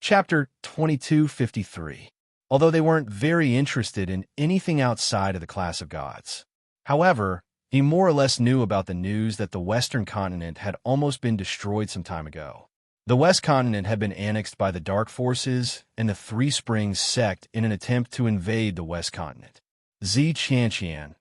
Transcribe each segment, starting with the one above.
Chapter 2253. Although they weren't very interested in anything outside of the class of gods. However, he more or less knew about the news that the Western continent had almost been destroyed some time ago. The West continent had been annexed by the Dark Forces and the Three Springs sect in an attempt to invade the West continent. Zi Qianqian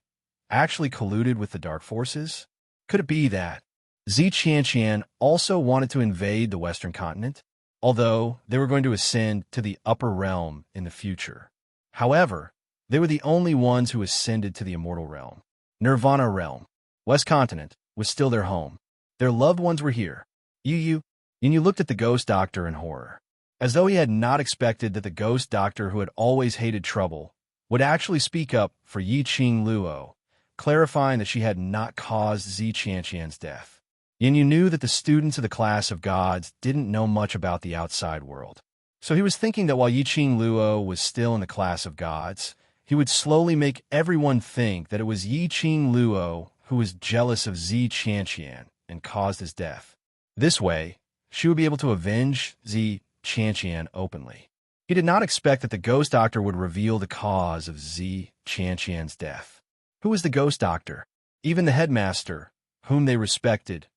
actually colluded with the Dark Forces? Could it be that Zi Qianqian also wanted to invade the Western continent, although they were going to ascend to the upper realm in the future? However, they were the only ones who ascended to the immortal realm. Nirvana realm. West continent was still their home. Their loved ones were here. Yu looked at the ghost doctor in horror, as though he had not expected that the ghost doctor who had always hated trouble would actually speak up for Yiqing Luo, clarifying that she had not caused Zi Qianqian's death. Yin knew that the students of the class of gods didn't know much about the outside world. So he was thinking that while Yiqing Luo was still in the class of gods, he would slowly make everyone think that it was Yiqing Luo who was jealous of Zi Qianqian and caused his death. This way, she would be able to avenge Zi Qianqian openly. He did not expect that the ghost doctor would reveal the cause of Zi Qianqian's death. Who was the ghost doctor? Even the headmaster, whom they respected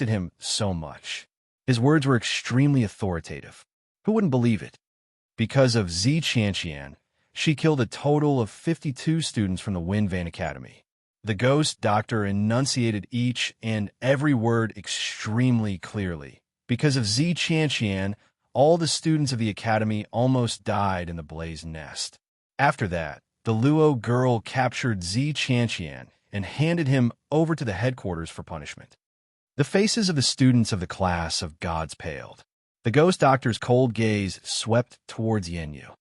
him so much. His words were extremely authoritative. Who wouldn't believe it? Because of Zi Qianqian, she killed a total of 52 students from the Wind Vane Academy. The ghost doctor enunciated each and every word extremely clearly. Because of Zi Qianqian, all the students of the academy almost died in the blaze nest. After that, the Luo girl captured Zi Qianqian and handed him over to the headquarters for punishment. The faces of the students of the class of gods paled. The ghost doctor's cold gaze swept towards Yanyu.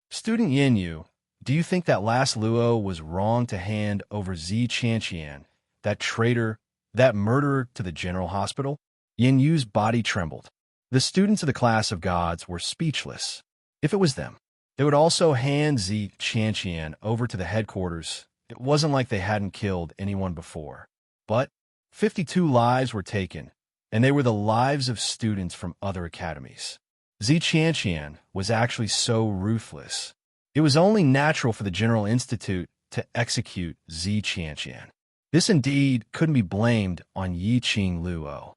Student Yanyu, do you think that last Luo was wrong to hand over Zi Qianqian, that traitor, that murderer, to the general hospital? Yanyu's body trembled. The students of the class of gods were speechless. If it was them, they would also hand Zi Qianqian over to the headquarters. It wasn't like they hadn't killed anyone before. But 52 lives were taken, and they were the lives of students from other academies. Zi Qianqian was actually so ruthless. It was only natural for the General Institute to execute Zi Qianqian. This indeed couldn't be blamed on Yiqing Luo.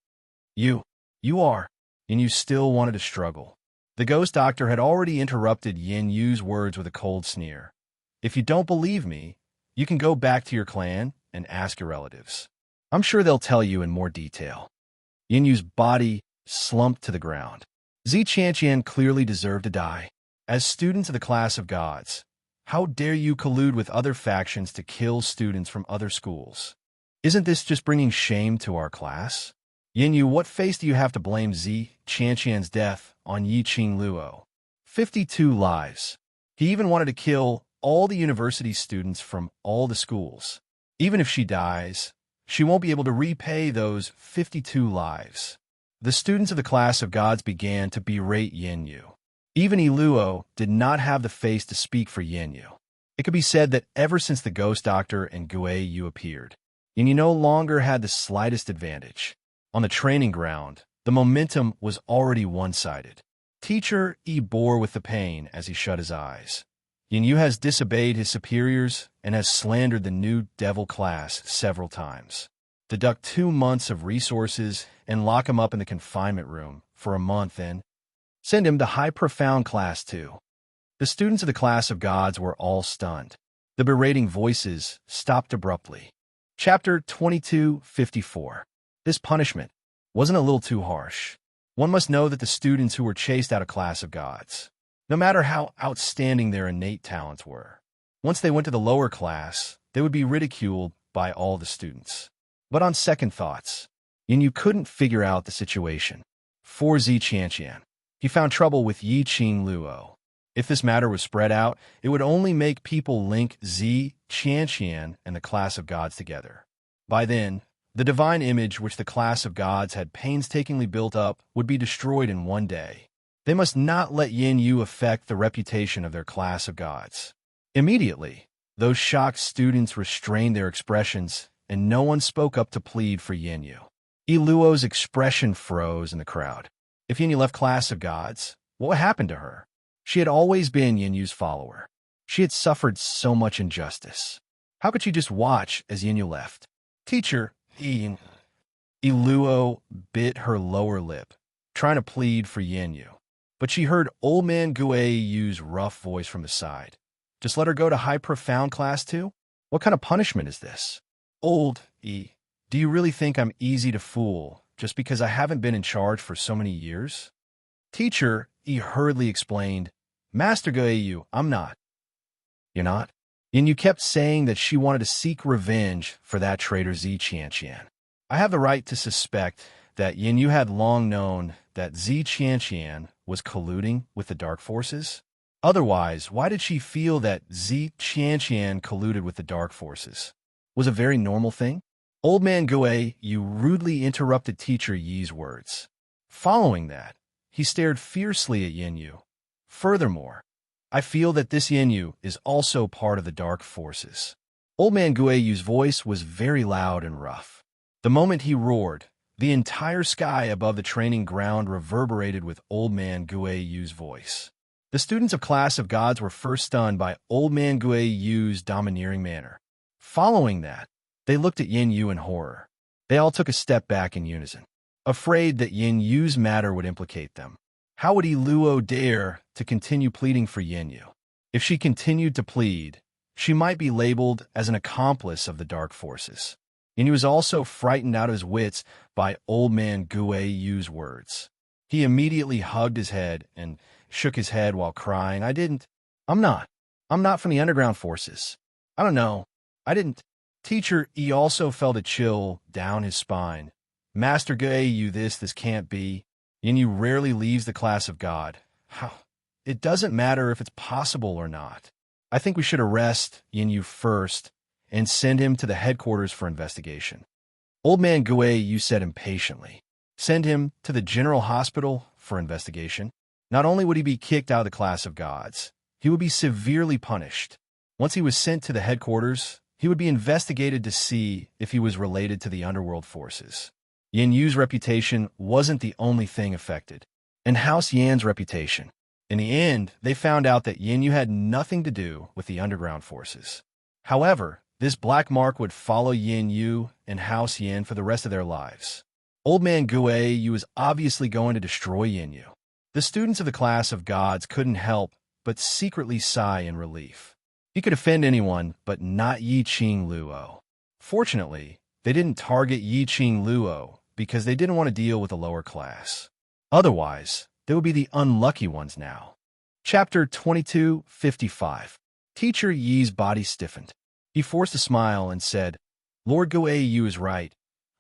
You are, and you still wanted to struggle. The ghost doctor had already interrupted Yin Yu's words with a cold sneer. If you don't believe me, you can go back to your clan and ask your relatives. I'm sure they'll tell you in more detail. Yin Yu's body slumped to the ground. Zi Qianqian clearly deserved to die. As students of the class of gods, how dare you collude with other factions to kill students from other schools? Isn't this just bringing shame to our class? Yanyu, what face do you have to blame Zi Qianqian's death on Yiqing Luo? 52 lives. He even wanted to kill all the university students from all the schools. Even if she dies, she won't be able to repay those 52 lives. The students of the class of gods began to berate Yanyu. Even Luo did not have the face to speak for Yanyu. It could be said that ever since the ghost doctor and Gui Yu appeared, Yanyu no longer had the slightest advantage. On the training ground, the momentum was already one-sided. Teacher Yi bore with the pain as he shut his eyes. Yanyu has disobeyed his superiors and has slandered the new devil class several times. Deduct 2 months of resources and lock him up in the confinement room for a month and send him to High Profound Class 2. The students of the class of gods were all stunned. The berating voices stopped abruptly. Chapter 2254. This punishment wasn't a little too harsh. One must know that the students who were chased out of class of gods, no matter how outstanding their innate talents were, once they went to the lower class, they would be ridiculed by all the students. But on second thoughts, Yanyu couldn't figure out the situation. For Zi Qianqian, he found trouble with Yiqing Luo. If this matter was spread out, it would only make people link Zi Qianqian and the class of gods together. By then, the divine image which the class of gods had painstakingly built up would be destroyed in one day. They must not let Yin Yu affect the reputation of their class of gods. Immediately, those shocked students restrained their expressions, and no one spoke up to plead for Yin Yu. Luo's expression froze in the crowd. If Yin Yu left class of gods, What happened to her? She had always been Yinyu's follower. She had suffered so much injustice. How could she just watch as Yinyu left? Teacher, Iluo bit her lower lip, trying to plead for Yinyu. But she heard Old Man Guayu's rough voice from the side. Just let her go to high profound class too? What kind of punishment is this? Old E, do you really think I'm easy to fool just because I haven't been in charge for so many years? Teacher, E hurriedly explained, Master Guayu, I'm not. You're not? And you kept saying that she wanted to seek revenge for that traitor Zi Qianqian. I have the right to suspect that Yinyu had long known that Zi Qianqian was colluding with the dark forces. Otherwise, why did she feel that Zi Qianqian colluded with the dark forces? Was a very normal thing? Old Man Gui, you rudely interrupted Teacher Yi's words. Following that, he stared fiercely at Yinyu. Furthermore, I feel that this Yinyu is also part of the dark forces. Old Man Guiyu's voice was very loud and rough. The moment he roared, the entire sky above the training ground reverberated with Old Man Guiyu's voice. The students of Class of Gods were first stunned by Old Man Guiyu's domineering manner. Following that, they looked at Yinyu in horror. They all took a step back in unison, afraid that Yinyu's matter would implicate them. How would Iluo dare to continue pleading for Yinyu? If she continued to plead, she might be labeled as an accomplice of the dark forces. Yinyu was also frightened out of his wits by Old Man Guiyu's words. He immediately hugged his head and shook his head while crying, I'm not from the underground forces. I don't know. I didn't. Teacher E also felt a chill down his spine. Master Guiyu, this can't be. Yinyu rarely leaves the Class of God. How? It doesn't matter if it's possible or not. I think we should arrest Yinyu first and send him to the headquarters for investigation. Old Man Guiyu said impatiently. Send him to the general hospital for investigation. Not only would he be kicked out of the Class of Gods, he would be severely punished. Once he was sent to the headquarters, he would be investigated to see if he was related to the underworld forces. Yinyu's reputation wasn't the only thing affected, and House Yan's reputation. In the end, they found out that Yinyu had nothing to do with the underground forces. However, this black mark would follow Yinyu and House Yan for the rest of their lives. Old Man Guiyu was obviously going to destroy Yinyu. The students of the Class of Gods couldn't help but secretly sigh in relief. He could offend anyone, but not Yiqing Luo. Fortunately, they didn't target Yiqing Luo because they didn't want to deal with a lower class. Otherwise, they would be the unlucky ones now. Chapter 2255. Teacher Yi's body stiffened. He forced a smile and said, Lord Guiyu is right.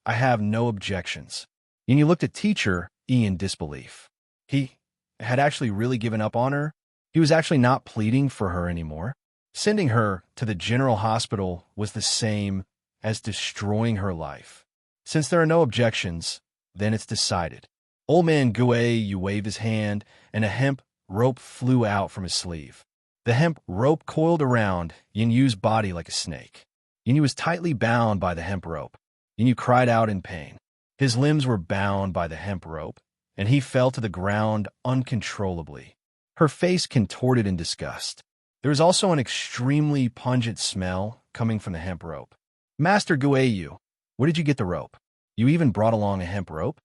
I have no objections. Yinyu looked at Teacher E in disbelief. He had actually really given up on her. He was actually not pleading for her anymore. Sending her to the general hospital was the same as destroying her life. Since there are no objections, then it's decided. Old Man Guiyu waved his hand, and a hemp rope flew out from his sleeve. The hemp rope coiled around Yinyu's body like a snake. Yinyu was tightly bound by the hemp rope. Yinyu cried out in pain. His limbs were bound by the hemp rope, and he fell to the ground uncontrollably. Her face contorted in disgust. There was also an extremely pungent smell coming from the hemp rope. Master Guiyu, where did you get the rope? You even brought along a hemp rope?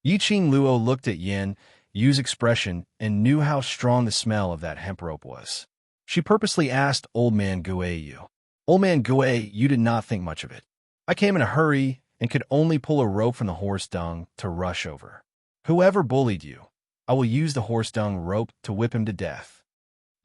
Yiqing Luo looked at Yinyu's expression and knew how strong the smell of that hemp rope was. She purposely asked Old Man Guiyu. Old Man Guiyu, you did not think much of it. I came in a hurry and could only pull a rope from the horse dung to rush over. Whoever bullied you, I will use the horse dung rope to whip him to death.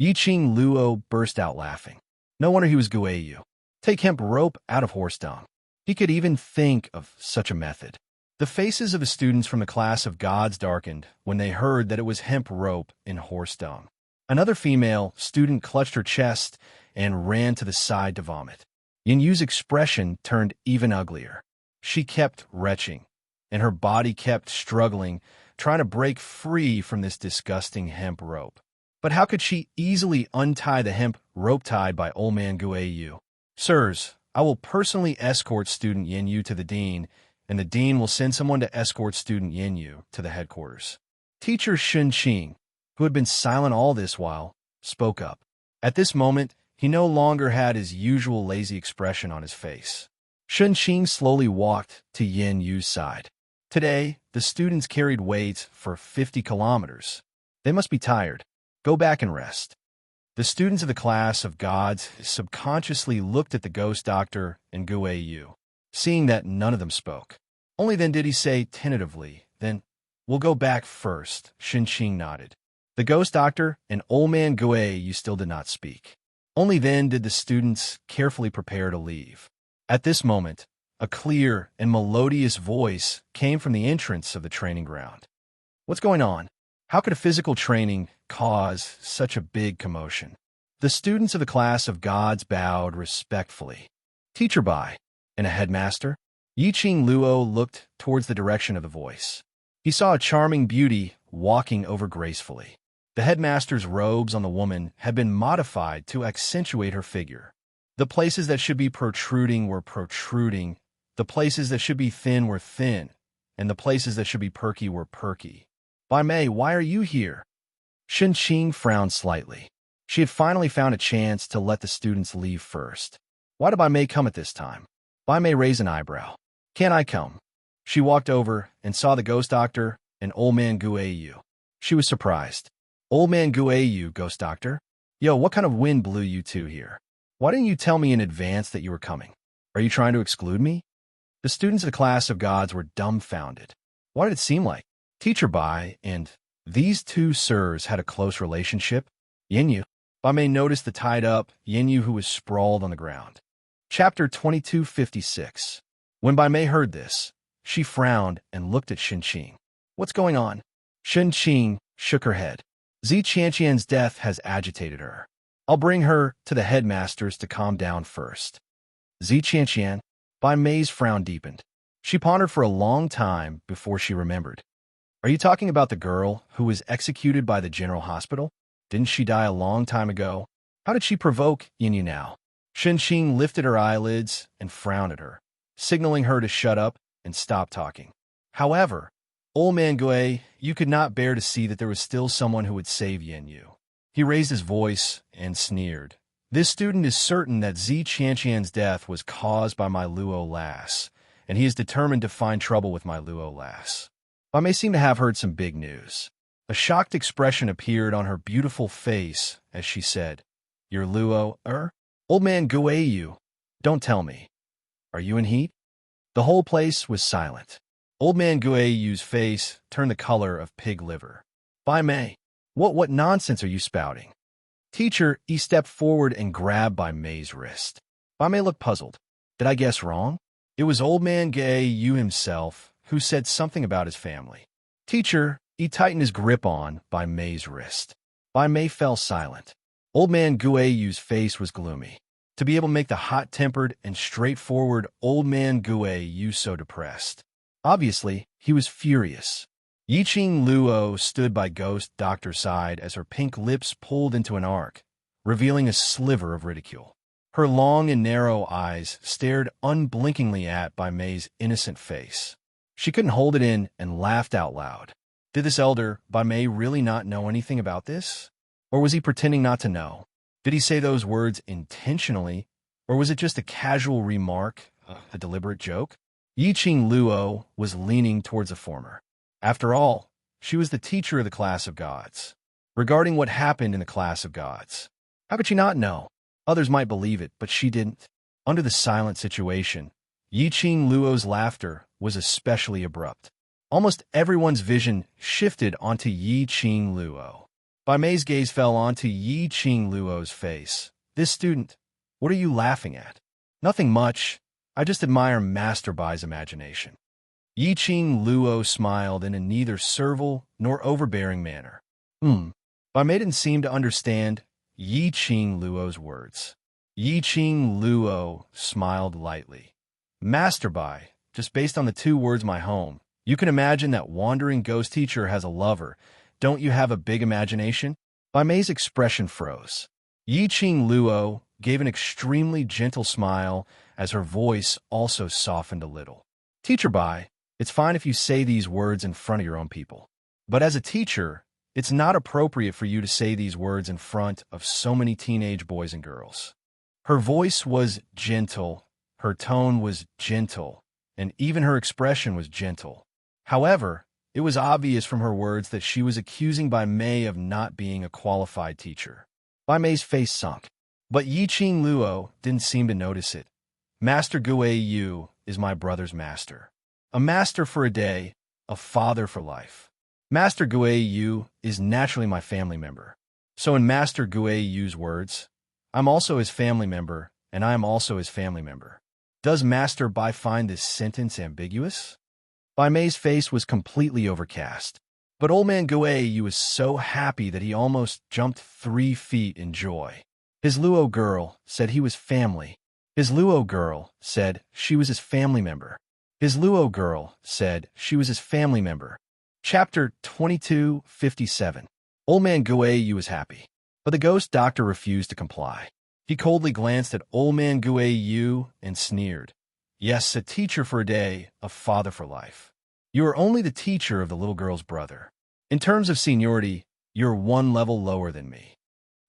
Yiqing Luo burst out laughing. No wonder he was Guiyu. Take hemp rope out of horse dung. He could even think of such a method. The faces of the students from the Class of Gods darkened when they heard that it was hemp rope in horse dung. Another female student clutched her chest and ran to the side to vomit. Yinyu's expression turned even uglier. She kept retching, and her body kept struggling, trying to break free from this disgusting hemp rope. But how could she easily untie the hemp rope tied by Old Man Guiyu? Sirs, I will personally escort student Yinyu to the dean, and the dean will send someone to escort student Yinyu to the headquarters. Teacher Shunqing, who had been silent all this while, spoke up. At this moment, he no longer had his usual lazy expression on his face. Shunqing slowly walked to Yin Yu's side. Today, the students carried weights for 50 kilometers. They must be tired. Go back and rest. The students of the class of gods subconsciously looked at the ghost doctor and Gu Yu, seeing that none of them spoke. Only then did he say tentatively, "Then, we'll go back first." Shunqing nodded. The ghost doctor and old man Gu Yu still did not speak. Only then did the students carefully prepare to leave. At this moment, a clear and melodious voice came from the entrance of the training ground. What's going on? How could a physical training cause such a big commotion? The students of the class of gods bowed respectfully. Teacher Bai and a headmaster? Yiqing Luo looked towards the direction of the voice. He saw a charming beauty walking over gracefully. The headmaster's robes on the woman had been modified to accentuate her figure. The places that should be protruding were protruding, the places that should be thin were thin, and the places that should be perky were perky. Bai Mei, why are you here? Shunqing frowned slightly. She had finally found a chance to let the students leave first. Why did Bai Mei come at this time? Bai Mei raised an eyebrow. Can't I come? She walked over and saw the ghost doctor and old man Gu Yu. She was surprised. Old man Gu Yu, ghost doctor? Yo, what kind of wind blew you two here? Why didn't you tell me in advance that you were coming? Are you trying to exclude me? The students of the class of gods were dumbfounded. What did it seem like? Teacher Bai and these two sirs had a close relationship? Yin Bai Mei noticed the tied-up Yin Yu who was sprawled on the ground. Chapter 2256. When Bai Mei heard this, she frowned and looked at Shunqing. What's going on? Shunqing shook her head. Zi Qianqian's death has agitated her. I'll bring her to the headmasters to calm down first. Zi Qianqian? Bai Mei's frown deepened. She pondered for a long time before she remembered. Are you talking about the girl who was executed by the general hospital? Didn't she die a long time ago? How did she provoke Yin Yu now? Shunqing lifted her eyelids and frowned at her, signaling her to shut up and stop talking. However, old man Gu Yu could not bear to see that there was still someone who would save Yin Yu. He raised his voice and sneered. This student is certain that Zi Qianqian's death was caused by my Luo lass, and he is determined to find trouble with my Luo lass. Bai Mei seemed to have heard some big news. A shocked expression appeared on her beautiful face as she said, Your Luo, Old man Gu Yu, don't tell me. Are you in heat? The whole place was silent. Old man Gu Yu's face turned the color of pig liver. Bai Mei, what nonsense are you spouting? Teacher, he stepped forward and grabbed Bai Mei's wrist. Bai Mei looked puzzled. Did I guess wrong? It was old man Gu Yu himself who said something about his family. Teacher, he tightened his grip on Bai Mei's wrist. Bai Mei fell silent. Old man Gu Yu's face was gloomy. To be able to make the hot-tempered and straightforward old man Gu Yu so depressed. Obviously, he was furious. Yiqing Luo stood by Ghost Doctor's side as her pink lips pulled into an arc, revealing a sliver of ridicule. Her long and narrow eyes stared unblinkingly at Bai Mei's innocent face. She couldn't hold it in and laughed out loud. Did this elder, Bai Mei, really not know anything about this? Or was he pretending not to know? Did he say those words intentionally, or was it just a casual remark, a deliberate joke? Yiqing Luo was leaning towards the former. After all, she was the teacher of the class of gods. Regarding what happened in the class of gods, how could she not know? Others might believe it, but she didn't. Under the silent situation, Yiqing Luo's laughter was especially abrupt. Almost everyone's vision shifted onto Yiqing Luo. Bai Mei's gaze fell onto Yiqing Luo's face. This student, what are you laughing at? Nothing much. I just admire Master Bai's imagination. Yiqing Luo smiled in a neither servile nor overbearing manner. Bai Mei didn't seem to understand Yiqing Luo's words. Yiqing Luo smiled lightly. Master Bai, just based on the two words my home, you can imagine that wandering ghost teacher has a lover. Don't you have a big imagination? Bai Mei's expression froze. Yiqing Luo gave an extremely gentle smile as her voice also softened a little. Teacher Bai, it's fine if you say these words in front of your own people. But as a teacher, It's not appropriate for you to say these words in front of so many teenage boys and girls. Her voice was gentle, her tone was gentle, and even her expression was gentle. However, it was obvious from her words that she was accusing Bai Mei of not being a qualified teacher. Bai Mei's face sunk, but Yiqing Luo didn't seem to notice it. Master Gui Yu is my brother's master. A master for a day, a father for life. Master Gui Yu is naturally my family member. So in Master Gui Yu's words, I'm also his family member, and I am also his family member. Does Master Bai find this sentence ambiguous? Bai Mei's face was completely overcast, but old man Gui Yu was so happy that he almost jumped 3 feet in joy. His Luo girl said he was family. His Luo girl said she was his family member. His Luo girl said she was his family member. Chapter 2257. Old man Gui Yu was happy, but the ghost doctor refused to comply. He coldly glanced at old man Gui Yu and sneered. Yes, a teacher for a day, a father for life. You are only the teacher of the little girl's brother. In terms of seniority, you're 1 level lower than me.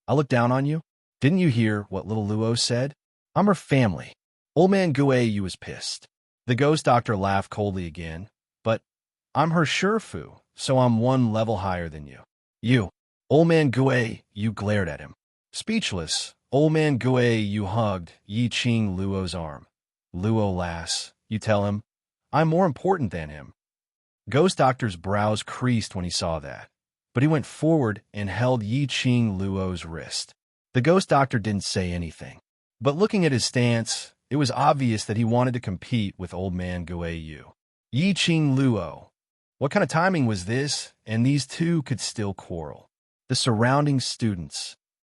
I look down on you? Didn't you hear what little Luo said? I'm her family. Old man Gui Yu was pissed. The ghost doctor laughed coldly again, but I'm her Shifu, so I'm 1 level higher than you. You. Old man Gui Yu glared at him. Speechless, old man Gui Yu hugged Yiqing Luo's arm. Luo lass, you tell him, I'm more important than him. Ghost Doctor's brows creased when he saw that, but he went forward and held Yiqing Luo's wrist. The Ghost Doctor didn't say anything, but looking at his stance, it was obvious that he wanted to compete with old man Gui Yu. Yiqing Luo. What kind of timing was this? And these two could still quarrel. The surrounding students.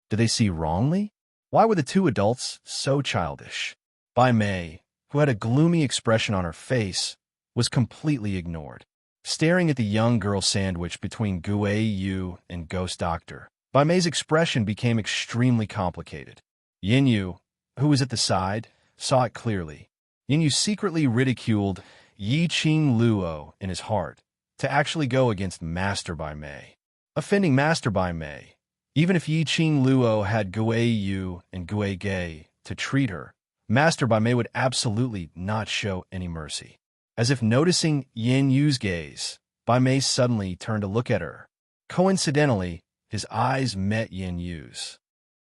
Did they see wrongly? Why were the 2 adults so childish? Bai Mei, who had a gloomy expression on her face, was completely ignored. Staring at the young girl sandwiched between Gui Yu and Ghost Doctor, Bai Mei's expression became extremely complicated. Yin Yu, who was at the side, saw it clearly. Yin Yu secretly ridiculed Yiqing Luo in his heart to actually go against Master Bai Mei, offending Master Bai Mei. Even if Yiqing Luo had Gui Yu and Gui Gei to treat her, Master Bai Mei would absolutely not show any mercy. As if noticing Yin Yu's gaze, Bai Mei suddenly turned to look at her. Coincidentally, his eyes met Yin Yu's.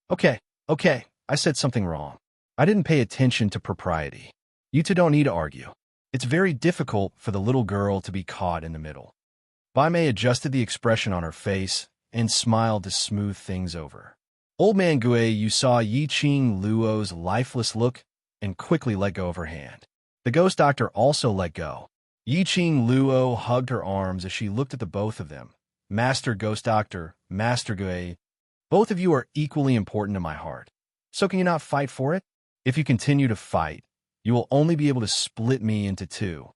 Okay, I said something wrong. I didn't pay attention to propriety. You two don't need to argue. It's very difficult for the little girl to be caught in the middle. Bai Mei adjusted the expression on her face and smiled to smooth things over. Old man Gui Yu saw Yiqing Luo's lifeless look and quickly let go of her hand. The ghost doctor also let go. Yiqing Luo hugged her arms as she looked at the both of them. Master Ghost Doctor, Master Gui, both of you are equally important to my heart. So can you not fight for it? If you continue to fight, you will only be able to split me into 2.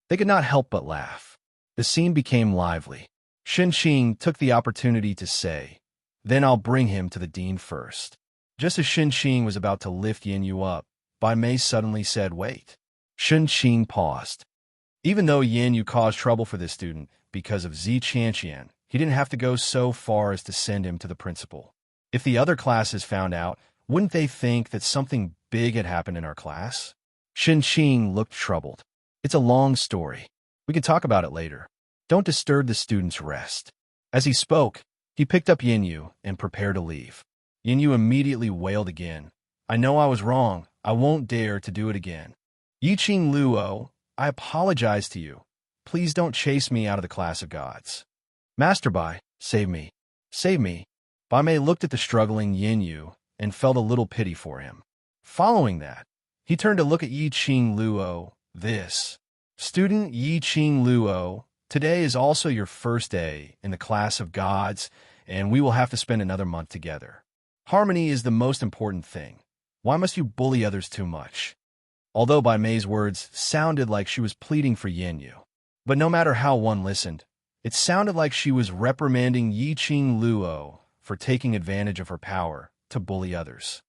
They could not help but laugh. The scene became lively. Shenqing took the opportunity to say, then I'll bring him to the dean first. Just as Shenqing was about to lift Yin Yu up, Bai Mei suddenly said, wait. Shenqing paused. Even though Yin Yu caused trouble for this student because of Zi Qianqian, he didn't have to go so far as to send him to the principal. If the other classes found out, wouldn't they think that something big had happened in our class? Shenqing looked troubled. It's a long story. We can talk about it later. Don't disturb the student's rest. As he spoke, he picked up Yin Yu and prepared to leave. Yin Yu immediately wailed again. I know I was wrong. I won't dare to do it again. Yiqing Luo, I apologize to you. Please don't chase me out of the class of gods. Master Bai, save me. Save me. Bai Mei looked at the struggling Yin Yu and felt a little pity for him. Following that, he turned to look at Yiqing Luo. This. Student Yiqing Luo, today is also your first day in the class of gods, and we will have to spend another month together. Harmony is the most important thing. Why must you bully others too much? Although Bai Mei's words sounded like she was pleading for Yin Yu, but no matter how one listened, it sounded like she was reprimanding Yiqing Luo for taking advantage of her power to bully others.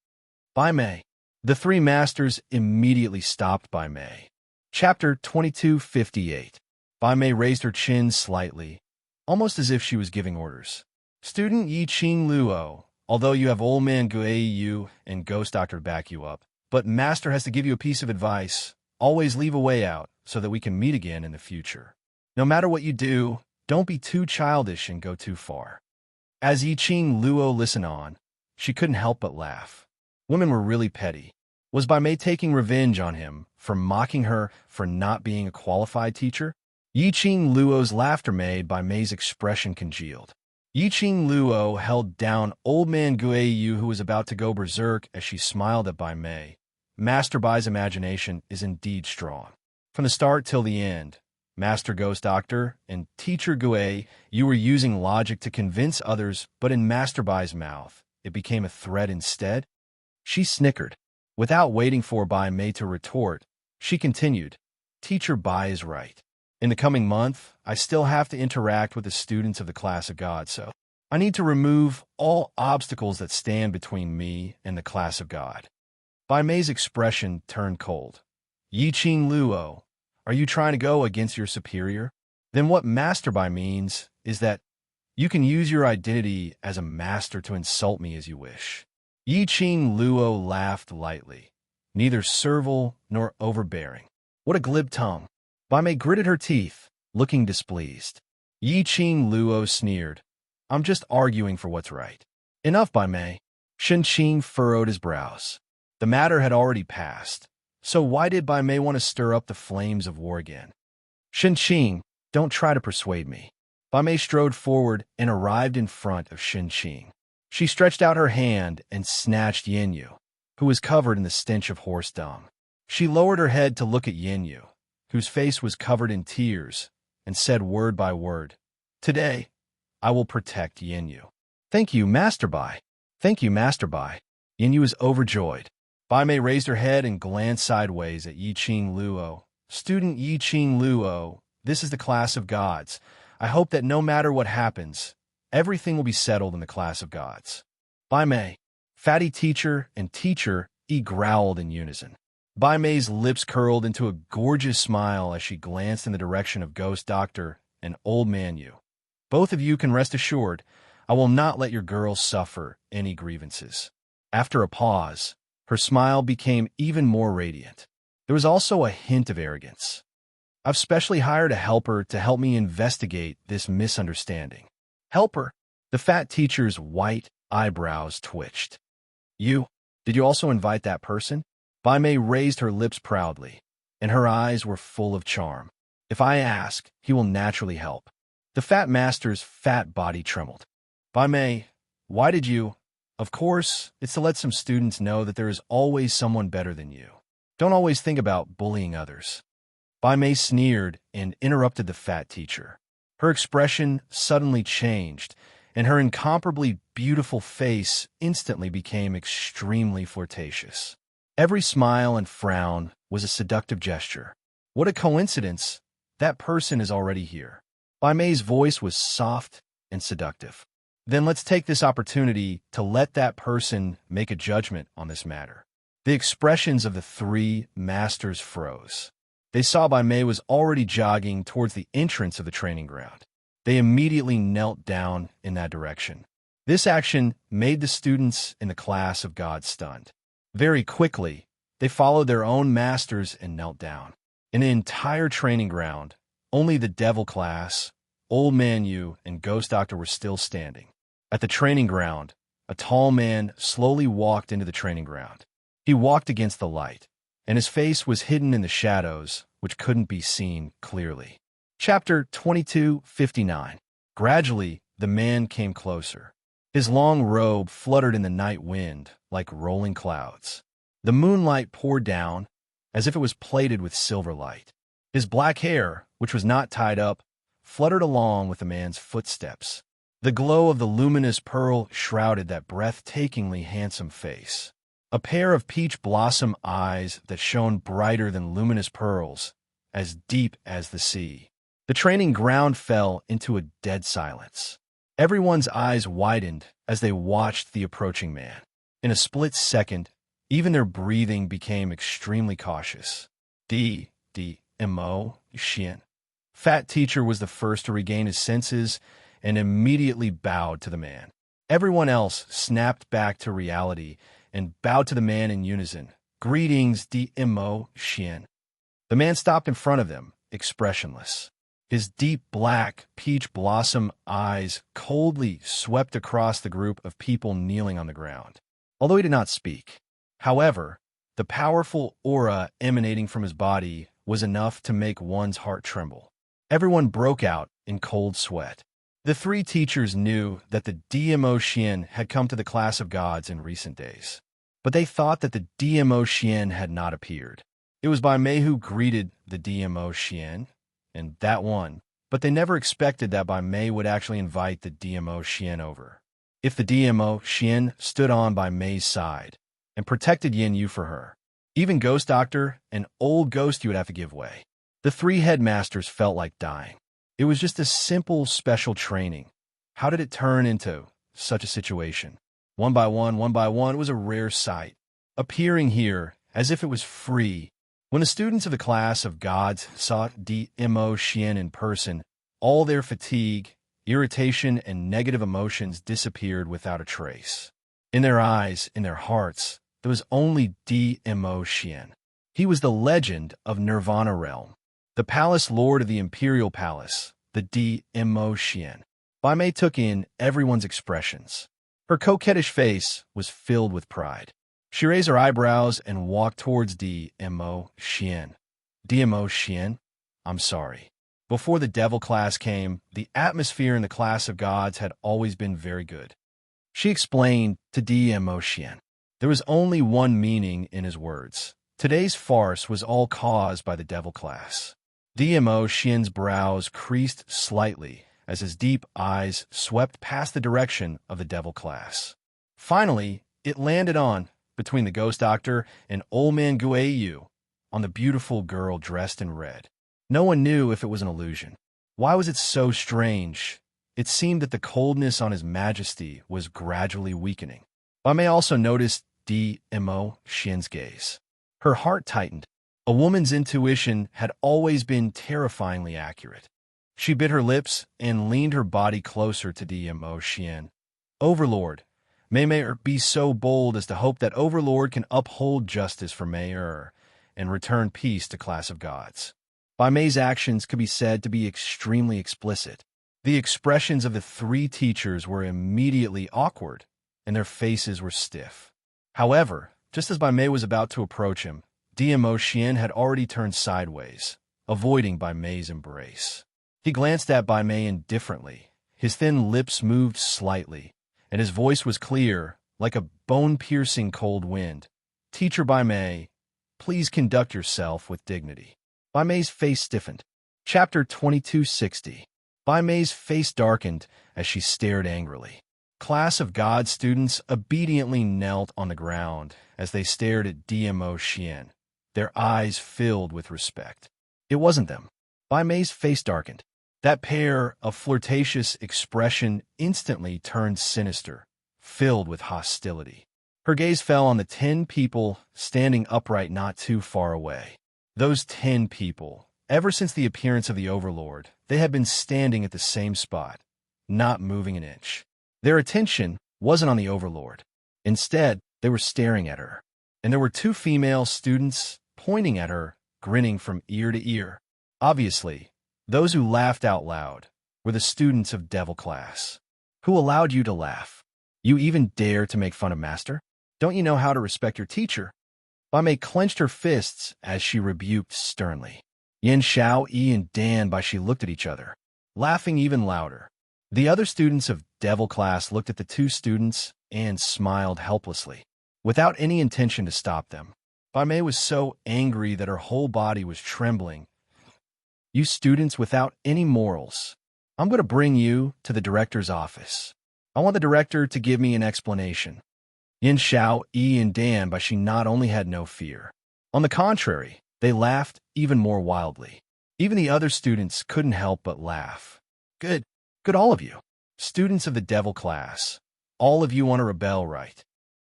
Bai Mei. The 3 masters immediately stopped Bai Mei. Chapter 2258. Bai Mei raised her chin slightly, almost as if she was giving orders. Student Yi Qing Luo, although you have Old Man Guei Yu and Ghost Doctor to back you up, but Master has to give you a piece of advice. Always leave a way out so that we can meet again in the future. No matter what you do, don't be too childish and go too far. As Yi Qing Luo listened on, she couldn't help but laugh. Women were really petty. Was Bai Mei taking revenge on him for mocking her for not being a qualified teacher? Yi Qing Luo's laughter made Bai Mei's expression congealed. Yi Qing Luo held down Old Man Guei Yu, who was about to go berserk, as she smiled at Bai Mei. Master Bai's imagination is indeed strong. From the start till the end, Master Ghost Doctor and Teacher Guei, you were using logic to convince others, but in Master Bai's mouth, it became a threat instead. She snickered. Without waiting for Bai Mei to retort, she continued, Teacher Bai is right. In the coming month, I still have to interact with the students of the class of God, so I need to remove all obstacles that stand between me and the class of God. Bai Mei's expression turned cold. Yi Qing Luo, are you trying to go against your superior? Then what Master Bai means is that you can use your identity as a master to insult me as you wish. Yi Qing Luo laughed lightly, neither servile nor overbearing. What a glib tongue. Bai Mei gritted her teeth, looking displeased. Yi Qing Luo sneered. I'm just arguing for what's right. Enough, Bai Mei. Shen Qing furrowed his brows. The matter had already passed, so why did Bai Mei want to stir up the flames of war again? Shen Qing, don't try to persuade me. Bai Mei strode forward and arrived in front of Shen Qing. She stretched out her hand and snatched Yin Yu, who was covered in the stench of horse dung. She lowered her head to look at Yin Yu, whose face was covered in tears, and said word by word, Today, I will protect Yin Yu. Thank you, Master Bai. Thank you, Master Bai. Yin Yu was overjoyed. Bai Mei raised her head and glanced sideways at Yi Qing Luo. Student Yi Qing Luo, this is the class of gods. I hope that no matter what happens, everything will be settled in the class of gods. Bai Mei, fatty teacher and teacher, growled in unison. Bai Mei's lips curled into a gorgeous smile as she glanced in the direction of Ghost Doctor and Old Man Yu. Both of you can rest assured, I will not let your girls suffer any grievances. After a pause, her smile became even more radiant. There was also a hint of arrogance. I've specially hired a helper to help me investigate this misunderstanding. Helper? The fat teacher's white eyebrows twitched. You? Did you also invite that person? Bai Mei raised her lips proudly, and her eyes were full of charm. If I ask, he will naturally help. The fat master's fat body trembled. Bai Mei, why did you? Of course, it's to let some students know that there is always someone better than you. Don't always think about bullying others. Bai Mei sneered and interrupted the fat teacher. Her expression suddenly changed, and her incomparably beautiful face instantly became extremely flirtatious. Every smile and frown was a seductive gesture. What a coincidence! That person is already here. Bai Mei's voice was soft and seductive. Then let's take this opportunity to let that person make a judgment on this matter. The expressions of the three masters froze. They saw Bai Mei was already jogging towards the entrance of the training ground. They immediately knelt down in that direction. This action made the students in the class of God stunned. Very quickly, they followed their own masters and knelt down. In the entire training ground, only the Devil class, Old Man Yu, and Ghost Doctor were still standing. At the training ground, a tall man slowly walked into the training ground. He walked against the light, and his face was hidden in the shadows, which couldn't be seen clearly. Chapter 22:59. Gradually, the man came closer. His long robe fluttered in the night wind like rolling clouds. The moonlight poured down as if it was plated with silver light. His black hair, which was not tied up, fluttered along with the man's footsteps. The glow of the luminous pearl shrouded that breathtakingly handsome face. A pair of peach blossom eyes that shone brighter than luminous pearls, as deep as the sea. The training ground fell into a dead silence. Everyone's eyes widened as they watched the approaching man. In a split second, even their breathing became extremely cautious. Mo, Xian. Fat Teacher was the first to regain his senses and immediately bowed to the man. Everyone else snapped back to reality and bowed to the man in unison. Greetings, DMO Xian. The man stopped in front of them, expressionless. His deep black, peach blossom eyes coldly swept across the group of people kneeling on the ground, although he did not speak. However, the powerful aura emanating from his body was enough to make one's heart tremble. Everyone broke out in cold sweat. The three teachers knew that the DMO Xian had come to the class of gods in recent days, but they thought that the DMO Xian had not appeared. It was Bai Mei who greeted the DMO Xian, and that won, but they never expected that Bai Mei would actually invite the DMO Xian over. If the DMO Xian stood on Bai Mei's side and protected Yin Yu for her, even Ghost Doctor and Old Ghost Yu would have to give way. The three headmasters felt like dying. It was just a simple special training. How did it turn into such a situation? One by one, it was a rare sight, appearing here as if it was free. When the students of the class of gods saw DMO Xian in person, all their fatigue, irritation, and negative emotions disappeared without a trace. In their eyes, in their hearts, there was only DMO Xian. He was the legend of Nirvana Realm, the palace lord of the Imperial Palace, the DMO Xian. Bai Mei took in everyone's expressions. Her coquettish face was filled with pride. She raised her eyebrows and walked towards DMO Xian. DMO Xian, I'm sorry. Before the devil class came, the atmosphere in the class of gods had always been very good. She explained to DMO Xian. There was only one meaning in his words. Today's farce was all caused by the devil class. DMO Xian's brows creased slightly as his deep eyes swept past the direction of the devil class. Finally, it landed between the Ghost Doctor and Old Man Guai Yu, on the beautiful girl dressed in red. No one knew if it was an illusion. Why was it so strange? It seemed that the coldness on His Majesty was gradually weakening. Bai Mei also noticed DMO Xian's gaze. Her heart tightened. A woman's intuition had always been terrifyingly accurate. She bit her lips and leaned her body closer to DMO Xian. Overlord, may Mayor be so bold as to hope that Overlord can uphold justice for Mayor and return peace to class of gods. Bai Mei's actions could be said to be extremely explicit. The expressions of the three teachers were immediately awkward, and their faces were stiff. However, just as Bai Mei was about to approach him, DMO Xian had already turned sideways, avoiding Bai Mei's embrace. He glanced at Bai Mei indifferently. His thin lips moved slightly, and his voice was clear, like a bone-piercing cold wind. Teacher Bai Mei, please conduct yourself with dignity. Bai Mei's face stiffened. Chapter 2260. Bai Mei's face darkened as she stared angrily. Class of God students obediently knelt on the ground as they stared at DMO Xian, their eyes filled with respect. It wasn't them. Bai Mei's face darkened. That pair of flirtatious expression instantly turned sinister, filled with hostility. Her gaze fell on the 10 people standing upright not too far away. Those 10 people, ever since the appearance of the Overlord, they had been standing at the same spot, not moving an inch. Their attention wasn't on the Overlord. Instead, they were staring at her. And there were 2 female students pointing at her, grinning from ear to ear. Obviously, those who laughed out loud were the students of Devil class. Who allowed you to laugh? You even dare to make fun of Master? Don't you know how to respect your teacher? Bai Mei clenched her fists as she rebuked sternly. Yin Xiao, Yi, and Dan Bai Shi looked at each other, laughing even louder. The other students of Devil class looked at the 2 students and smiled helplessly, without any intention to stop them. Bai Mei was so angry that her whole body was trembling. You students without any morals, I'm going to bring you to the director's office. I want the director to give me an explanation. Yin Xiao, Yi, and Dan Bai Shi not only had no fear. On the contrary, they laughed even more wildly. Even the other students couldn't help but laugh. Good all of you. Students of the Devil class, all of you want to rebel, right?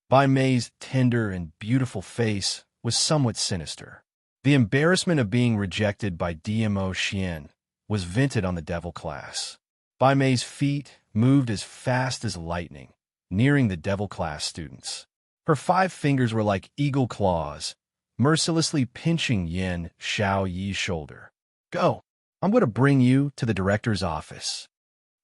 Bai Mei's tender and beautiful face was somewhat sinister. The embarrassment of being rejected by DMO Xian was vented on the devil class. Bai Mei's feet moved as fast as lightning, nearing the devil class students. Her 5 fingers were like eagle claws, mercilessly pinching Yin Xiaoyi's shoulder. "Go! I'm going to bring you to the director's office.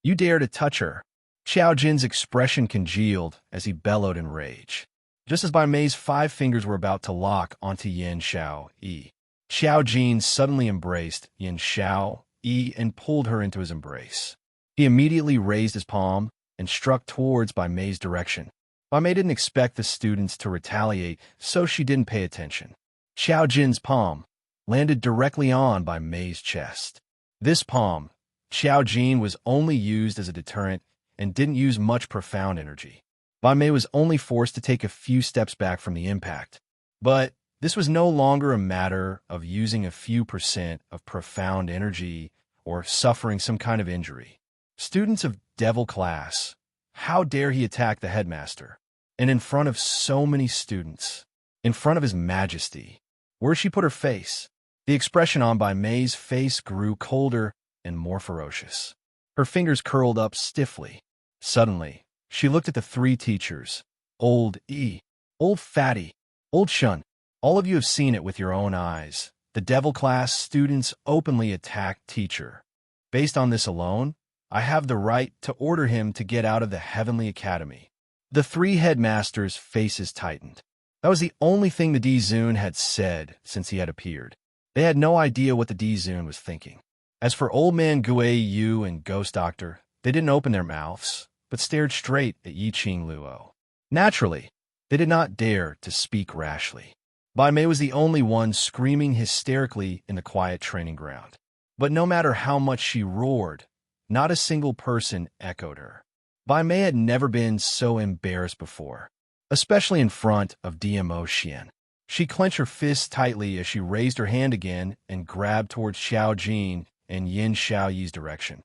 You dare to touch her." Xiao Jin's expression congealed as he bellowed in rage. Just as Bai Mei's 5 fingers were about to lock onto Yin Xiaoyi, Xiao Jin suddenly embraced Yin Xiaoyi and pulled her into his embrace. He immediately raised his palm and struck towards Bai Mei's direction. Bai Mei didn't expect the students to retaliate, so she didn't pay attention. Xiao Jin's palm landed directly on Bai Mei's chest. This palm, Xiao Jin, was only used as a deterrent and didn't use much profound energy. Bai Mei was only forced to take a few steps back from the impact. But this was no longer a matter of using a few % of profound energy or suffering some kind of injury. Students of Devil class, how dare he attack the headmaster? And in front of so many students, in front of His Majesty. Where she put her face, the expression on Bai Mei's face grew colder and more ferocious. Her fingers curled up stiffly. Suddenly, she looked at the 3 teachers. Old E, Old Fatty, Old Shun. All of you have seen it with your own eyes. The Devil class students openly attacked teacher. Based on this alone, I have the right to order him to get out of the Heavenly Academy. The 3 headmasters' faces tightened. That was the only thing the D-Zune had said since he had appeared. They had no idea what the D-Zune was thinking. As for Old Man Gui Yu and Ghost Doctor, they didn't open their mouths, but stared straight at Yiqing Luo. Naturally, they did not dare to speak rashly. Bai Mei was the only one screaming hysterically in the quiet training ground. But no matter how much she roared, not a single person echoed her. Bai Mei had never been so embarrassed before, especially in front of DMO Xian. She clenched her fists tightly as she raised her hand again and grabbed towards Xiao Jin and Yin Xiaoyi's direction.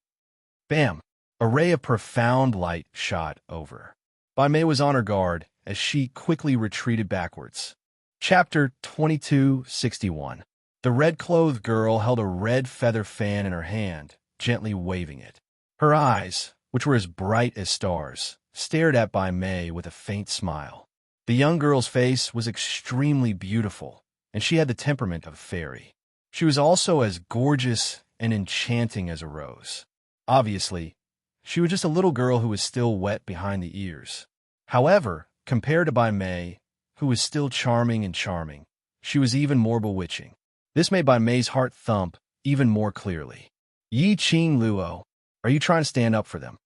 Bam! A ray of profound light shot over. Bai Mei was on her guard as she quickly retreated backwards. Chapter 2261. The red-clothed girl held a red feather fan in her hand, gently waving it. Her eyes, which were as bright as stars, stared at Bai Mei with a faint smile. The young girl's face was extremely beautiful, and she had the temperament of a fairy. She was also as gorgeous and enchanting as a rose. Obviously, she was just a little girl who was still wet behind the ears. However, compared to Bai Mei, who was still charming and charming, she was even more bewitching. This made Bai Mei's heart thump even more clearly. Yiqing Luo, are you trying to stand up for them?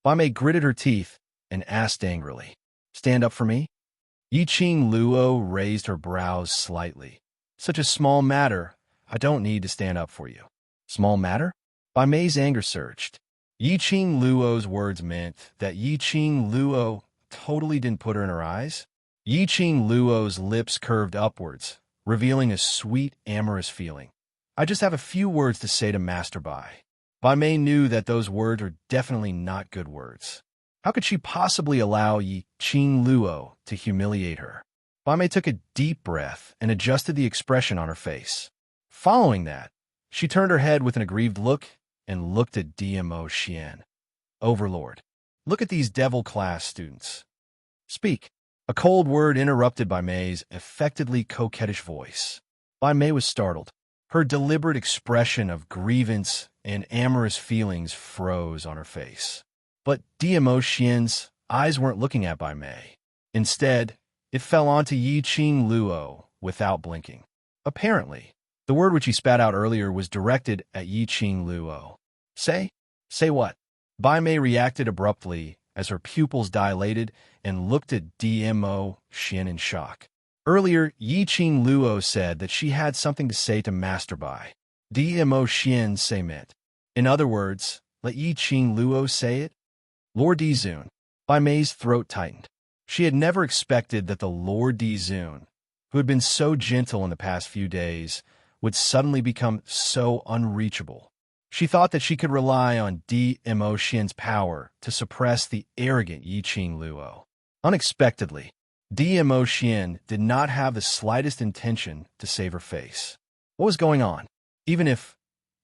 Bai Mei gritted her teeth and asked angrily. Stand up for me? Yiqing Luo raised her brows slightly. Such a small matter, I don't need to stand up for you. Small matter? Bai Mei's anger surged. Yiqing Luo's words meant that Yiqing Luo totally didn't put her in her eyes. Yiqing Luo's lips curved upwards, revealing a sweet, amorous feeling. I just have a few words to say to Master Bai. Bai Mei knew that those words were definitely not good words. How could she possibly allow Yiqing Luo to humiliate her? Bai Mei took a deep breath and adjusted the expression on her face. Following that, she turned her head with an aggrieved look and looked at DMO Xian. Overlord, look at these devil class students. Speak. A cold word interrupted Bai Mei's affectedly coquettish voice. Bai Mei was startled. Her deliberate expression of grievance and amorous feelings froze on her face. But DMO Xian's eyes weren't looking at Bai Mei. Instead, it fell onto Yiqing Luo without blinking. Apparently, the word which he spat out earlier was directed at Yiqing Luo. Say? Say what? Bai Mei reacted abruptly as her pupils dilated and looked at DMO Xian in shock. Earlier, Yiqing Luo said that she had something to say to Master Bai. DMO Xian say meant. In other words, let Yiqing Luo say it? Lord D-Zune. Bai Mei's throat tightened. She had never expected that the Lord D-Zune, who had been so gentle in the past few days, would suddenly become so unreachable. She thought that she could rely on DMO Xian's power to suppress the arrogant Yiqing Luo. Unexpectedly, DMO Xian did not have the slightest intention to save her face. What was going on? Even if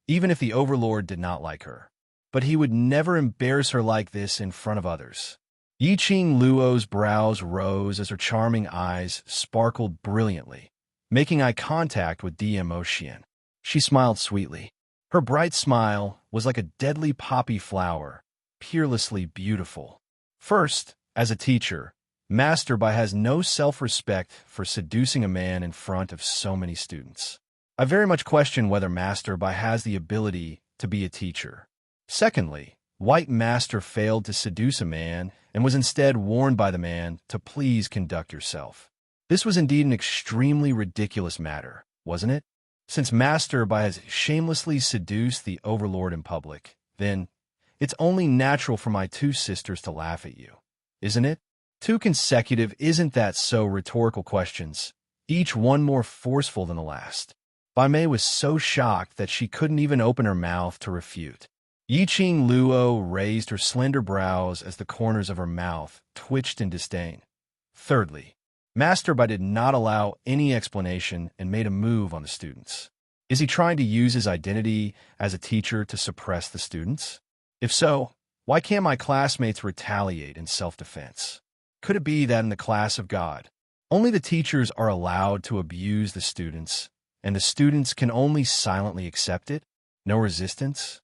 even if the Overlord did not like her. But he would never embarrass her like this in front of others. Yiqing Luo's brows rose as her charming eyes sparkled brilliantly, making eye contact with DMO Xian. She smiled sweetly. Her bright smile was like a deadly poppy flower, peerlessly beautiful. First, as a teacher, Master Bai has no self-respect for seducing a man in front of so many students. I very much question whether Master Bai has the ability to be a teacher. Secondly, White Master failed to seduce a man and was instead warned by the man to please conduct yourself. This was indeed an extremely ridiculous matter, wasn't it? Since Master Bai has shamelessly seduced the Overlord in public, then it's only natural for my two sisters to laugh at you, isn't it? Two consecutive isn't that so rhetorical questions, each one more forceful than the last. Bai Mei was so shocked that she couldn't even open her mouth to refute. Yiqing Luo raised her slender brows as the corners of her mouth twitched in disdain. Thirdly, Master Bai did not allow any explanation and made a move on the students. Is he trying to use his identity as a teacher to suppress the students? If so, why can't my classmates retaliate in self-defense? Could it be that in the class of God, only the teachers are allowed to abuse the students, and the students can only silently accept it? No resistance?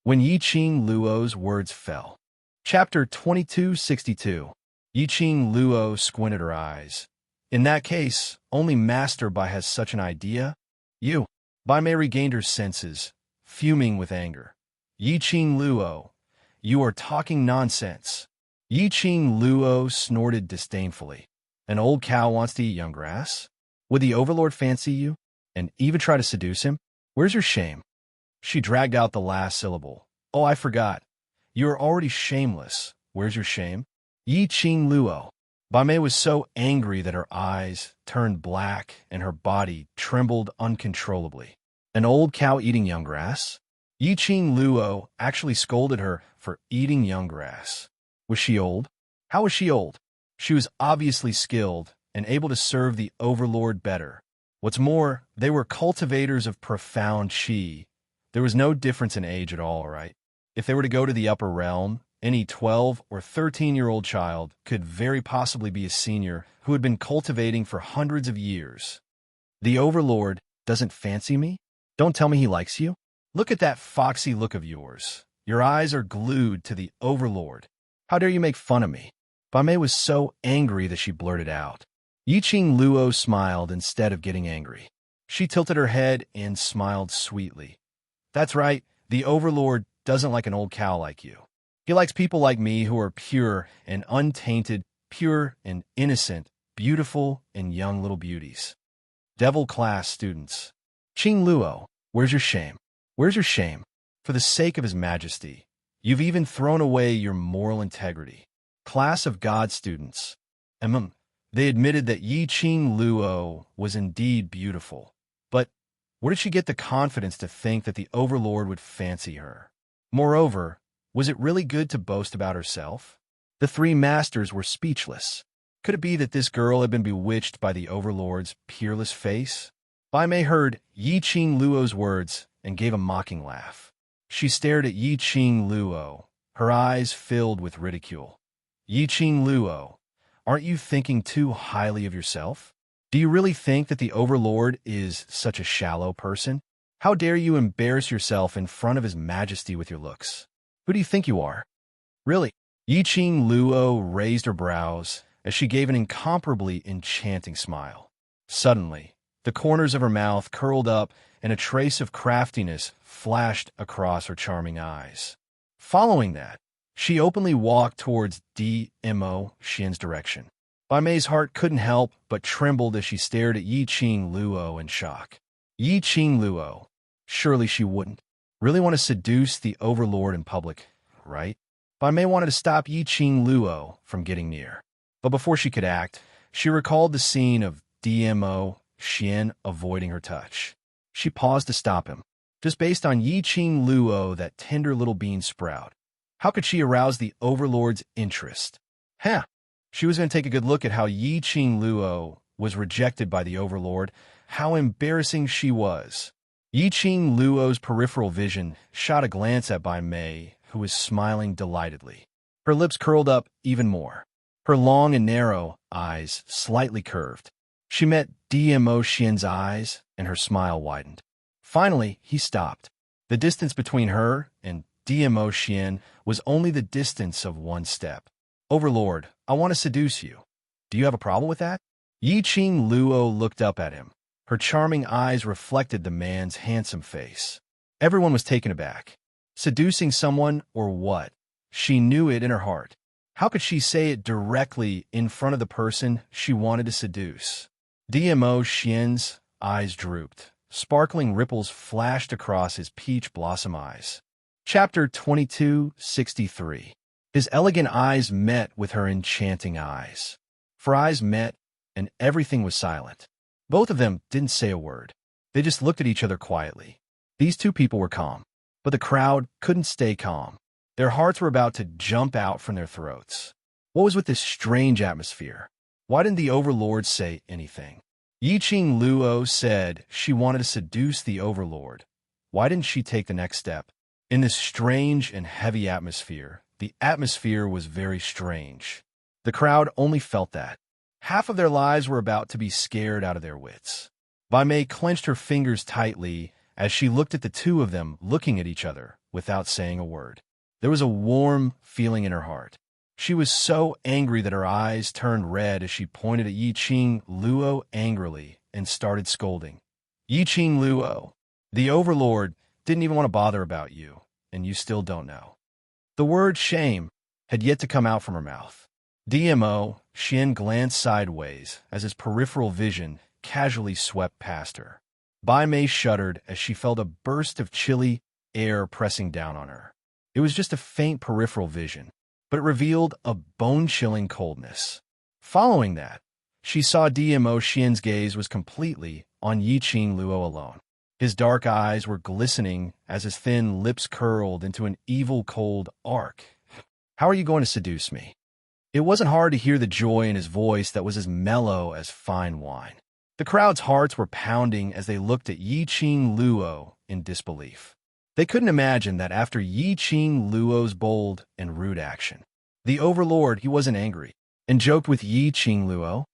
When Yiqing Luo's words fell. Chapter 2262. Yiqing Luo squinted her eyes. In that case, only Master Bai has such an idea? You. Bai Mei regained her senses, fuming with anger. Yiqing Luo, you are talking nonsense. Yiqing Luo snorted disdainfully. An old cow wants to eat young grass? Would the Overlord fancy you, and even try to seduce him? Where's your shame? She dragged out the last syllable. Oh, I forgot. You are already shameless. Where's your shame? Yiqing Luo. Bai Mei was so angry that her eyes turned black and her body trembled uncontrollably. An old cow eating young grass? Yiqing Luo actually scolded her for eating young grass. Was she old? How was she old? She was obviously skilled and able to serve the Overlord better. What's more, they were cultivators of profound qi. There was no difference in age at all, right? If they were to go to the upper realm, any 12 or 13-year-old child could very possibly be a senior who had been cultivating for hundreds of years. The Overlord doesn't fancy me? Don't tell me he likes you? Look at that foxy look of yours. Your eyes are glued to the Overlord. How dare you make fun of me? Bai Mei was so angry that she blurted out. Yiqing Luo smiled instead of getting angry. She tilted her head and smiled sweetly. That's right, the Overlord doesn't like an old cow like you. He likes people like me who are pure and untainted, pure and innocent, beautiful and young little beauties. Devil class students. Qing Luo, where's your shame? Where's your shame? For the sake of His Majesty, you've even thrown away your moral integrity. Class of God students. They admitted that Yiqing Luo was indeed beautiful. But where did she get the confidence to think that the Overlord would fancy her? Moreover, was it really good to boast about herself? The three masters were speechless. Could it be that this girl had been bewitched by the Overlord's peerless face? Bai Mei heard Yiqing Luo's words and gave a mocking laugh. She stared at Yiqing Luo, her eyes filled with ridicule. Yiqing Luo, aren't you thinking too highly of yourself? Do you really think that the Overlord is such a shallow person? How dare you embarrass yourself in front of His Majesty with your looks? Who do you think you are? Really? Yiqing Luo raised her brows as she gave an incomparably enchanting smile. Suddenly, the corners of her mouth curled up and a trace of craftiness flashed across her charming eyes. Following that, she openly walked towards DMO Xian's direction. Bai Mei's heart couldn't help but trembled as she stared at Yiqing Luo in shock. Yiqing Luo, surely she wouldn't really want to seduce the Overlord in public, right? Bai Mei wanted to stop Yiqing Luo from getting near. But before she could act, she recalled the scene of DMO Xian avoiding her touch. She paused to stop him. Just based on Yiqing Luo, that tender little bean sprout, how could she arouse the Overlord's interest? She was going to take a good look at how Yiqing Luo was rejected by the Overlord, how embarrassing she was. Yi Qing Luo's peripheral vision shot a glance at Bai Mei, who was smiling delightedly. Her lips curled up even more. Her long and narrow eyes slightly curved. She met Dmo Xian's eyes, and her smile widened. Finally, he stopped. The distance between her and Dmo Xian was only the distance of one step. Overlord, I want to seduce you. Do you have a problem with that? Yi Qing Luo looked up at him. Her charming eyes reflected the man's handsome face. Everyone was taken aback. Seducing someone, or what? She knew it in her heart. How could she say it directly in front of the person she wanted to seduce? Dmo Xian's eyes drooped. Sparkling ripples flashed across his peach blossom eyes. Chapter 2263. His elegant eyes met with her enchanting eyes. For eyes met, and everything was silent. Both of them didn't say a word. They just looked at each other quietly. These two people were calm, but the crowd couldn't stay calm. Their hearts were about to jump out from their throats. What was with this strange atmosphere? Why didn't the Overlord say anything? Yi Qing Luo said she wanted to seduce the Overlord. Why didn't she take the next step? In this strange and heavy atmosphere, the atmosphere was very strange. The crowd only felt that. Half of their lives were about to be scared out of their wits. Bai Mei clenched her fingers tightly as she looked at the two of them looking at each other without saying a word. There was a warm feeling in her heart. She was so angry that her eyes turned red as she pointed at Yi Qing Luo angrily and started scolding. Yi Qing Luo, the Overlord didn't even want to bother about you, and you still don't know. The word shame had yet to come out from her mouth. Dmo Xian glanced sideways as his peripheral vision casually swept past her. Bai Mei shuddered as she felt a burst of chilly air pressing down on her. It was just a faint peripheral vision, but it revealed a bone-chilling coldness. Following that, she saw Dmo Xian's gaze was completely on Yi Qing Luo alone. His dark eyes were glistening as his thin lips curled into an evil cold arc. How are you going to seduce me? It wasn't hard to hear the joy in his voice that was as mellow as fine wine. The crowd's hearts were pounding as they looked at Yi Qing Luo in disbelief. They couldn't imagine that after Yi Qing Luo's bold and rude action, the Overlord, he wasn't angry, and joked with Yi Qing Luo.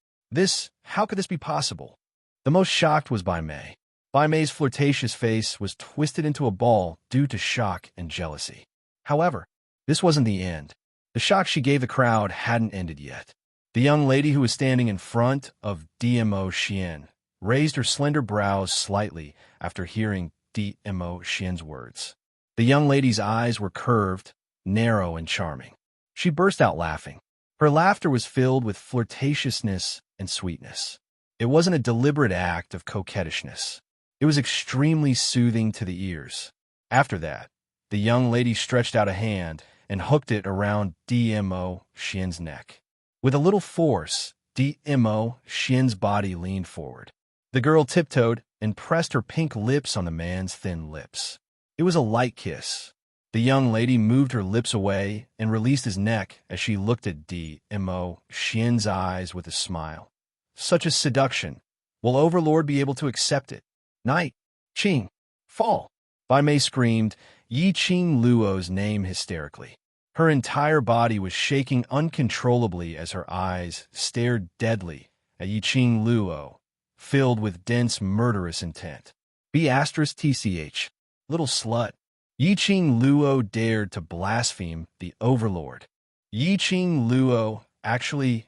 How could this be possible? The most shocked was Bai Mei. Bai Mei's flirtatious face was twisted into a ball due to shock and jealousy. However, this wasn't the end. The shock she gave the crowd hadn't ended yet. The young lady who was standing in front of Dmo Xian raised her slender brows slightly after hearing Dmo Xian's words. The young lady's eyes were curved, narrow, and charming. She burst out laughing. Her laughter was filled with flirtatiousness and sweetness. It wasn't a deliberate act of coquettishness. It was extremely soothing to the ears. After that, the young lady stretched out a hand and hooked it around Dmo Xian's neck. With a little force, Dmo Xian's body leaned forward. The girl tiptoed and pressed her pink lips on the man's thin lips. It was a light kiss. The young lady moved her lips away and released his neck as she looked at Dmo Xian's eyes with a smile. Such a seduction. Will Overlord be able to accept it? Night, Qing, fall. Bai Mei screamed Yi Qing Luo's name hysterically. Her entire body was shaking uncontrollably as her eyes stared deadly at Yi Qing Luo, filled with dense murderous intent. B*TCH, little slut. Yi Qing Luo dared to blaspheme the Overlord. Yi Qing Luo actually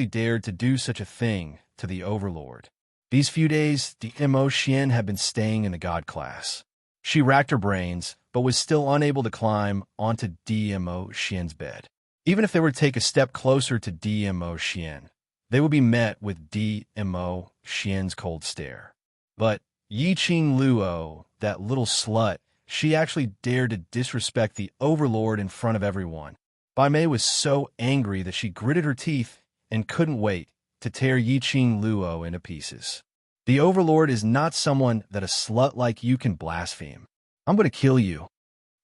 dared to do such a thing to the Overlord. These few days, Dmo Xian had been staying in the God class. She racked her brains, but was still unable to climb onto Dmo Xian's bed. Even if they were to take a step closer to Dmo Xian, they would be met with Dmo Xian's cold stare. But Yi Qing Luo, that little slut, she actually dared to disrespect the Overlord in front of everyone. Bai Mei was so angry that she gritted her teeth and couldn't wait to tear Yi Qing Luo into pieces. The Overlord is not someone that a slut like you can blaspheme. I'm going to kill you.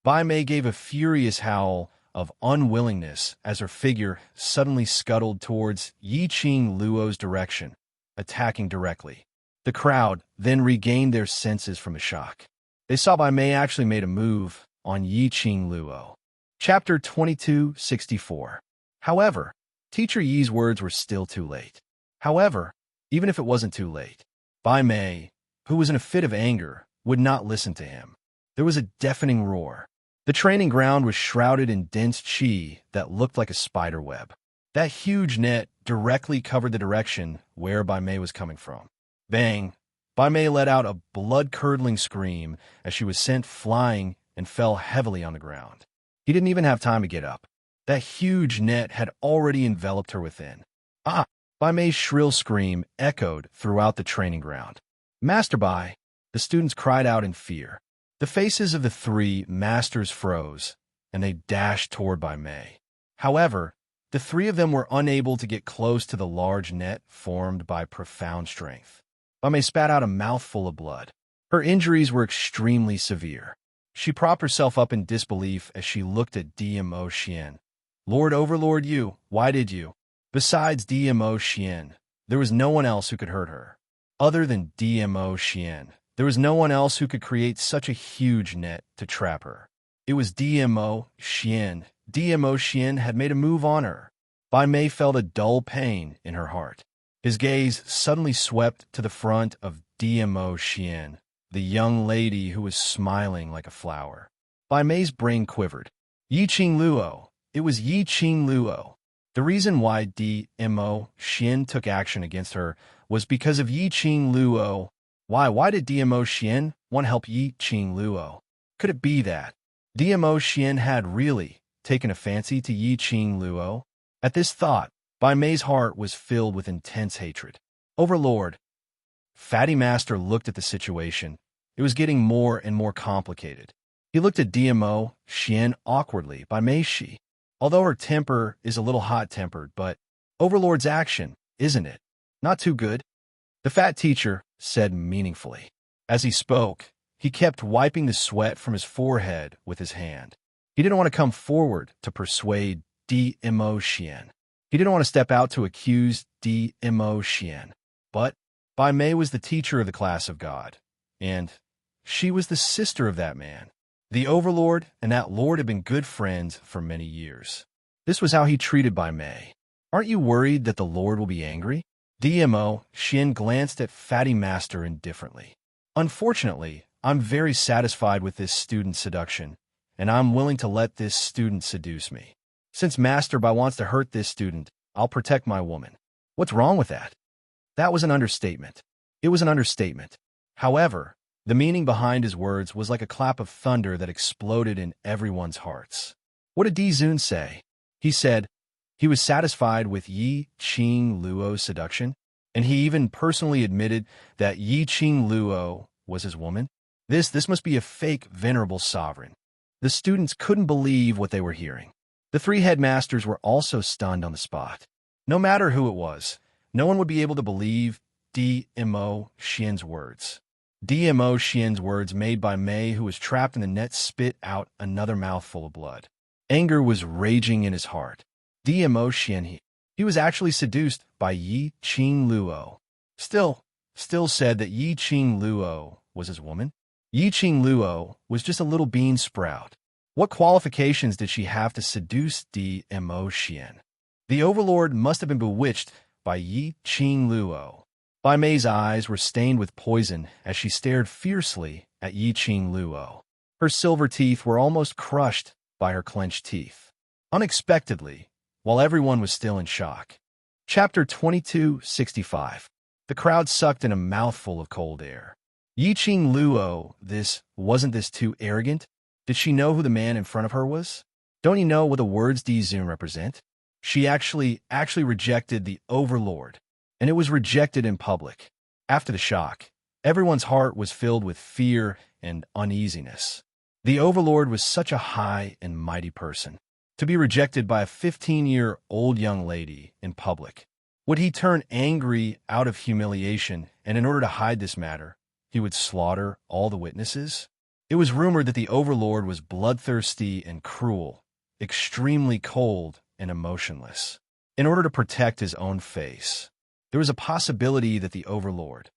Bai Mei gave a furious howl of unwillingness as her figure suddenly scuttled towards Yi Qing Luo's direction, attacking directly. The crowd then regained their senses from the shock. They saw Bai Mei actually made a move on Yi Qing Luo. Chapter 2264. However, Teacher Yi's words were still too late. However, even if it wasn't too late, Bai Mei, who was in a fit of anger, would not listen to him. There was a deafening roar. The training ground was shrouded in dense qi that looked like a spider web. That huge net directly covered the direction where Bai Mei was coming from. Bang! Bai Mei let out a blood-curdling scream as she was sent flying and fell heavily on the ground. He didn't even have time to get up. That huge net had already enveloped her within. Ah! Bai Mei's shrill scream echoed throughout the training ground. Master Bai! The students cried out in fear. The faces of the three masters froze, and they dashed toward Bai Mei. However, the three of them were unable to get close to the large net formed by profound strength. Bai Mei spat out a mouthful of blood. Her injuries were extremely severe. She propped herself up in disbelief as she looked at DMO Xian. Lord Overlord you, why did you? Besides DMO Xian, there was no one else who could hurt her. Other than DMO Xian, there was no one else who could create such a huge net to trap her. It was DMO Xian. DMO Xian had made a move on her. Bai Mei felt a dull pain in her heart. His gaze suddenly swept to the front of DMO Xian, the young lady who was smiling like a flower. Bai Mei's brain quivered. Yi Qing Luo. It was Yi Qing Luo. The reason why DMO Xian took action against her was because of Yi Qing Luo. Why did DMO Xian want to help Yi Qing Luo? Could it be that DMO Xian had really taken a fancy to Yi Qing Luo? At this thought, Bai Mei's heart was filled with intense hatred. Overlord. Fatty Master looked at the situation. It was getting more and more complicated. He looked at DMO Xian awkwardly. Bai Mei she. Although her temper is a little hot-tempered, but Overlord's action, isn't it? Not too good. The fat teacher said meaningfully. As he spoke, he kept wiping the sweat from his forehead with his hand. He didn't want to come forward to persuade DMO Xian. He didn't want to step out to accuse DMO Xian. But Bai Mei was the teacher of the class of God, and she was the sister of that man. The Overlord and that Lord had been good friends for many years. This was how he treated Bai Mei. Aren't you worried that the Lord will be angry? DMO Xian glanced at Fatty Master indifferently. Unfortunately, I'm very satisfied with this student's seduction, and I'm willing to let this student seduce me. Since Master Bai wants to hurt this student, I'll protect my woman. What's wrong with that? That was an understatement. It was an understatement. However, the meaning behind his words was like a clap of thunder that exploded in everyone's hearts. What did Di Zun say? He said he was satisfied with Yi Qing Luo's seduction, and he even personally admitted that Yi Qing Luo was his woman. This must be a fake venerable sovereign. The students couldn't believe what they were hearing. The three headmasters were also stunned on the spot. No matter who it was, no one would be able to believe DMO Xian's words. DMO Xian's words made Bai Mei, who was trapped in the net, spit out another mouthful of blood. Anger was raging in his heart. DMO Xian, he was actually seduced by Yi Qing Luo. Still said that Yi Qing Luo was his woman. Yi Qing Luo was just a little bean sprout. What qualifications did she have to seduce DMO Xian? The Overlord must have been bewitched by Yi Qing Luo. Bai Mei's eyes were stained with poison as she stared fiercely at Yi Qing Luo. Her silver teeth were almost crushed by her clenched teeth. Unexpectedly, while everyone was still in shock. Chapter 2265. The crowd sucked in a mouthful of cold air. Yi Qing Luo, wasn't this too arrogant? Did she know who the man in front of her was? Don't you know what the words Di Zun represent? She actually rejected the Overlord, and it was rejected in public. After the shock, everyone's heart was filled with fear and uneasiness. The Overlord was such a high and mighty person. To be rejected by a 15-year-old young lady in public. Would he turn angry out of humiliation, and in order to hide this matter, he would slaughter all the witnesses? It was rumored that the Overlord was bloodthirsty and cruel, extremely cold and emotionless. In order to protect his own face, there was a possibility that the Overlord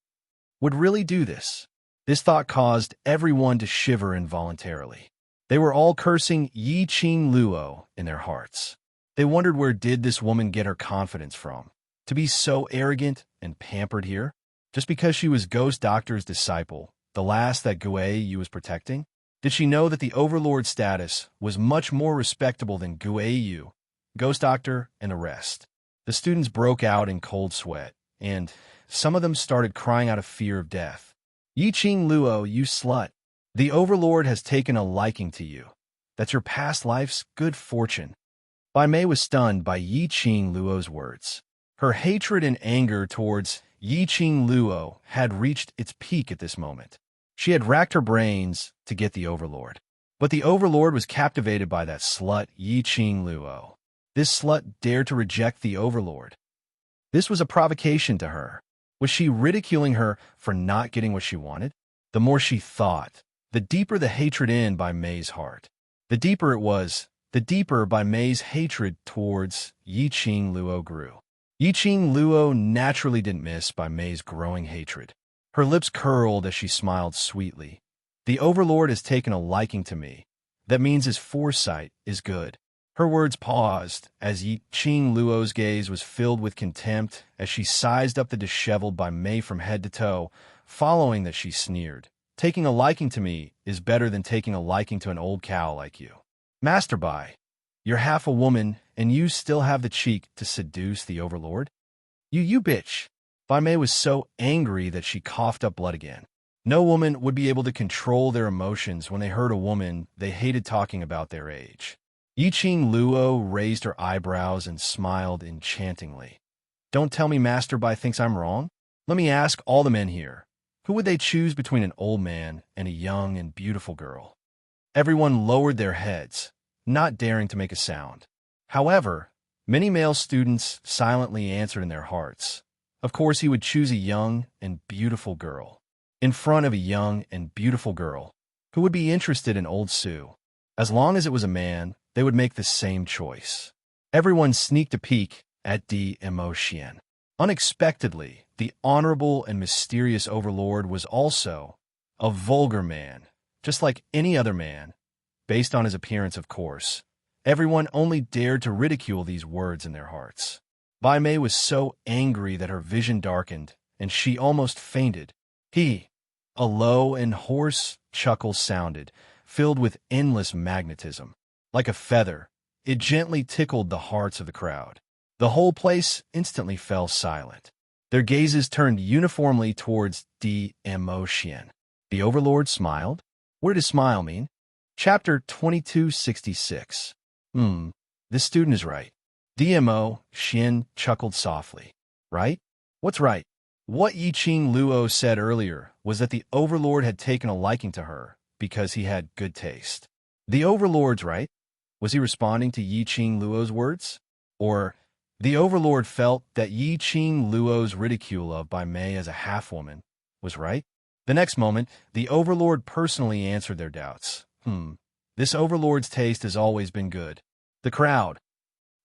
would really do this. This thought caused everyone to shiver involuntarily. They were all cursing Yi Qing Luo in their hearts. They wondered where did this woman get her confidence from, to be so arrogant and pampered here? Just because she was Ghost Doctor's disciple, the last that Guei Yu was protecting? Did she know that the Overlord status was much more respectable than Guei Yu, Ghost Doctor, and the rest? The students broke out in cold sweat, and some of them started crying out of fear of death. Yi Qing Luo, you slut. The Overlord has taken a liking to you. That's your past life's good fortune. Bai Mei was stunned by Yi Qing Luo's words. Her hatred and anger towards Yi Qing Luo had reached its peak at this moment. She had racked her brains to get the Overlord. But the Overlord was captivated by that slut Yi Qing Luo. This slut dared to reject the Overlord. This was a provocation to her. Was she ridiculing her for not getting what she wanted? The more she thought, the deeper the hatred in Bai Mei's heart. The deeper it was, the deeper Bai Mei's hatred towards Yi Qing Luo grew. Yi Qing Luo naturally didn't miss Bai Mei's growing hatred. Her lips curled as she smiled sweetly. The Overlord has taken a liking to me. That means his foresight is good. Her words paused as Yi Qing Luo's gaze was filled with contempt as she sized up the disheveled Bai Mei from head to toe. Following that, she sneered. Taking a liking to me is better than taking a liking to an old cow like you. Master Bai, you're half a woman and you still have the cheek to seduce the Overlord? You bitch. Bai Mei was so angry that she coughed up blood again. No woman would be able to control their emotions when they heard a woman they hated talking about their age. Yi Qing Luo raised her eyebrows and smiled enchantingly. Don't tell me Master Bai thinks I'm wrong. Let me ask all the men here. Who would they choose between an old man and a young and beautiful girl? Everyone lowered their heads, not daring to make a sound. However, many male students silently answered in their hearts. Of course, he would choose a young and beautiful girl. In front of a young and beautiful girl, who would be interested in old Sue. As long as it was a man, they would make the same choice. Everyone sneaked a peek at Mo Xian. Unexpectedly, the honorable and mysterious Overlord was also a vulgar man, just like any other man, based on his appearance, of course. Everyone only dared to ridicule these words in their hearts. Bai Mei was so angry that her vision darkened, and she almost fainted. A low and hoarse chuckle sounded, filled with endless magnetism. Like a feather, it gently tickled the hearts of the crowd. The whole place instantly fell silent. Their gazes turned uniformly towards Mo Xian. The Overlord smiled. What did his smile mean? Chapter 2266. This student is right. Mo Xian chuckled softly. Right? What's right? What Yi Qing Luo said earlier was that the Overlord had taken a liking to her because he had good taste. The Overlord's right? Was he responding to Yi Qing Luo's words? Or the Overlord felt that Yi Qing Luo's ridicule of Bai Mei as a half-woman was right? The next moment, the Overlord personally answered their doubts. This Overlord's taste has always been good. The crowd.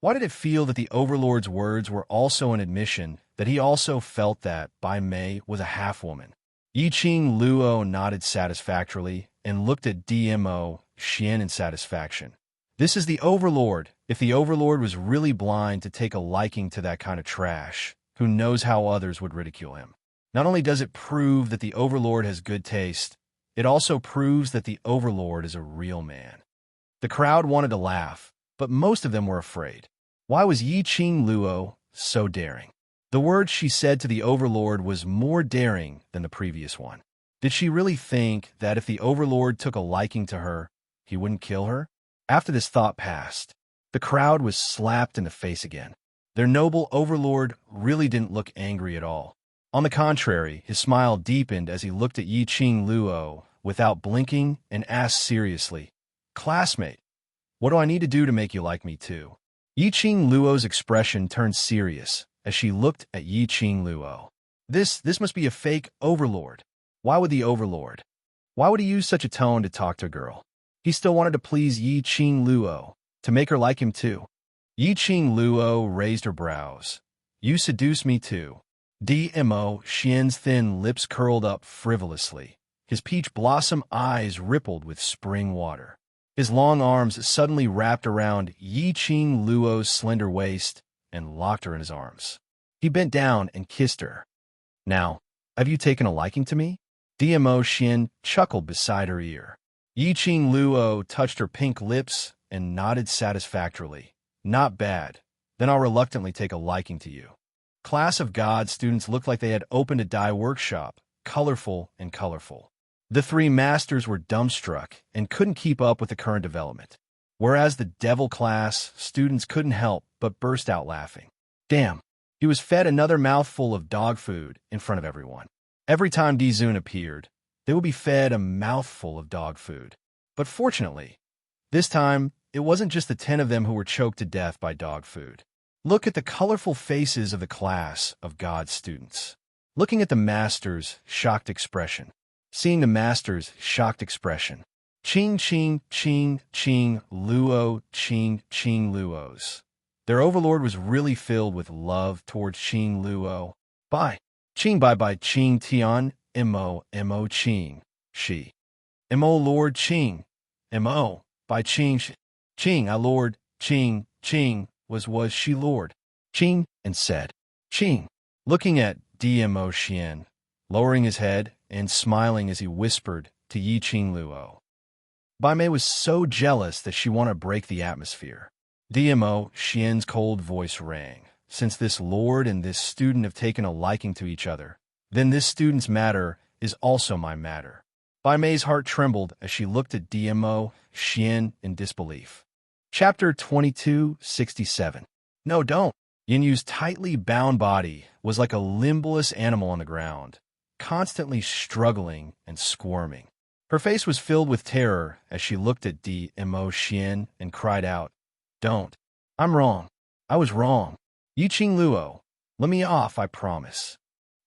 Why did it feel that the Overlord's words were also an admission that he also felt that Bai Mei was a half-woman? Yi Qing Luo nodded satisfactorily and looked at Mo Xian in satisfaction. This is the Overlord. If the Overlord was really blind to take a liking to that kind of trash, who knows how others would ridicule him? Not only does it prove that the Overlord has good taste, it also proves that the Overlord is a real man. The crowd wanted to laugh, but most of them were afraid. Why was Yi Qing Luo so daring? The word she said to the Overlord was more daring than the previous one. Did she really think that if the Overlord took a liking to her, he wouldn't kill her? After this thought passed, the crowd was slapped in the face again. Their noble Overlord really didn't look angry at all. On the contrary, his smile deepened as he looked at Yi Qing Luo without blinking and asked seriously, "Classmate, what do I need to do to make you like me too?" Yi Qing Luo's expression turned serious as she looked at Yi Qing Luo. This must be a fake Overlord. Why would the Overlord? Why would he use such a tone to talk to a girl? He still wanted to please Yi Qing Luo, to make her like him too. Yi Qing Luo raised her brows. You seduce me too. DMO Xian's thin lips curled up frivolously. His peach blossom eyes rippled with spring water. His long arms suddenly wrapped around Yi-Qing Luo's slender waist and locked her in his arms. He bent down and kissed her. "Now, have you taken a liking to me?" DMO Xian chuckled beside her ear. Yi-Qing Luo touched her pink lips and nodded satisfactorily. "Not bad. Then I'll reluctantly take a liking to you." Class of God students looked like they had opened a dye workshop, colorful and colorful. The three masters were dumbstruck and couldn't keep up with the current development, whereas the devil class students couldn't help but burst out laughing. Damn, he was fed another mouthful of dog food in front of everyone. Every time Dizun appeared, they would be fed a mouthful of dog food. But fortunately, this time, it wasn't just the 10 of them who were choked to death by dog food. Look at the colorful faces of the class of God students. Looking at the master's shocked expression. Seeing the master's shocked expression. Ching, ching, ching, ching, luo, ching, ching, luos. Their overlord was really filled with love towards Ching Luo. Bye. Ching bye bye Ching Tian, mo, Ching, she. Mo Lord Ching, mo, by Ching, Ching, I Lord, Ching, was she Lord. Ching, and said, Ching, looking at DMO Xian, lowering his head and smiling as he whispered to Yi-Qing Luo. Bai Mei was so jealous that she wanted to break the atmosphere. DMO Xian's cold voice rang. Since this lord and this student have taken a liking to each other, then this student's matter is also my matter. Bai Mei's heart trembled as she looked at DMO Xian in disbelief. Chapter 2267. No, don't. Yin Yu's tightly bound body was like a limbless animal on the ground, constantly struggling and squirming. Her face was filled with terror as she looked at DMO Xian and cried out, "Don't. I'm wrong. I was wrong. Yi-Qing Luo, let me off, I promise.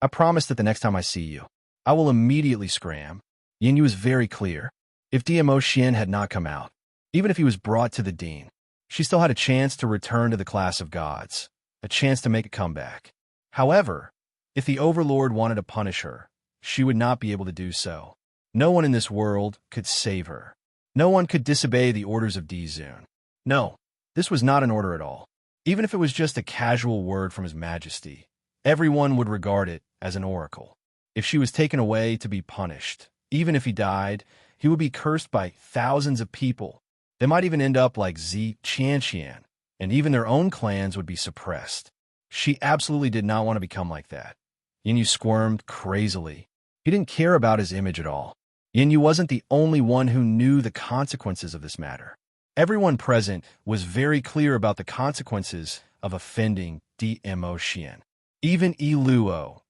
I promise that the next time I see you, I will immediately scram." Yin Yu was very clear. If DMO Xian had not come out, even if he was brought to the dean, she still had a chance to return to the class of gods, a chance to make a comeback. However, if the Overlord wanted to punish her, she would not be able to do so. No one in this world could save her. No one could disobey the orders of Dizun. No, this was not an order at all. Even if it was just a casual word from His Majesty, everyone would regard it as an oracle. If she was taken away to be punished, even if he died, he would be cursed by thousands of people. They might even end up like Zi Qianqian, and even their own clans would be suppressed. She absolutely did not want to become like that. Yin Yu squirmed crazily. He didn't care about his image at all. Yin Yu wasn't the only one who knew the consequences of this matter. Everyone present was very clear about the consequences of offending DMO Xian. Even Yi Luo,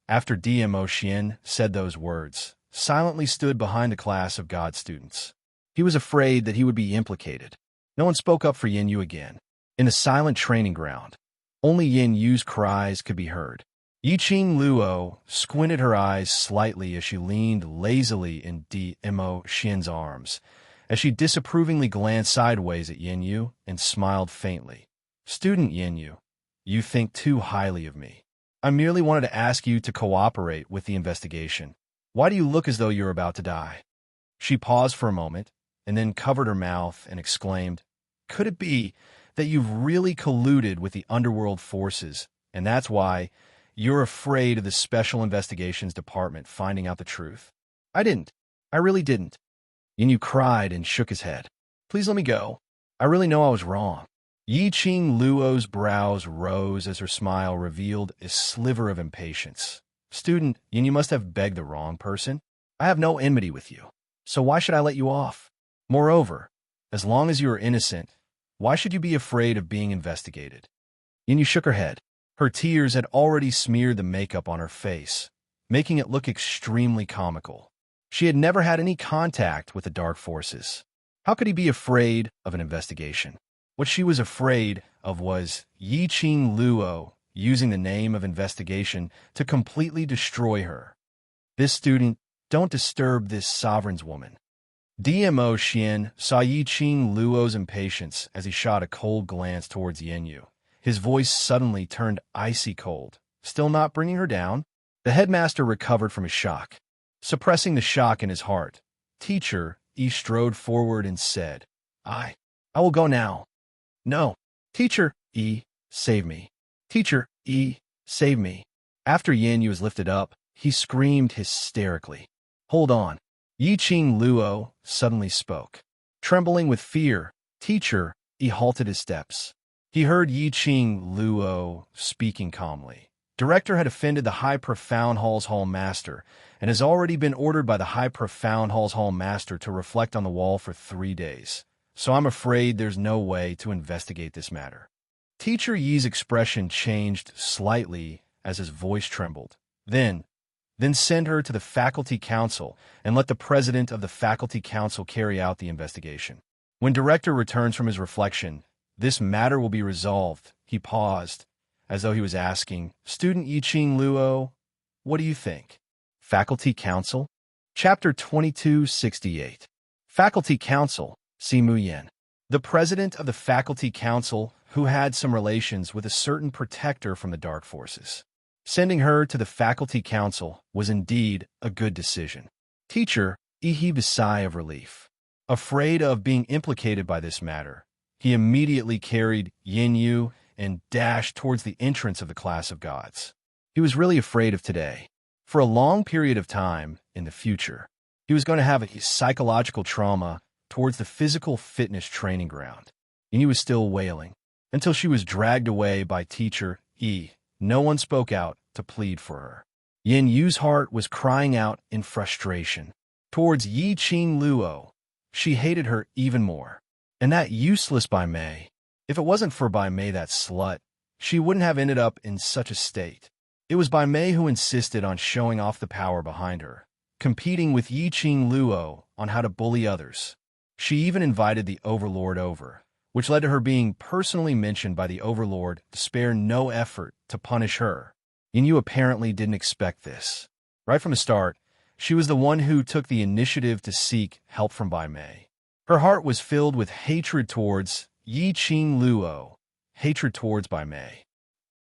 after DMO Xian said those words, silently stood behind the class of God students. He was afraid that he would be implicated. No one spoke up for Yin Yu again. In the silent training ground, only Yin Yu's cries could be heard. Yi-Qing Luo squinted her eyes slightly as she leaned lazily in DMO Xian's arms, as she disapprovingly glanced sideways at Yin Yu and smiled faintly. "Student Yin Yu, you think too highly of me. I merely wanted to ask you to cooperate with the investigation. Why do you look as though you're about to die?" She paused for a moment, and then covered her mouth and exclaimed, "Could it be that you've really colluded with the underworld forces, and that's why you're afraid of the Special Investigations Department finding out the truth?" "I didn't. I really didn't." Yin Yu cried and shook his head. "Please let me go. I really know I was wrong." Yi-Qing Luo's brows rose as her smile revealed a sliver of impatience. "Student, Yin Yu must have begged the wrong person. I have no enmity with you, so why should I let you off? Moreover, as long as you are innocent, why should you be afraid of being investigated?" Yin Yu shook her head. Her tears had already smeared the makeup on her face, making it look extremely comical. She had never had any contact with the dark forces. How could he be afraid of an investigation? What she was afraid of was Yi-Qing Luo using the name of investigation to completely destroy her. "This student, don't disturb this sovereign's woman." DMO Xian saw Yi-Qing Luo's impatience as he shot a cold glance towards Yin Yu. His voice suddenly turned icy cold. still not bringing her down. The headmaster recovered from his shock. Suppressing the shock in his heart, Teacher E strode forward and said, I will go now. No. Teacher E, save me. Teacher E, save me. After Yin Yu was lifted up, he screamed hysterically. Hold on. Yi Ching Luo suddenly spoke. Trembling with fear, Teacher E halted his steps. He heard Yi Ching Luo speaking calmly. Director had offended the High Profound Hall's Hall Master and has already been ordered by the High Profound Hall's Hall Master to reflect on the wall for 3 days. So I'm afraid there's no way to investigate this matter. Teacher Yi's expression changed slightly as his voice trembled. Then send her to the Faculty Council and let the President of the Faculty Council carry out the investigation. When Director returns from his reflection, this matter will be resolved. He paused, as though he was asking, Student Yiqing Luo, what do you think? Faculty Council? Chapter 2268. Faculty Council, Simu Yen. The president of the Faculty Council, who had some relations with a certain protector from the Dark Forces. Sending her to the Faculty Council was indeed a good decision. Teacher E heaved a sigh of relief. Afraid of being implicated by this matter, he immediately carried Yin Yu and dashed towards the entrance of the class of gods. He was really afraid of today. For a long period of time in the future, he was going to have a psychological trauma towards the physical fitness training ground. And he was still wailing until she was dragged away by Teacher E. No one spoke out to plead for her. Yin Yu's heart was crying out in frustration. Towards Yi Qing Luo, she hated her even more. And that useless Bai Mei. If it wasn't for Bai Mei, that slut, she wouldn't have ended up in such a state. It was Bai Mei who insisted on showing off the power behind her, competing with Yi Qing Luo on how to bully others. She even invited the Overlord over, which led to her being personally mentioned by the Overlord to spare no effort to punish her. Yin Yu apparently didn't expect this. Right from the start, she was the one who took the initiative to seek help from Bai Mei. Her heart was filled with hatred towards Yi Qing Luo, hatred towards Bai Mei.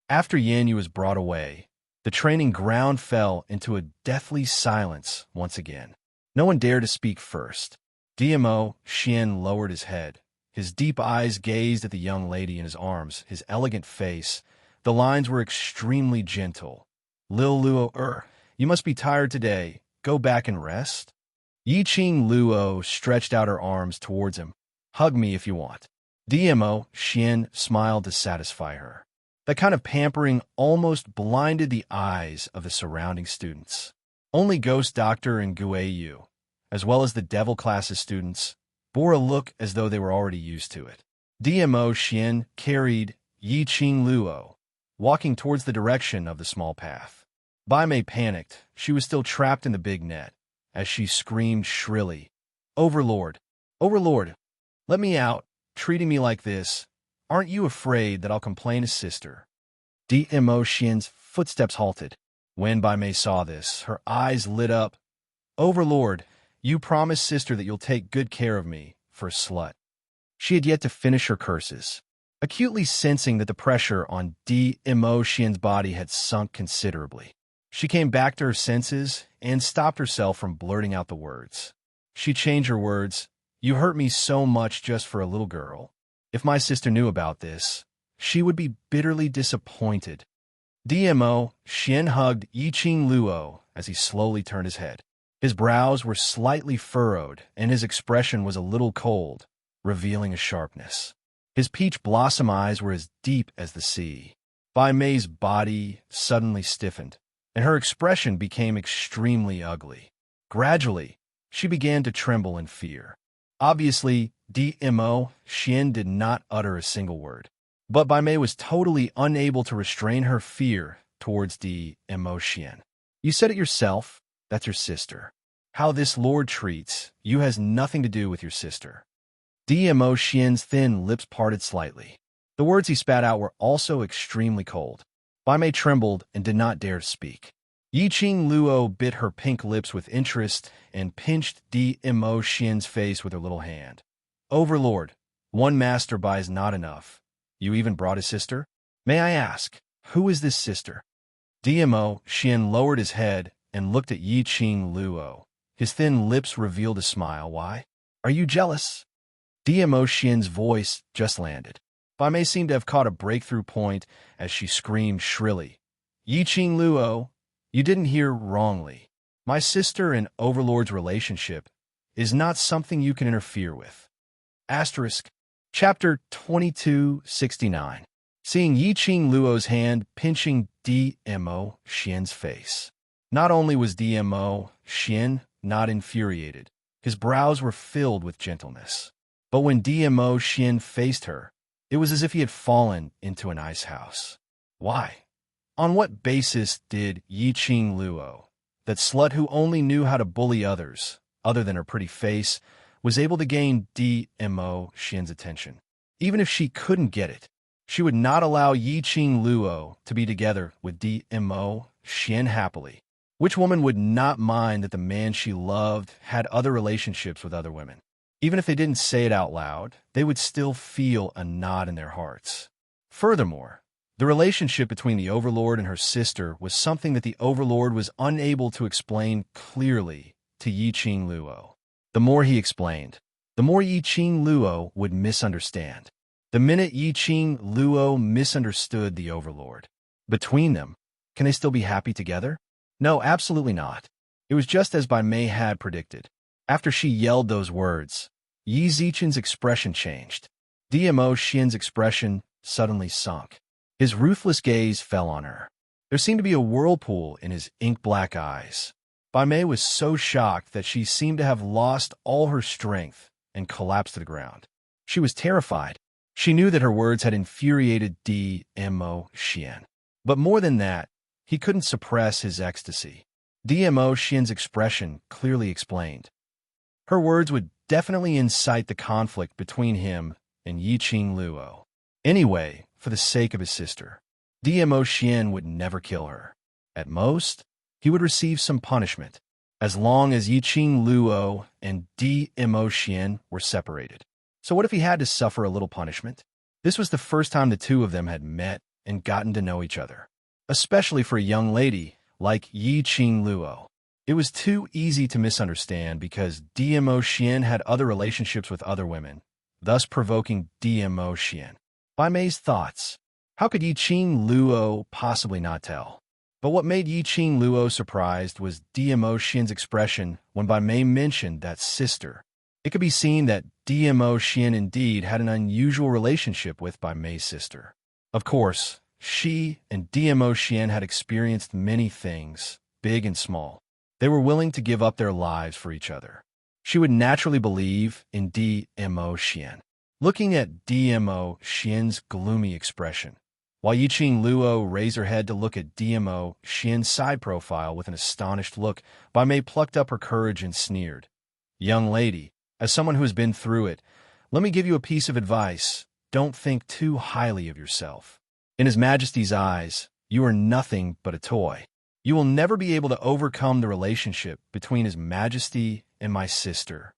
After Yin Yu was brought away, the training ground fell into a deathly silence once again. No one dared to speak first. DMO Xian lowered his head. His deep eyes gazed at the young lady in his arms, his elegant face. The lines were extremely gentle. Lil Luo, you must be tired today. Go back and rest. Yi Qing Luo stretched out her arms towards him. Hug me if you want. DMO Xian smiled to satisfy her. That kind of pampering almost blinded the eyes of the surrounding students. Only Ghost Doctor and Guei Yu, as well as the Devil Class's students, bore a look as though they were already used to it. DMO Xian carried Yi Qing Luo, walking towards the direction of the small path. Bai Mei panicked. She was still trapped in the big net, as she screamed shrilly, Overlord! Overlord! Let me out! Treating me like this. Aren't you afraid that I'll complain to Sister? DMO Xian's footsteps halted. When Bai Mei saw this, her eyes lit up. Overlord, you promised Sister that you'll take good care of me, for a slut. She had yet to finish her curses, acutely sensing that the pressure on DMO Xian's body had sunk considerably. She came back to her senses and stopped herself from blurting out the words. She changed her words. You hurt me so much just for a little girl. If my sister knew about this, she would be bitterly disappointed. DMO Xian hugged Yi Qing Luo as he slowly turned his head. His brows were slightly furrowed, and his expression was a little cold, revealing a sharpness. His peach blossom eyes were as deep as the sea. Bai Mei's body suddenly stiffened, and her expression became extremely ugly. Gradually, she began to tremble in fear. Obviously, DMO Xian did not utter a single word, but Bai Mei was totally unable to restrain her fear towards DMO Xian. You said it yourself, that's your sister. How this lord treats you has nothing to do with your sister. DMO Xian's thin lips parted slightly. The words he spat out were also extremely cold. Bai Mei trembled and did not dare to speak. Yi Qing Luo bit her pink lips with interest and pinched DMO Xian's face with her little hand. Overlord, one master by is not enough. You even brought a sister? May I ask, who is this sister? DMO Xian lowered his head and looked at Yi Qing Luo. His thin lips revealed a smile. Why? Are you jealous? DMO Xian's voice just landed. Bai Mei seemed to have caught a breakthrough point as she screamed shrilly. Yi Qing Luo, you didn't hear wrongly. My sister and Overlord's relationship is not something you can interfere with. Asterisk. Chapter 2269. Seeing Yi Qing Luo's hand pinching DMO Xian's face. Not only was DMO Xian not infuriated, his brows were filled with gentleness. But when DMO Xian faced her, it was as if he had fallen into an ice house. Why? On what basis did Yi Qing Luo, that slut who only knew how to bully others, other than her pretty face, was able to gain DMO Xian's attention? Even if she couldn't get it, she would not allow Yi Qing Luo to be together with DMO Xian happily. Which woman would not mind that the man she loved had other relationships with other women? Even if they didn't say it out loud, they would still feel a knot in their hearts. Furthermore, the relationship between the Overlord and her sister was something that the Overlord was unable to explain clearly to Yi Qing Luo. The more he explained, the more Yi Qing Luo would misunderstand. The minute Yi Qing Luo misunderstood the Overlord, between them, can they still be happy together? No, absolutely not. It was just as Bai Mei had predicted. After she yelled those words, Yi Zichen's expression changed. DMO Xian's expression suddenly sunk. His ruthless gaze fell on her. There seemed to be a whirlpool in his ink-black eyes. Bai Mei was so shocked that she seemed to have lost all her strength and collapsed to the ground. She was terrified. She knew that her words had infuriated DMO Xian. But more than that, he couldn't suppress his ecstasy. DMO Xian's expression clearly explained. Her words would definitely incite the conflict between him and Yi Qing Luo. Anyway, for the sake of his sister, DMO Xian would never kill her. At most, he would receive some punishment, as long as Yi Qing Luo and DMO Xian were separated. So what if he had to suffer a little punishment? This was the first time the two of them had met and gotten to know each other. Especially for a young lady like Yi Qing Luo. It was too easy to misunderstand because DMO Xian had other relationships with other women, thus provoking DMO Xian. Bai Mei's thoughts. How could Yi Qing Luo possibly not tell? But what made Yi Qing Luo surprised was DMO Xian's expression when Bai Mei mentioned that sister. It could be seen that DMO Xian indeed had an unusual relationship with Bai Mei's sister. Of course, she and DMO Xian had experienced many things, big and small. They were willing to give up their lives for each other. She would naturally believe in DMO Xian. Looking at DMO Xian's gloomy expression, while Yi Qing Luo raised her head to look at DMO Xian's side profile with an astonished look, Bai Mei plucked up her courage and sneered. Young lady, as someone who has been through it, let me give you a piece of advice. Don't think too highly of yourself. In His Majesty's eyes, you are nothing but a toy. You will never be able to overcome the relationship between His Majesty and my sister.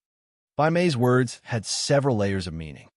Bai Mei's words had several layers of meaning.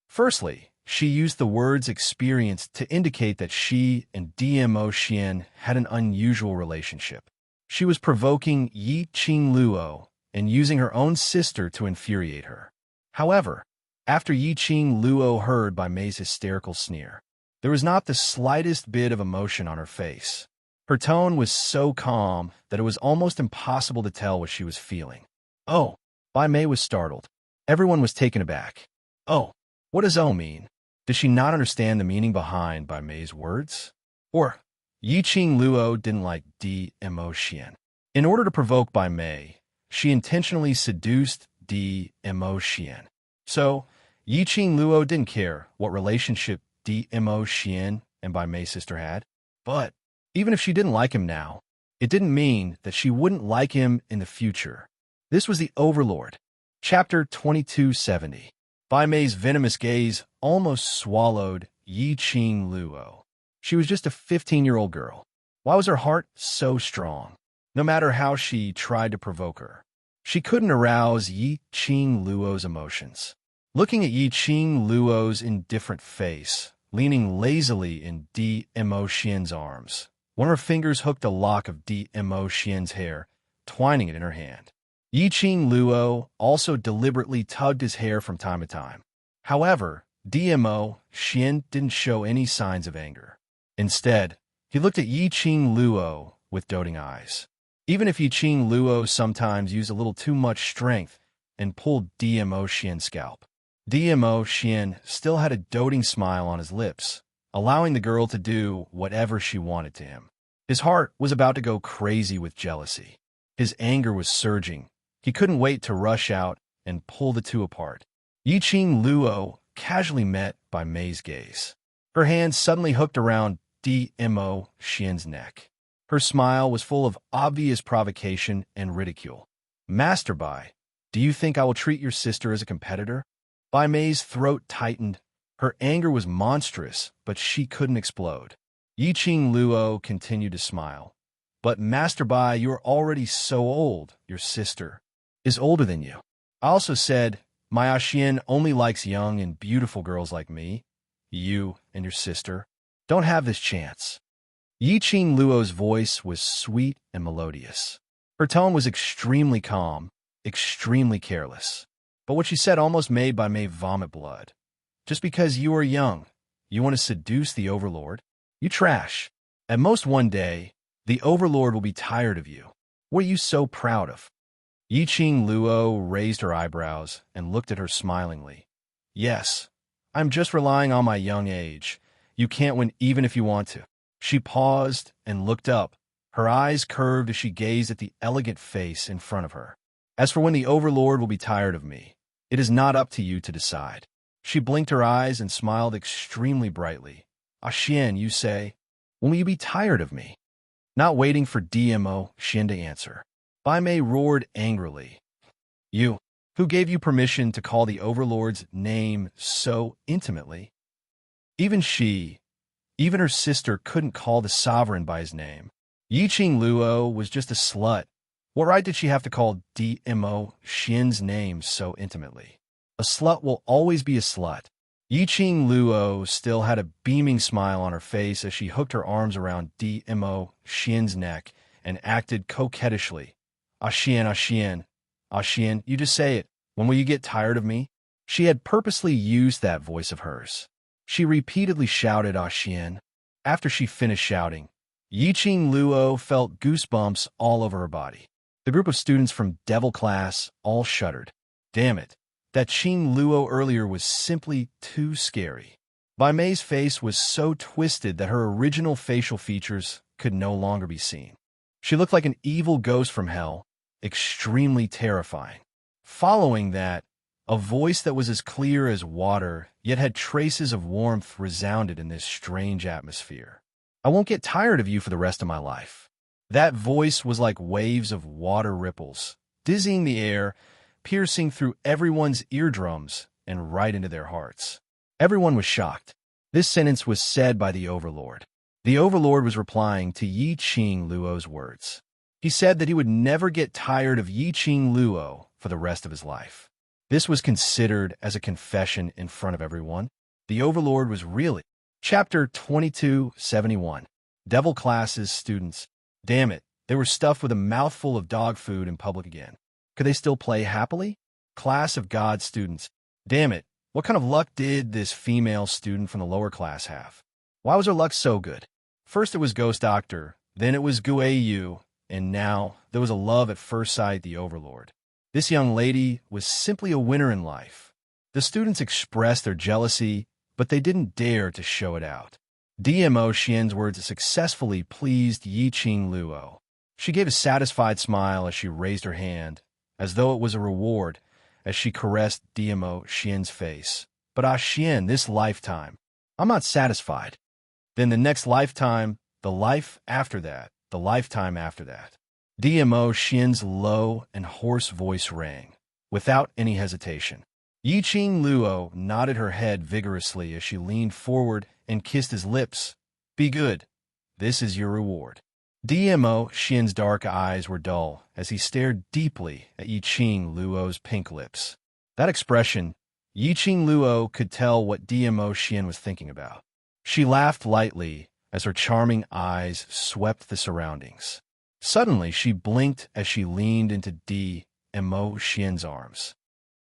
Firstly, she used the words experience to indicate that she and DMO Xian had an unusual relationship. She was provoking Yi Qing Luo and using her own sister to infuriate her. However, after Yi Qing Luo heard Bai Mei's hysterical sneer, there was not the slightest bit of emotion on her face. Her tone was so calm that it was almost impossible to tell what she was feeling. Oh, Bai Mei was startled. Everyone was taken aback. Oh, what does "oh" mean? Did she not understand the meaning behind Bai Mei's words? Or, Yi Qing Luo didn't like DMO Xian. In order to provoke Bai Mei, she intentionally seduced DMO Xian. So, Yi Qing Luo didn't care what relationship DMO Xian and Bai Mei's sister had. But, even if she didn't like him now, it didn't mean that she wouldn't like him in the future. This was the Overlord. Chapter 2270. Bai Mei's venomous gaze almost swallowed Yi Qing Luo. She was just a 15-year-old girl. Why was her heart so strong? No matter how she tried to provoke her, she couldn't arouse Yi Qing Luo's emotions. Looking at Yi Qing Luo's indifferent face, leaning lazily in DMO Xian's arms, One of her fingers hooked a lock of Dmo Xian's hair, twining it in her hand. Yiqing Luo also deliberately tugged his hair from time to time. However, Dmo Xian didn't show any signs of anger. Instead, he looked at Yiqing Luo with doting eyes. Even if Yiqing Luo sometimes used a little too much strength and pulled Dmo Xian's scalp, Dmo Xian still had a doting smile on his lips, allowing the girl to do whatever she wanted to him. His heart was about to go crazy with jealousy. His anger was surging. He couldn't wait to rush out and pull the two apart. Yiqing Luo casually met by Mei's gaze. Her hand suddenly hooked around Dmo Xian's neck. Her smile was full of obvious provocation and ridicule. Master Bai, do you think I will treat your sister as a competitor? Bai Mei's throat tightened. Her anger was monstrous, but she couldn't explode. Yiqing Luo continued to smile. But Master Bai, you're already so old. Your sister is older than you. I also said, my Xian only likes young and beautiful girls like me. You and your sister don't have this chance. Yiqing Luo's voice was sweet and melodious. Her tone was extremely calm, extremely careless. But what she said almost made Bai Mei vomit blood. Just because you are young, you want to seduce the Overlord? You trash. At most one day, the Overlord will be tired of you. What are you so proud of? Yiqing Luo raised her eyebrows and looked at her smilingly. Yes, I'm just relying on my young age. You can't win even if you want to. She paused and looked up. Her eyes curved as she gazed at the elegant face in front of her. As for when the Overlord will be tired of me, it is not up to you to decide. She blinked her eyes and smiled extremely brightly. Xian, you say, when will you be tired of me? Not waiting for Dmo Xian to answer, Bai Mei roared angrily. You, who gave you permission to call the Overlord's name so intimately? Even she, even her sister couldn't call the sovereign by his name. Yiqing Luo was just a slut. What right did she have to call Dmo Xian's name so intimately? A slut will always be a slut. Yiqing Luo still had a beaming smile on her face as she hooked her arms around Dmo Xian's neck and acted coquettishly. Xian, you just say it. When will you get tired of me? She had purposely used that voice of hers. She repeatedly shouted Xian. After she finished shouting, Yiqing Luo felt goosebumps all over her body. The group of students from Devil class all shuddered. Damn it. That Qing Luo earlier was simply too scary. Bai Mei's face was so twisted that her original facial features could no longer be seen. She looked like an evil ghost from hell, extremely terrifying. Following that, a voice that was as clear as water, yet had traces of warmth, resounded in this strange atmosphere. I won't get tired of you for the rest of my life. That voice was like waves of water ripples, dizzying the air, piercing through everyone's eardrums and right into their hearts. Everyone was shocked. This sentence was said by the Overlord. The Overlord was replying to Yiqing Luo's words. He said that he would never get tired of Yiqing Luo for the rest of his life. This was considered as a confession in front of everyone. The Overlord was really... Chapter 2271. Devil Classes Students. Damn it, they were stuffed with a mouthful of dog food in public again. Could they still play happily? Class of God students. Damn it, what kind of luck did this female student from the lower class have? Why was her luck so good? First it was Ghost Doctor, then it was Guei Yu, and now there was a love at first sight, the Overlord. This young lady was simply a winner in life. The students expressed their jealousy, but they didn't dare to show it out. Dmo Xian's words successfully pleased Yiqing Luo. She gave a satisfied smile as she raised her hand, as though it was a reward, as she caressed Dmo Xian's face. But Xian, this lifetime, I'm not satisfied. Then the next lifetime, the life after that, the lifetime after that. Dmo Xian's low and hoarse voice rang, without any hesitation. Yiqing Luo nodded her head vigorously as she leaned forward and kissed his lips. Be good. This is your reward. Dmo Xian's dark eyes were dull as he stared deeply at Yiqing Luo's pink lips. That expression, Yiqing Luo could tell what Dmo Xian was thinking about. She laughed lightly as her charming eyes swept the surroundings. Suddenly, she blinked as she leaned into DMO Xian's arms.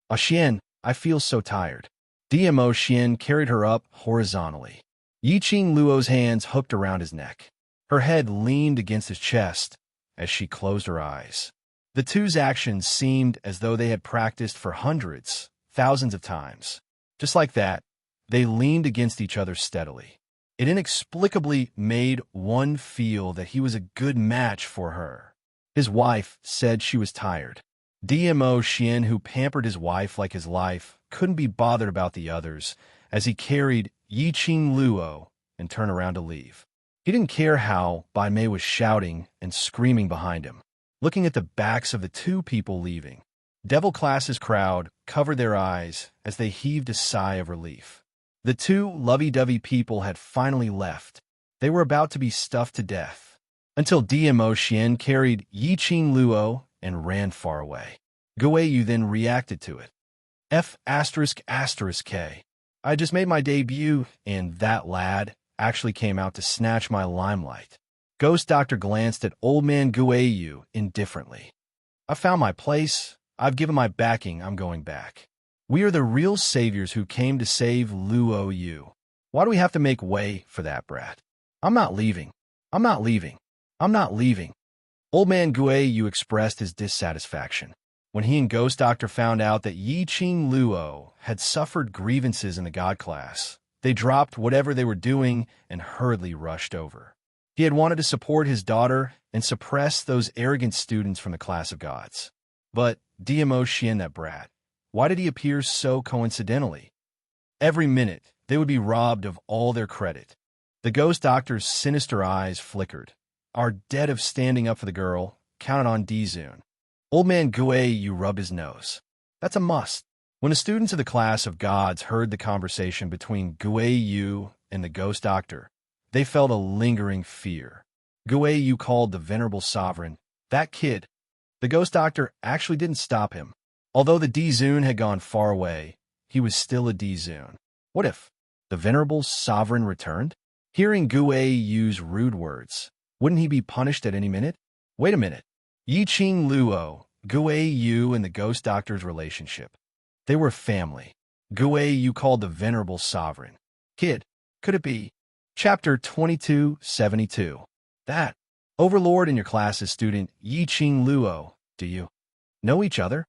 "Ah, Xian, I feel so tired." DMO Xian carried her up horizontally. Yiqing Luo's hands hooked around his neck. Her head leaned against his chest as she closed her eyes. The two's actions seemed as though they had practiced for hundreds, thousands of times. Just like that, they leaned against each other steadily. It inexplicably made one feel that he was a good match for her. His wife said she was tired. DMO Xian, who pampered his wife like his life, couldn't be bothered about the others as he carried Yiqing Luo and turned around to leave. He didn't care how Bai Mei was shouting and screaming behind him, looking at the backs of the two people leaving. Devil Class's crowd covered their eyes as they heaved a sigh of relief. The two lovey-dovey people had finally left. They were about to be stuffed to death, until DMO Xian carried Yiqing Luo and ran far away. Guiyu then reacted to it. F***K. I just made my debut, and that lad actually came out to snatch my limelight. Ghost Doctor glanced at old man Guiyu indifferently. I found my place. I've given my backing. I'm going back. We are the real saviors who came to save Luo Yu. Why do we have to make way for that brat? I'm not leaving. I'm not leaving. I'm not leaving. Old man Guiyu expressed his dissatisfaction. When he and Ghost Doctor found out that Yiqing Luo had suffered grievances in the God class, they dropped whatever they were doing and hurriedly rushed over. He had wanted to support his daughter and suppress those arrogant students from the class of gods. But DMO Xian, that brat, why did he appear so coincidentally? Every minute, they would be robbed of all their credit. The Ghost Doctor's sinister eyes flickered. Our debt of standing up for the girl counted on Dizun. Old man Guiyu rubbed his nose. That's a must. When the students of the class of gods heard the conversation between Guiyu and the Ghost Doctor, they felt a lingering fear. Guiyu called the venerable sovereign, "That kid." The Ghost Doctor actually didn't stop him. Although the Dizun had gone far away, he was still a Dizun. What if the venerable sovereign returned? Hearing Guiyu's rude words, wouldn't he be punished at any minute? Wait a minute. Yiqing Luo, Guiyu, and the Ghost Doctor's relationship. They were family. Guiyu called the venerable sovereign. Kid, could it be? Chapter 2272. That. Overlord and your class's student, Yiqing Luo, do you know each other?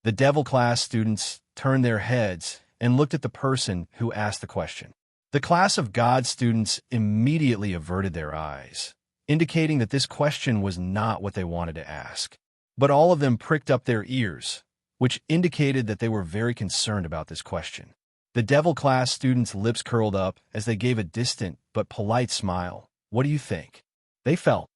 The Devil class students turned their heads and looked at the person who asked the question. The class of God students immediately averted their eyes, indicating that this question was not what they wanted to ask. But all of them pricked up their ears, which indicated that they were very concerned about this question. The Devil class students' lips curled up as they gave a distant but polite smile. What do you think? They felt.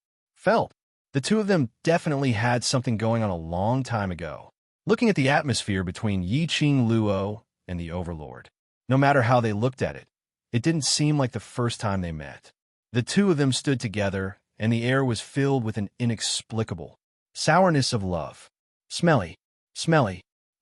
The two of them definitely had something going on a long time ago. Looking at the atmosphere between Yiqing Luo and the Overlord, no matter how they looked at it, it didn't seem like the first time they met. The two of them stood together, and the air was filled with an inexplicable sourness of love. Smelly.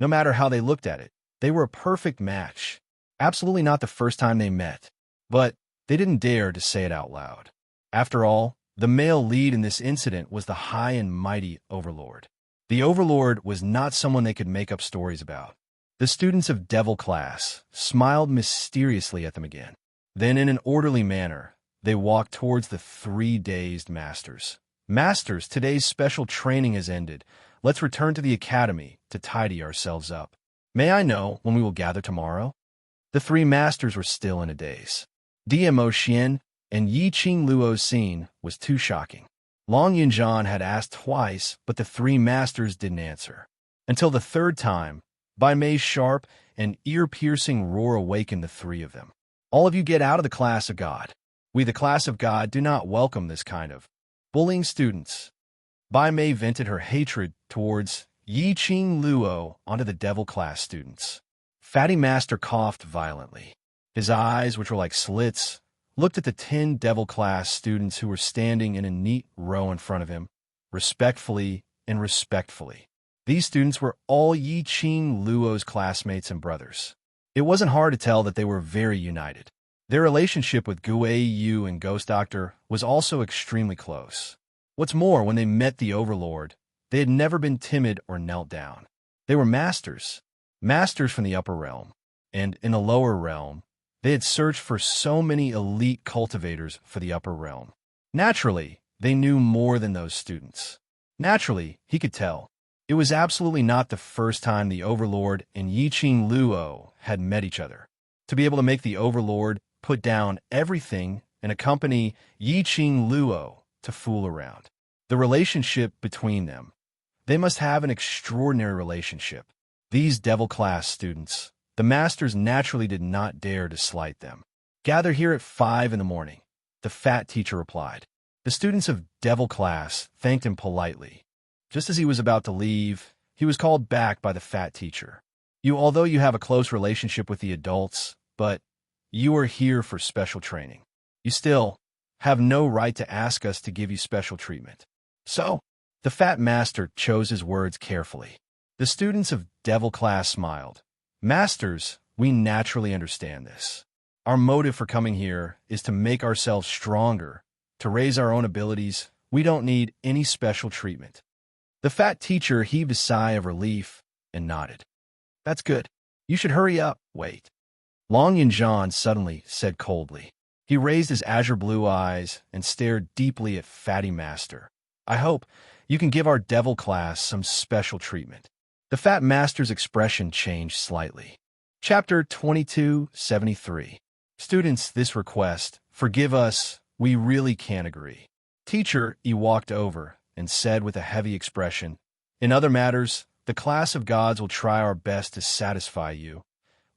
No matter how they looked at it, they were a perfect match. Absolutely not the first time they met, but they didn't dare to say it out loud. After all, the male lead in this incident was the high and mighty Overlord. The Overlord was not someone they could make up stories about. The students of Devil class smiled mysteriously at them again. Then, in an orderly manner, they walked towards the three dazed masters. Masters, today's special training has ended. Let's return to the academy to tidy ourselves up. May I know when we will gather tomorrow? The three masters were still in a daze. DMO Xian and Yiqing Luo's scene was too shocking. Long Yunjian had asked twice, but the three masters didn't answer. Until the third time, Bai Mei's sharp and ear-piercing roar awakened the three of them. All of you get out of the class of God. We, the class of God, do not welcome this kind of bullying students. Bai Mei vented her hatred towards Yiqing Luo onto the Devil class students. Fatty Master coughed violently. His eyes, which were like slits, looked at the 10 Devil class students who were standing in a neat row in front of him, respectfully. These students were all Yiqing Luo's classmates and brothers. It wasn't hard to tell that they were very united. Their relationship with Guei Yu and Ghost Doctor was also extremely close. What's more, when they met the Overlord, they had never been timid or knelt down. They were masters, masters from the upper realm, and in the lower realm, they had searched for so many elite cultivators for the upper realm. Naturally, they knew more than those students. Naturally, he could tell. It was absolutely not the first time the Overlord and Yiqing Luo had met each other. To be able to make the Overlord put down everything and accompany Yiqing Luo to fool around. The relationship between them. They must have an extraordinary relationship. These devil-class students, the masters naturally did not dare to slight them. Gather here at 5 in the morning, the fat teacher replied. The students of devil class thanked him politely. Just as he was about to leave, he was called back by the fat teacher. Although you have a close relationship with the adults, but you are here for special training. You still have no right to ask us to give you special treatment. So, the fat master chose his words carefully. The students of devil class smiled. Masters, we naturally understand this. Our motive for coming here is to make ourselves stronger, to raise our own abilities. We don't need any special treatment. The fat teacher heaved a sigh of relief and nodded. That's good. You should hurry up. Wait. Long Yunjian suddenly said coldly. He raised his azure blue eyes and stared deeply at Fatty Master. I hope you can give our devil class some special treatment. The fat master's expression changed slightly. Chapter 2273. Students, this request, forgive us, we really can't agree. Teacher, he walked over and said with a heavy expression, in other matters, the class of gods will try our best to satisfy you,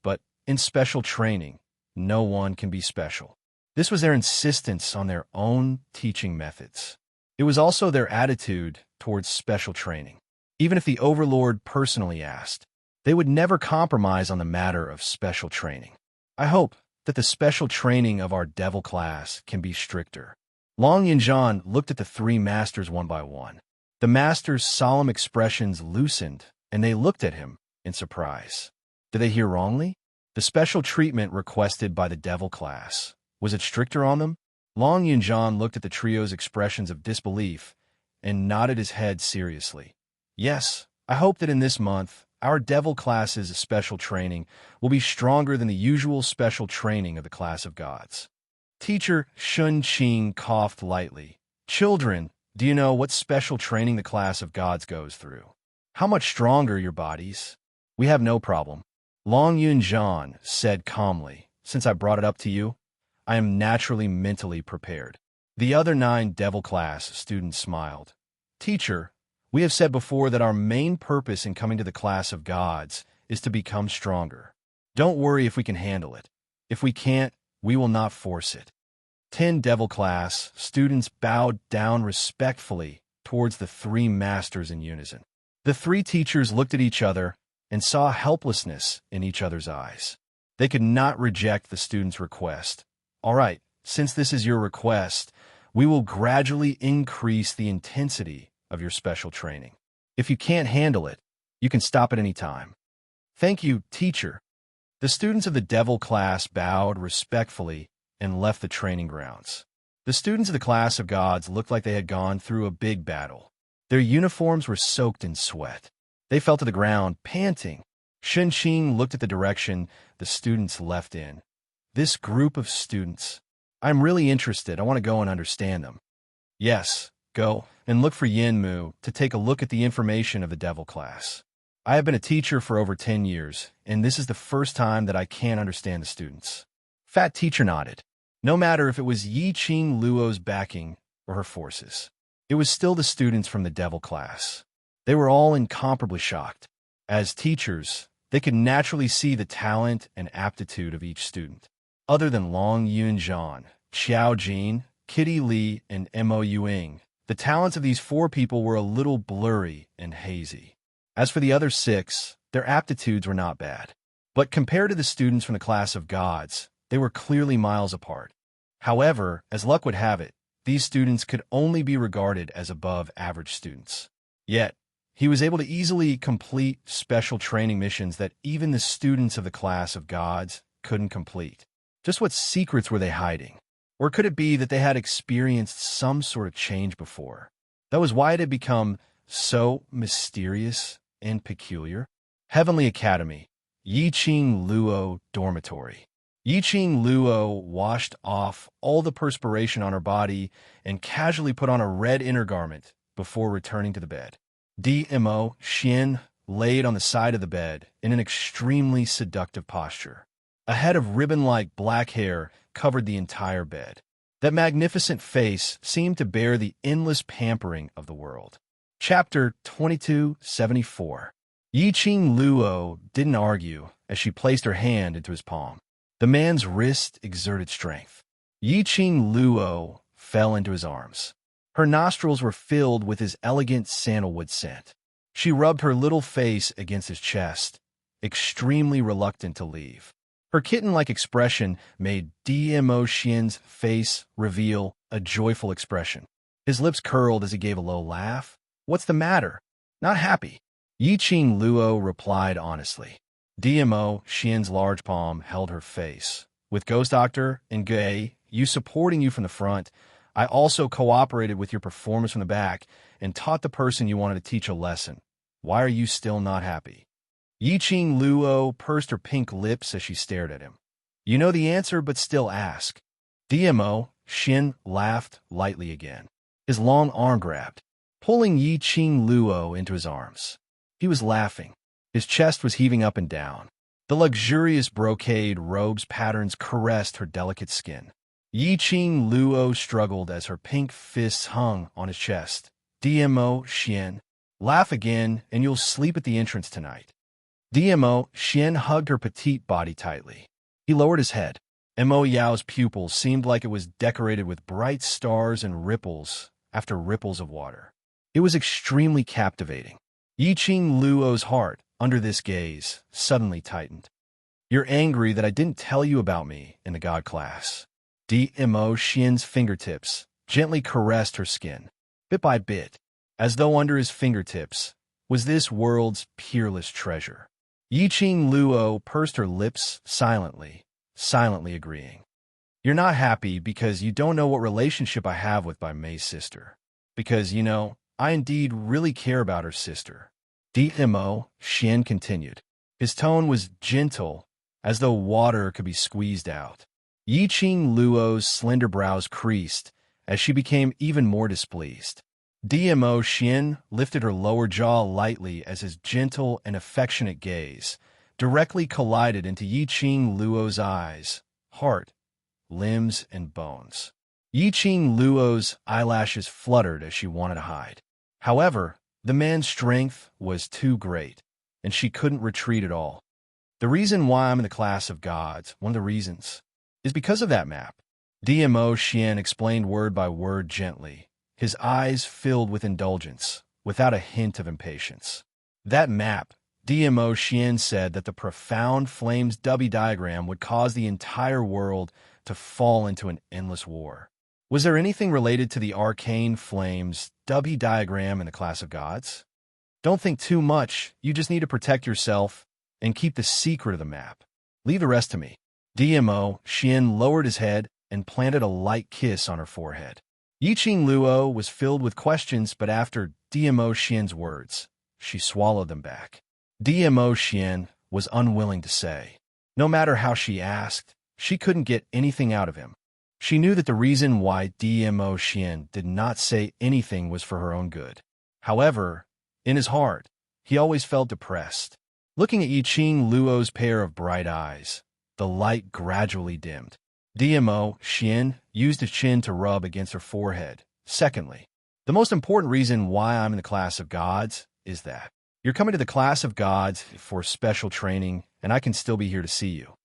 but in special training, no one can be special. This was their insistence on their own teaching methods. It was also their attitude towards special training. Even if the Overlord personally asked, they would never compromise on the matter of special training. I hope that the special training of our devil class can be stricter. Long Yunjian looked at the three masters one by one. The masters' solemn expressions loosened, and they looked at him in surprise. Did they hear wrongly? The special treatment requested by the devil class. Was it stricter on them? Long Yunjian looked at the trio's expressions of disbelief and nodded his head seriously. Yes, I hope that in this month, our devil class's special training will be stronger than the usual special training of the class of gods. Teacher Shun Qing coughed lightly. Children, do you know what special training the class of gods goes through? How much stronger your bodies? We have no problem. Long Yunjian said calmly, since I brought it up to you, I am naturally mentally prepared. The other 9 devil class students smiled. Teacher, we have said before that our main purpose in coming to the class of gods is to become stronger. Don't worry if we can handle it. If we can't, we will not force it. 10 devil class students bowed down respectfully towards the 3 masters in unison. The 3 teachers looked at each other and saw helplessness in each other's eyes. They could not reject the student's request. All right, since this is your request, we will gradually increase the intensity of your special training. If you can't handle it, you can stop at any time. Thank you, teacher. The students of the devil class bowed respectfully and left the training grounds. The students of the class of gods looked like they had gone through a big battle. Their uniforms were soaked in sweat. They fell to the ground, panting. Shun Qing looked at the direction the students left in. This group of students, I'm really interested. I want to go and understand them. Yes, go and look for Yanmu to take a look at the information of the devil class. I have been a teacher for over 10 years, and this is the first time that I can't understand the students. Fat teacher nodded. No matter if it was Yiqing Luo's backing or her forces, it was still the students from the devil class. They were all incomparably shocked. As teachers, they could naturally see the talent and aptitude of each student. Other than Long Yunjian, Xiao Jin, Kitty Li, and Mo Yuing, the talents of these 4 people were a little blurry and hazy. As for the other 6, their aptitudes were not bad. But compared to the students from the class of gods, they were clearly miles apart. However, as luck would have it, these students could only be regarded as above-average students. Yet, he was able to easily complete special training missions that even the students of the class of gods couldn't complete. Just what secrets were they hiding? Or could it be that they had experienced some sort of change before? That was why it had become so mysterious and peculiar. Heavenly Academy, Yiqing Luo Dormitory. Yiqing Luo washed off all the perspiration on her body and casually put on a red inner garment before returning to the bed. DMO Xian laid on the side of the bed in an extremely seductive posture. A head of ribbon-like black hair covered the entire bed. That magnificent face seemed to bear the endless pampering of the world. Chapter 2274. Yiqing Luo didn't argue as she placed her hand into his palm. The man's wrist exerted strength. Yiqing Luo fell into his arms. Her nostrils were filled with his elegant sandalwood scent. She rubbed her little face against his chest, extremely reluctant to leave. Her kitten-like expression made DMO Xian's face reveal a joyful expression. His lips curled as he gave a low laugh. "What's the matter? Not happy?" Yiqing Luo replied honestly. DMO Xian's large palm held her face. "With Ghost Doctor and Gay, you supporting you from the front, I also cooperated with your performance from the back and taught the person you wanted to teach a lesson. Why are you still not happy?" Yiqing Luo pursed her pink lips as she stared at him. "You know the answer, but still ask." DMO Xian laughed lightly again. His long arm grabbed, pulling Yiqing Luo into his arms. He was laughing. His chest was heaving up and down. The luxurious brocade robe's patterns caressed her delicate skin. Yiqing Luo struggled as her pink fists hung on his chest. DMO Xian, laugh again and you'll sleep at the entrance tonight. DMO Xian hugged her petite body tightly. He lowered his head. Mo Yao's pupils seemed like it was decorated with bright stars and ripples after ripples of water. It was extremely captivating. Yiqing Luo's heart, under this gaze, suddenly tightened. "You're angry that I didn't tell you about me in the God class." DMO Xian's fingertips gently caressed her skin, bit by bit, as though under his fingertips was this world's peerless treasure. Yiqing Luo pursed her lips silently agreeing. "You're not happy because you don't know what relationship I have with my May's sister. Because, I indeed really care about her sister." DMO Xian continued. His tone was gentle, as though water could be squeezed out. Yiqing Luo's slender brows creased as she became even more displeased. DMO Xian lifted her lower jaw lightly as his gentle and affectionate gaze directly collided into Yiqing Luo's eyes, heart, limbs, and bones. Yiqing Luo's eyelashes fluttered as she wanted to hide. However, the man's strength was too great, and she couldn't retreat at all. "The reason why I'm in the class of gods, one of the reasons, is because of that map." DMO Xian explained word by word gently, his eyes filled with indulgence, without a hint of impatience. "That map," DMO Xian said that the profound flames W diagram would cause the entire world to fall into an endless war. Was there anything related to the arcane flames W diagram in the class of gods? "Don't think too much, you just need to protect yourself and keep the secret of the map. Leave the rest to me." DMO Xian lowered his head and planted a light kiss on her forehead. Yiqing Luo was filled with questions, but after DMO Xian's words, she swallowed them back. DMO Xian was unwilling to say. No matter how she asked, she couldn't get anything out of him. She knew that the reason why DMO Xian did not say anything was for her own good. However, in his heart, he always felt depressed. Looking at Yiqing Luo's pair of bright eyes, the light gradually dimmed. DMO Xian used his chin to rub against her forehead. "Secondly, the most important reason why I'm in the class of gods is that you're coming to the class of gods for special training, and I can still be here to see you."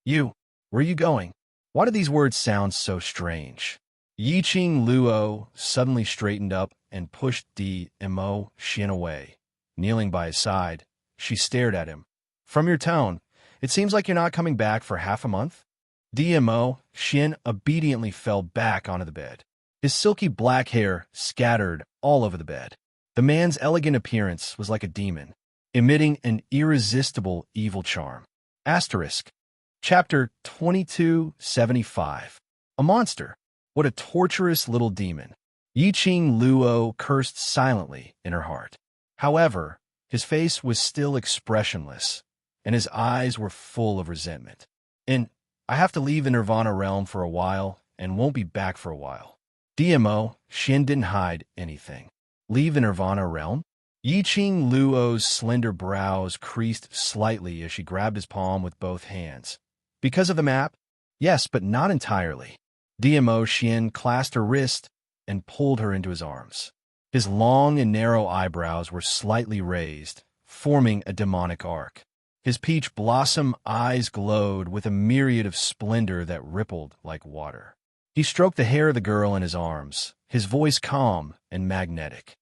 "You? Where are you going?" Why do these words sound so strange? Yiqing Luo suddenly straightened up and pushed DMO Xian away. Kneeling by his side, she stared at him. "From your tone, it seems like you're not coming back for half a month?" DMO Xian obediently fell back onto the bed. His silky black hair scattered all over the bed. The man's elegant appearance was like a demon, emitting an irresistible evil charm. Asterisk. Chapter 2275. A monster. What a torturous little demon. Yiqing Luo cursed silently in her heart. However, his face was still expressionless, and his eyes were full of resentment. I have to leave the Nirvana realm for a while, and won't be back for a while. DMO, Xin didn't hide anything. Leave the Nirvana realm? Yiqing Luo's slender brows creased slightly as she grabbed his palm with both hands. Because of the map? Yes, but not entirely. DMO Xin clasped her wrist and pulled her into his arms. His long and narrow eyebrows were slightly raised, forming a demonic arc. His peach blossom eyes glowed with a myriad of splendor that rippled like water. He stroked the hair of the girl in his arms, his voice calm and magnetic.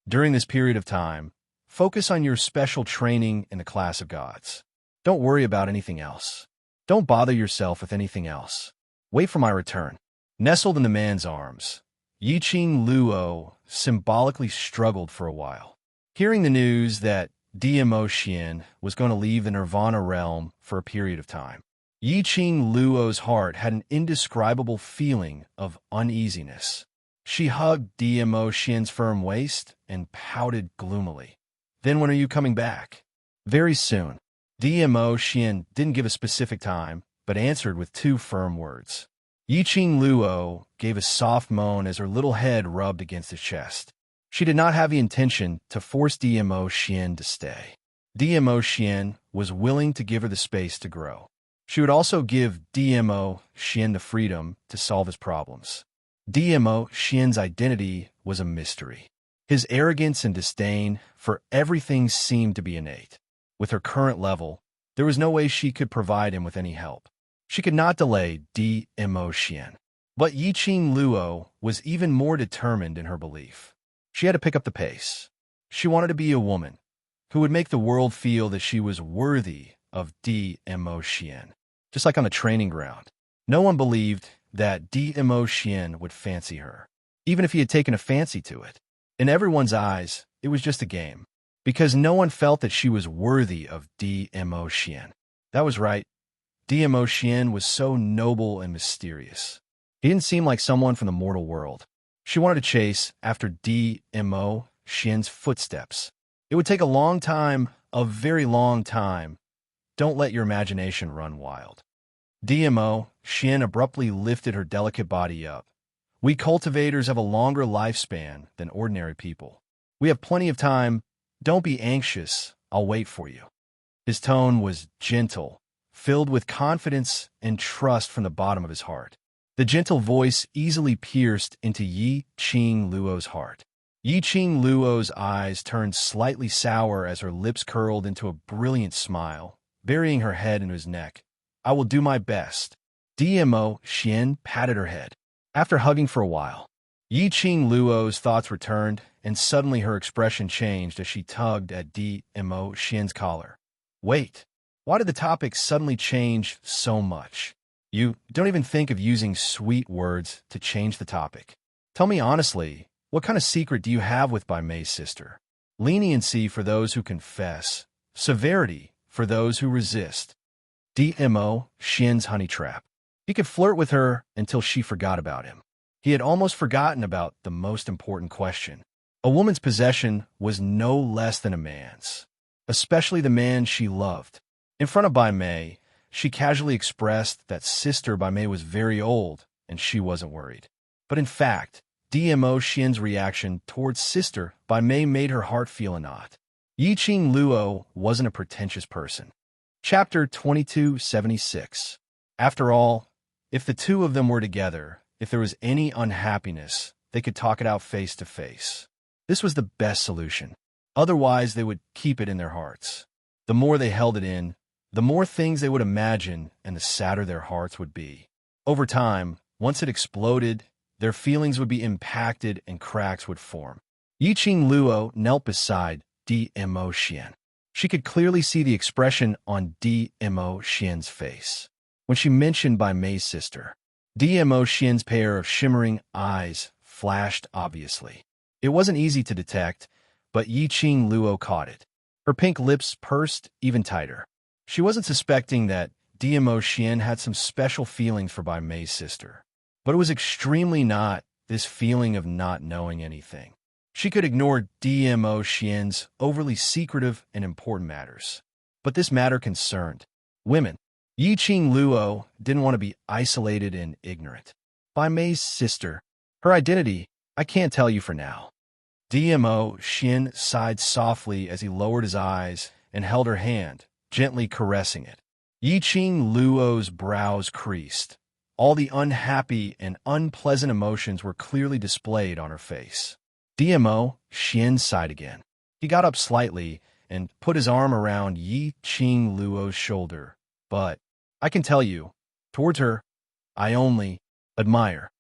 During this period of time, focus on your special training in the class of gods. Don't worry about anything else. Don't bother yourself with anything else. Wait for my return. Nestled in the man's arms, Yiqing Luo symbolically struggled for a while. Hearing the news that DMO Xin was going to leave the Nirvana realm for a period of time, Yiqing Luo's heart had an indescribable feeling of uneasiness. She hugged DMO Xian's firm waist and pouted gloomily. Then when are you coming back? Very soon. DMO Xian didn't give a specific time, but answered with two firm words. Yiqing Luo gave a soft moan as her little head rubbed against his chest. She did not have the intention to force DMO Xian to stay. DMO Xian was willing to give her the space to grow. She would also give DMO Xian the freedom to solve his problems. DMO Xian's identity was a mystery. His arrogance and disdain for everything seemed to be innate. With her current level, there was no way she could provide him with any help. She could not delay DMO Xian. But Yiqing Luo was even more determined in her belief. She had to pick up the pace. She wanted to be a woman who would make the world feel that she was worthy of DMO Xian. Just like on the training ground, no one believed that DMO Xian would fancy her, even if he had taken a fancy to it. In everyone's eyes, it was just a game, because no one felt that she was worthy of DMO Xian. That was right. DMO Xian was so noble and mysterious. He didn't seem like someone from the mortal world. She wanted to chase after DMO Xian's footsteps. It would take a long time, a very long time. Don't let your imagination run wild. DMO Xian abruptly lifted her delicate body up. We cultivators have a longer lifespan than ordinary people. We have plenty of time. Don't be anxious. I'll wait for you. His tone was gentle, filled with confidence and trust from the bottom of his heart. The gentle voice easily pierced into Yiqing Luo's heart. Yiqing Luo's eyes turned slightly sour as her lips curled into a brilliant smile, burying her head into his neck. I will do my best. DMO Xian patted her head. After hugging for a while, Yiqing Luo's thoughts returned, and suddenly her expression changed as she tugged at DMO Xian's collar. Wait, why did the topic suddenly change so much? You don't even think of using sweet words to change the topic. Tell me honestly, what kind of secret do you have with Bai Mei's sister? Leniency for those who confess, severity for those who resist. DMO Xian's honey trap. He could flirt with her until she forgot about him. He had almost forgotten about the most important question. A woman's possession was no less than a man's, especially the man she loved. In front of Bai Mei, she casually expressed that sister Bai Mei was very old and she wasn't worried. But in fact, DMO Xian's reaction towards sister Bai Mei made her heart feel a knot. Yiqing Luo wasn't a pretentious person. Chapter 2276. After all, if the two of them were together, if there was any unhappiness, they could talk it out face to face. This was the best solution. Otherwise, they would keep it in their hearts. The more they held it in, the more things they would imagine and the sadder their hearts would be. Over time, once it exploded, their feelings would be impacted and cracks would form. Yiqing Luo knelt beside DMO Xian. She could clearly see the expression on DMO Xian's face when she mentioned Bai Mei's sister. DMO Xian's pair of shimmering eyes flashed obviously. It wasn't easy to detect, but Yiqing Luo caught it. Her pink lips pursed even tighter. She wasn't suspecting that DMO Xian had some special feelings for Bai Mei's sister. But it was extremely not this feeling of not knowing anything. She could ignore DMO Xian's overly secretive and important matters. But this matter concerned women. Yi Qing Luo didn't want to be isolated and ignorant. Bai Mei's sister, her identity, I can't tell you for now. DMO Xian sighed softly as he lowered his eyes and held her hand, gently caressing it. Yi Qing Luo's brows creased. All the unhappy and unpleasant emotions were clearly displayed on her face. DMO Xian sighed again. He got up slightly and put his arm around Yi Qing Luo's shoulder. But, I can tell you, towards her, I only admire.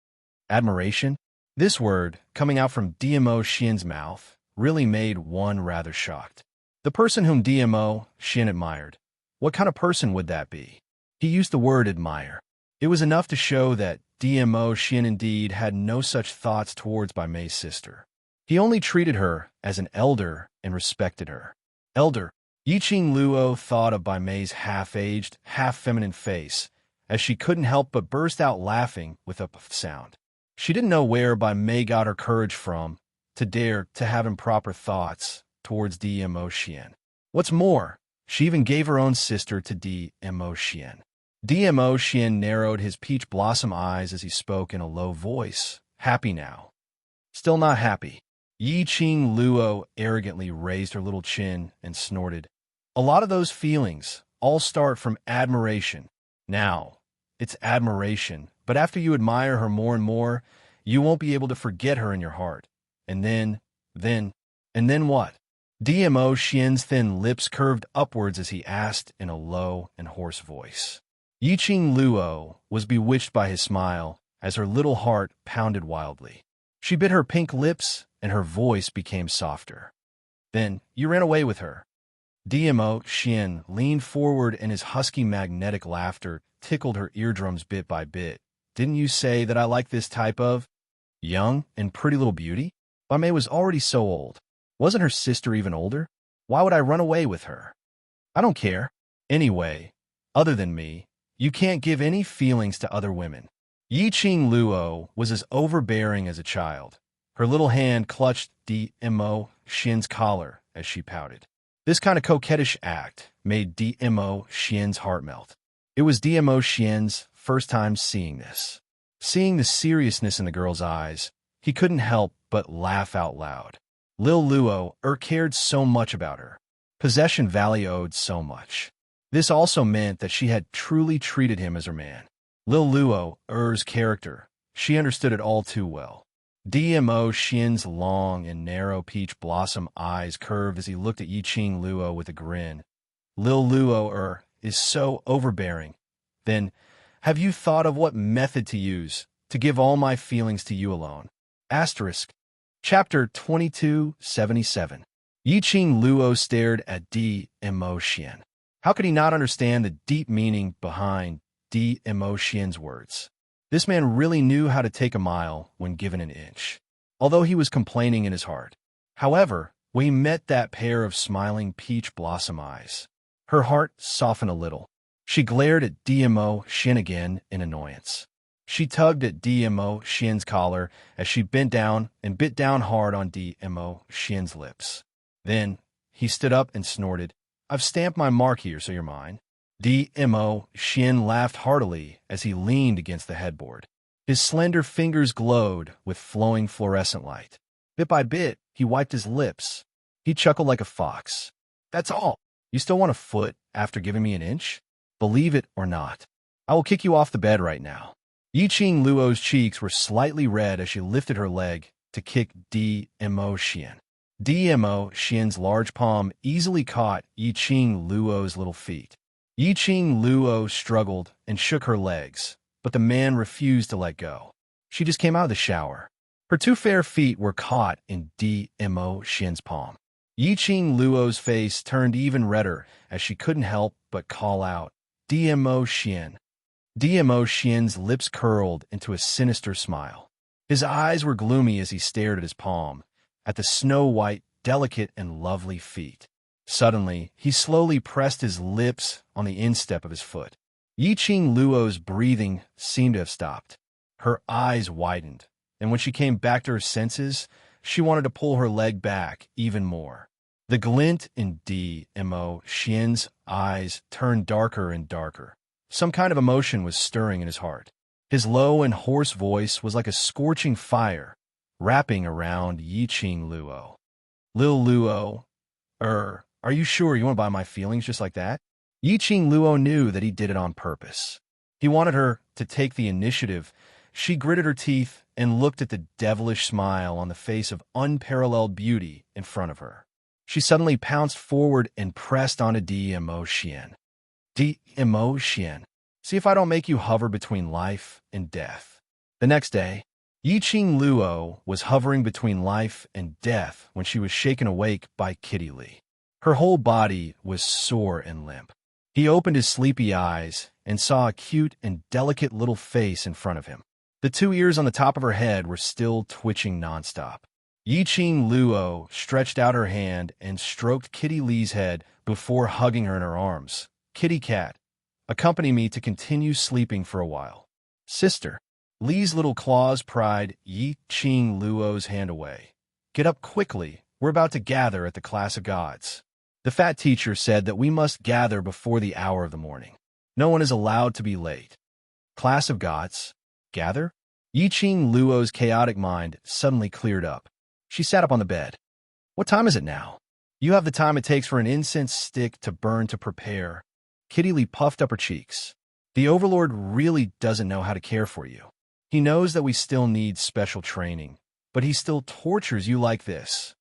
Admiration? This word, coming out from DMO Xian's mouth, really made one rather shocked. The person whom DMO Xian admired. What kind of person would that be? He used the word admire. It was enough to show that DMO Xian indeed had no such thoughts towards Bai Mei's sister. He only treated her as an elder and respected her. Elder. Yi Qing Luo thought of Bai Mei's half-aged, half-feminine face, as she couldn't help but burst out laughing with a puff sound. She didn't know where Bai Mei got her courage from to dare to have improper thoughts towards DMO Xian. What's more, she even gave her own sister to DMO Xian. DMO Xian narrowed his peach blossom eyes as he spoke in a low voice. Happy now. Still not happy. Yi Qing Luo arrogantly raised her little chin and snorted. A lot of those feelings all start from admiration. Now, it's admiration, but after you admire her more and more, you won't be able to forget her in your heart. And then what? DMO Xian's thin lips curved upwards as he asked in a low and hoarse voice. Yi Qing Luo was bewitched by his smile as her little heart pounded wildly. She bit her pink lips and her voice became softer. Then you ran away with her. DMO Xian leaned forward and his husky magnetic laughter tickled her eardrums bit by bit. Didn't you say that I like this type of young and pretty little beauty? Bai Mei was already so old. Wasn't her sister even older? Why would I run away with her? I don't care. Anyway, other than me, you can't give any feelings to other women. Yi Qing Luo was as overbearing as a child. Her little hand clutched DMO Xian's collar as she pouted. This kind of coquettish act made DMO Xian's heart melt. It was DMO Xian's first time seeing this. Seeing the seriousness in the girl's eyes, he couldn't help but laugh out loud. Lil Luo cared so much about her. Possession valued so much. This also meant that she had truly treated him as her man. Lil Luo's character, she understood it all too well. DMO Xian's long and narrow peach blossom eyes curved as he looked at Yi Qing Luo with a grin. Lil Luo is so overbearing. Then, have you thought of what method to use to give all my feelings to you alone? Asterisk. Chapter 2277. Yi Qing Luo stared at DMO Xian. How could he not understand the deep meaning behind DMO Xian's words? This man really knew how to take a mile when given an inch, although he was complaining in his heart. However, when he met that pair of smiling peach blossom eyes, her heart softened a little. She glared at DMO Xian again in annoyance. She tugged at DMO Xian's collar as she bent down and bit down hard on DMO Xian's lips. Then, he stood up and snorted, I've stamped my mark here, so you're mine. DMO Xian laughed heartily as he leaned against the headboard. His slender fingers glowed with flowing fluorescent light. Bit by bit, he wiped his lips. He chuckled like a fox. That's all. You still want a foot after giving me an inch? Believe it or not, I will kick you off the bed right now. Yi Qing Luo's cheeks were slightly red as she lifted her leg to kick DMO Xian. DMO Xian's large palm easily caught Yi Qing Luo's little feet. Yi Qing Luo struggled and shook her legs, but the man refused to let go. She just came out of the shower. Her two fair feet were caught in DMO Xian's palm. Yi Qing Luo's face turned even redder as she couldn't help but call out, DMO Xian. DMO Xian's lips curled into a sinister smile. His eyes were gloomy as he stared at his palm, at the snow-white, delicate, and lovely feet. Suddenly, he slowly pressed his lips on the instep of his foot. Yi-Ching Luo's breathing seemed to have stopped. Her eyes widened, and when she came back to her senses, she wanted to pull her leg back even more. The glint in Mo Xian's eyes turned darker and darker. Some kind of emotion was stirring in his heart. His low and hoarse voice was like a scorching fire, wrapping around Yi-Ching Luo. Lil Luo, are you sure you want to buy my feelings just like that? Yi-Ching Luo knew that he did it on purpose. He wanted her to take the initiative. She gritted her teeth and looked at the devilish smile on the face of unparalleled beauty in front of her. She suddenly pounced forward and pressed onto Mo Xian. Mo Xian, see if I don't make you hover between life and death. The next day, Yi-Ching Luo was hovering between life and death when she was shaken awake by Kitty Lee. Her whole body was sore and limp. He opened his sleepy eyes and saw a cute and delicate little face in front of him. The two ears on the top of her head were still twitching nonstop. Yi-Ching Luo stretched out her hand and stroked Kitty Lee's head before hugging her in her arms. Kitty cat, accompany me to continue sleeping for a while. Sister. Lee's little claws pried Yi-Ching Luo's hand away. Get up quickly. We're about to gather at the class of gods. The fat teacher said that we must gather before the hour of the morning. No one is allowed to be late. Class of gods? Gather? Yi-Ching Luo's chaotic mind suddenly cleared up. She sat up on the bed. What time is it now? You have the time it takes for an incense stick to burn to prepare. Kitty Lee puffed up her cheeks. The Overlord really doesn't know how to care for you. He knows that we still need special training, but he still tortures you like this.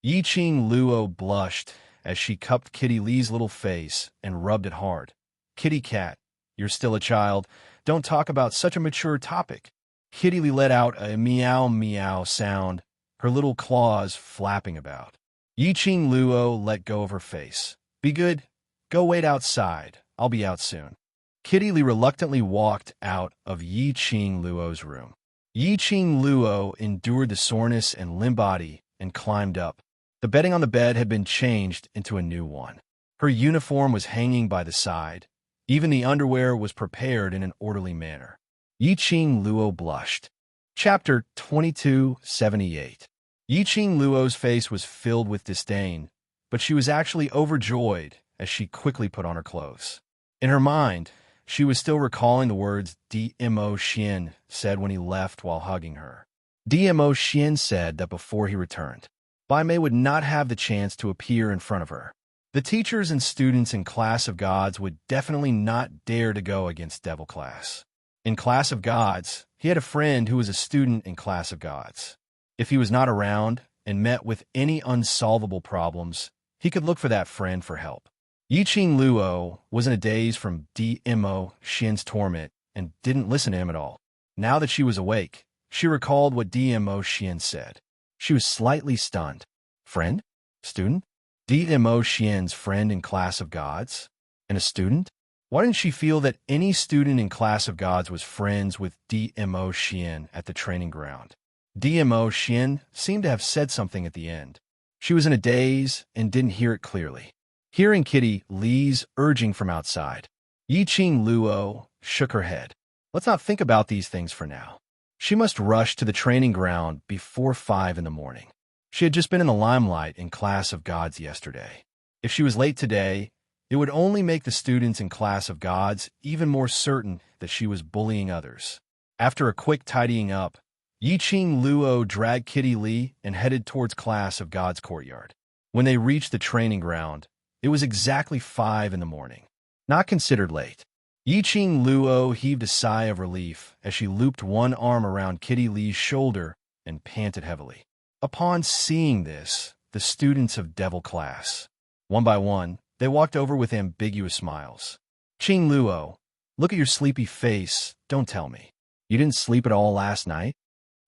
Yi-Ching Luo blushed as she cupped Kitty Lee's little face and rubbed it hard. Kitty cat, you're still a child. Don't talk about such a mature topic. Kitty Lee let out a meow meow sound, her little claws flapping about. Yi-Ching Luo let go of her face. Be good. Go wait outside. I'll be out soon. Kitty Lee reluctantly walked out of Yi-Ching Luo's room. Yi-Ching Luo endured the soreness and limp body and climbed up. The bedding on the bed had been changed into a new one. Her uniform was hanging by the side. Even the underwear was prepared in an orderly manner. Yi-Ching Luo blushed. Chapter 2278. Yi-Ching Luo's face was filled with disdain, but she was actually overjoyed as she quickly put on her clothes. In her mind, she was still recalling the words Mo Xian said when he left while hugging her. Mo Xian said that before he returned, Bai Mei would not have the chance to appear in front of her. The teachers and students in Class of Gods would definitely not dare to go against Devil Class. In Class of Gods, he had a friend who was a student in Class of Gods. If he was not around and met with any unsolvable problems, he could look for that friend for help. Yi-Ching Luo was in a daze from Mo Xian's torment and didn't listen to him at all. Now that she was awake, she recalled what Mo Xian said. She was slightly stunned. Friend? Student? Mo Xian's friend in Class of Gods? And a student? Why didn't she feel that any student in Class of Gods was friends with Mo Xian at the training ground? Mo Xian seemed to have said something at the end. She was in a daze and didn't hear it clearly. Hearing Kitty Lee's urging from outside, Yi-Ching Luo shook her head. Let's not think about these things for now. She must rush to the training ground before 5 in the morning. She had just been in the limelight in Class of Gods yesterday. If she was late today, it would only make the students in Class of Gods even more certain that she was bullying others. After a quick tidying up, Yi-Ching Luo dragged Kitty Lee and headed towards Class of Gods' courtyard. When they reached the training ground, it was exactly 5 in the morning. Not considered late. Yi-Ching Luo heaved a sigh of relief as she looped one arm around Kitty Lee's shoulder and panted heavily. Upon seeing this, the students of Devil Class, one by one, they walked over with ambiguous smiles. Ching Luo, look at your sleepy face. Don't tell me. You didn't sleep at all last night?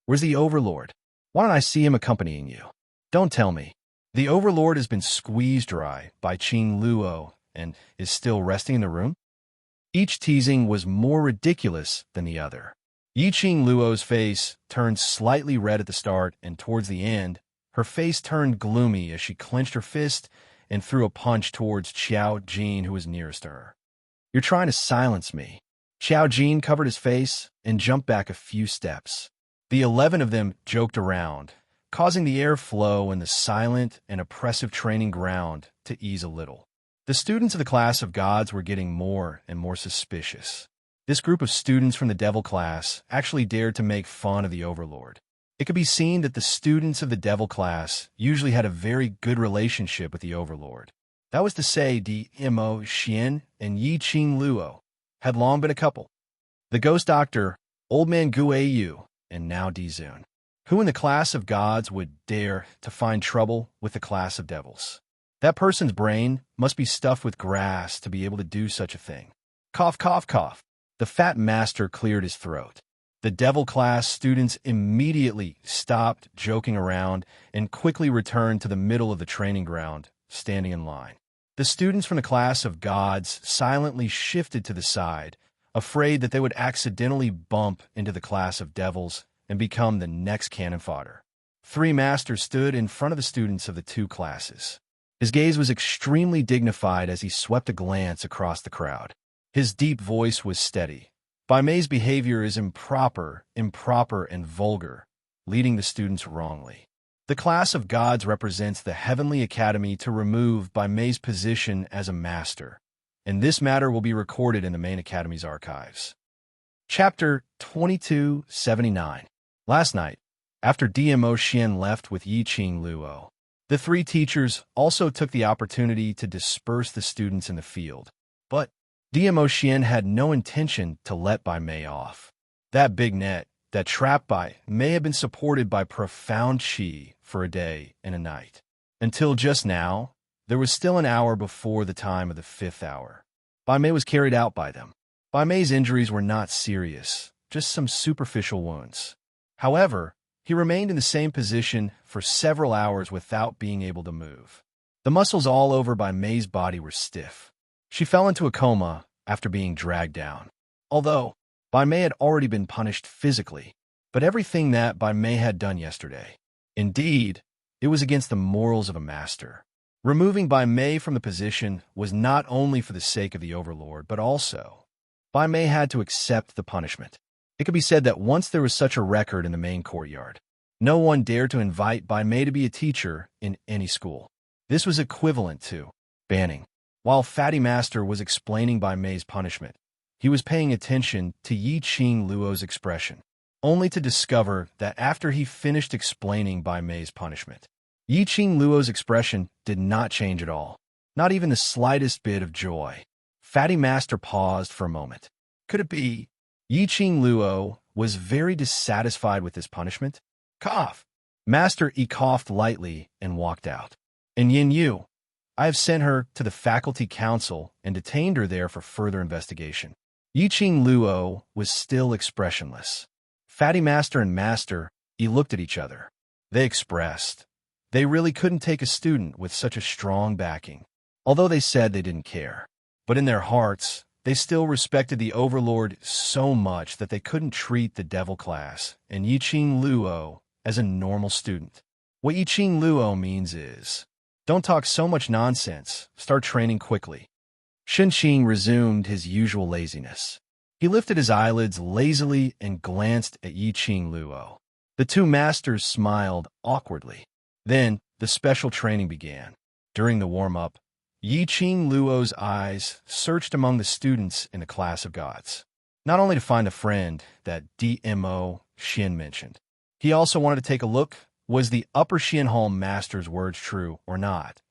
Where's the Overlord? Why don't I see him accompanying you? Don't tell me. The Overlord has been squeezed dry by Ching Luo and is still resting in the room? Each teasing was more ridiculous than the other. Yi-Ching Luo's face turned slightly red at the start, and towards the end, her face turned gloomy as she clenched her fist and threw a punch towards Xiao Jin, who was nearest to her. You're trying to silence me." Xiao Jin covered his face and jumped back a few steps. The 11 of them joked around, causing the airflow in the silent and oppressive training ground to ease a little. The students of the class of gods were getting more and more suspicious. This group of students from the devil class actually dared to make fun of the Overlord. It could be seen that the students of the devil class usually had a very good relationship with the Overlord. That was to say, Mo Xian and Yi Qing Luo had long been a couple. The ghost doctor, Old Man Gue Yu, and now Dizun, who in the class of gods would dare to find trouble with the class of devils. That person's brain must be stuffed with grass to be able to do such a thing. Cough, cough, cough. The fat master cleared his throat. The devil class students immediately stopped joking around and quickly returned to the middle of the training ground, standing in line. The students from the class of gods silently shifted to the side, afraid that they would accidentally bump into the class of devils and become the next cannon fodder. 3 masters stood in front of the students of the 2 classes. His gaze was extremely dignified as he swept a glance across the crowd. His deep voice was steady. Bai Mei's behavior is improper, and vulgar, leading the students wrongly. The class of gods represents the heavenly academy to remove Bai Mei's position as a master, and this matter will be recorded in the main academy's archives. Chapter 2279. Last night, after Mo Xian left with Yi Qing Luo, the 3 teachers also took the opportunity to disperse the students in the field. But Mo Xian had no intention to let Bai Mei off. That big net that trapped Bai Mei had been supported by profound qi for a day and a night. Until just now, there was still an hour before the time of the 5th hour. Bai Mei was carried out by them. Bai Mei's injuries were not serious, just some superficial wounds. However, he remained in the same position for several hours without being able to move. The muscles all over Bai Mei's body were stiff. She fell into a coma after being dragged down. Although Bai Mei had already been punished physically, but everything that Bai Mei had done yesterday. Indeed, it was against the morals of a master. Removing Bai Mei from the position was not only for the sake of the Overlord, but also Bai Mei had to accept the punishment. It could be said that once there was such a record in the main courtyard, no one dared to invite Bai Mei to be a teacher in any school. This was equivalent to banning. While Fatty Master was explaining Bai Mei's punishment, he was paying attention to Yi Qing Luo's expression, only to discover that after he finished explaining Bai Mei's punishment, Yi Qing Luo's expression did not change at all, not even the slightest bit of joy. Fatty Master paused for a moment. Could it be Yi Qing Luo was very dissatisfied with his punishment? Cough. Master E coughed lightly and walked out. And Yin Yu, I have sent her to the faculty council and detained her there for further investigation. Yi Qing Luo was still expressionless. Fatty Master and Master E looked at each other. They expressed they really couldn't take a student with such a strong backing, although they said they didn't care. But in their hearts, they still respected the Overlord so much that they couldn't treat the devil class and Yi Qing Luo as a normal student. What Yi Qing Luo means is, don't talk so much nonsense, start training quickly. Shen Qing resumed his usual laziness. He lifted his eyelids lazily and glanced at Yi Qing Luo. The 2 masters smiled awkwardly. Then, the special training began. During the warm-up, Yi Qing Luo's eyes searched among the students in the class of gods, not only to find the friend that Mo Xian mentioned. He also wanted to take a look, was the Upper Xian Hall master's words true or not?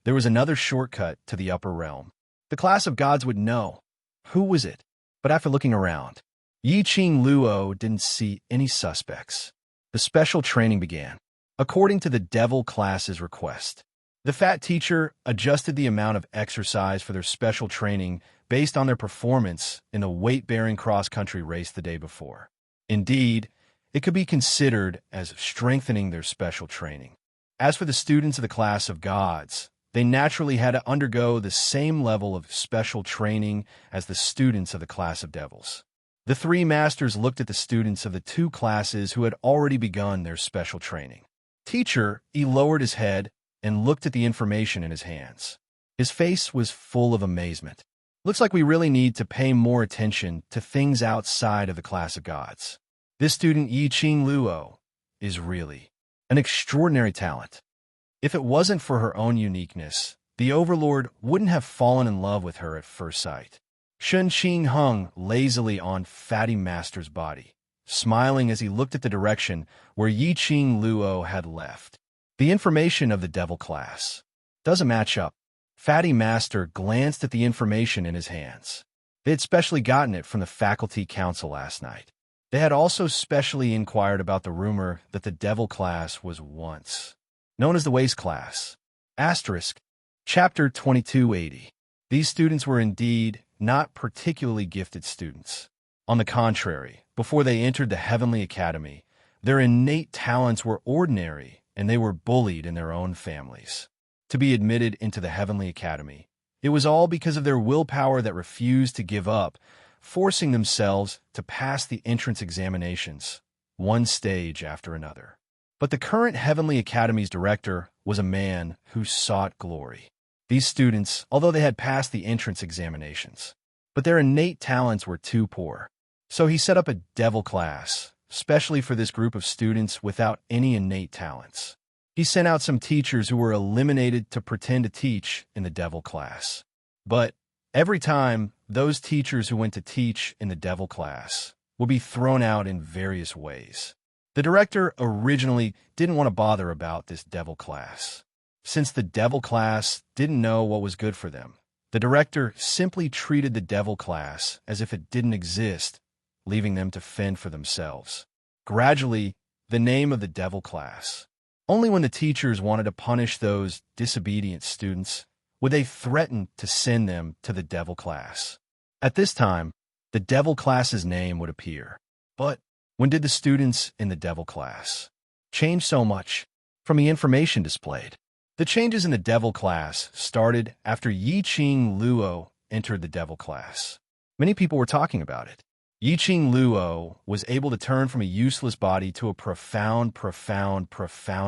There was another shortcut to the upper realm. The class of gods would know. Who was it? But after looking around, Yi Qing Luo didn't see any suspects. The special training began, according to the devil class's request. The fat teacher adjusted the amount of exercise for their special training based on their performance in the weight-bearing cross-country race the day before. Indeed, it could be considered as strengthening their special training. As for the students of the class of gods, they naturally had to undergo the same level of special training as the students of the class of devils. The 3 masters looked at the students of the 2 classes who had already begun their special training. Teacher, he lowered his head and looked at the information in his hands. His face was full of amazement. Looks like we really need to pay more attention to things outside of the class of gods. This student, Yi-Ching Luo, is really an extraordinary talent. If it wasn't for her own uniqueness, the Overlord wouldn't have fallen in love with her at first sight. Shun Qing hung lazily on Fatty Master's body, smiling as he looked at the direction where Yi-Ching Luo had left. The information of the devil class doesn't match up. Fatty Master glanced at the information in his hands. They had specially gotten it from the faculty council last night. They had also specially inquired about the rumor that the devil class was once known as the waste class. Asterisk. Chapter 2280. These students were indeed not particularly gifted students. On the contrary, before they entered the Heavenly Academy, their innate talents were ordinary and they were bullied in their own families. To be admitted into the Heavenly Academy, it was all because of their willpower that refused to give up, forcing themselves to pass the entrance examinations, one stage after another. But the current Heavenly Academy's director was a man who sought glory. These students, although they had passed the entrance examinations, but their innate talents were too poor. So he set up a devil class, especially for this group of students without any innate talents. He sent out some teachers who were eliminated to pretend to teach in the devil class. But every time, those teachers who went to teach in the devil class would be thrown out in various ways. The director originally didn't want to bother about this devil class. Since the devil class didn't know what was good for them, the director simply treated the devil class as if it didn't exist, leaving them to fend for themselves. Gradually, the name of the devil class. Only when the teachers wanted to punish those disobedient students would they threaten to send them to the devil class. At this time, the devil class's name would appear. But when did the students in the devil class change so much from the information displayed? The changes in the devil class started after Yi-Ching Luo entered the devil class. Many people were talking about it. Yi-Ching Luo was able to turn from a useless body to a profound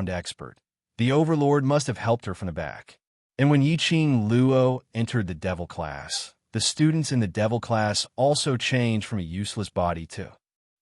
expert. The Overlord must have helped her from the back. And when Yi-Ching Luo entered the devil class, the students in the devil class also changed from a useless body to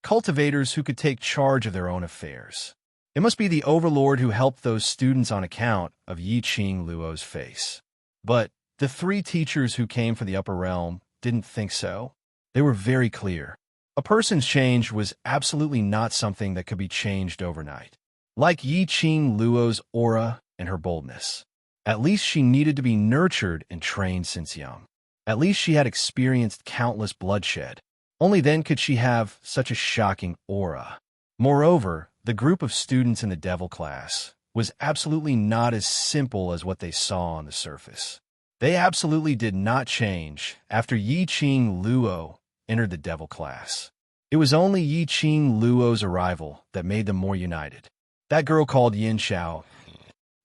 cultivators who could take charge of their own affairs. It must be the Overlord who helped those students on account of Yi-Ching Luo's face. But the three teachers who came from the upper realm didn't think so. They were very clear. A person's change was absolutely not something that could be changed overnight. Like Yi-Ching Luo's aura and her boldness. At least she needed to be nurtured and trained since young. At least she had experienced countless bloodshed. Only then could she have such a shocking aura. Moreover, the group of students in the devil class was absolutely not as simple as what they saw on the surface. They absolutely did not change after Yi-Ching Luo entered the devil class. It was only Yi-Ching Luo's arrival that made them more united. That girl called Yin Xiao.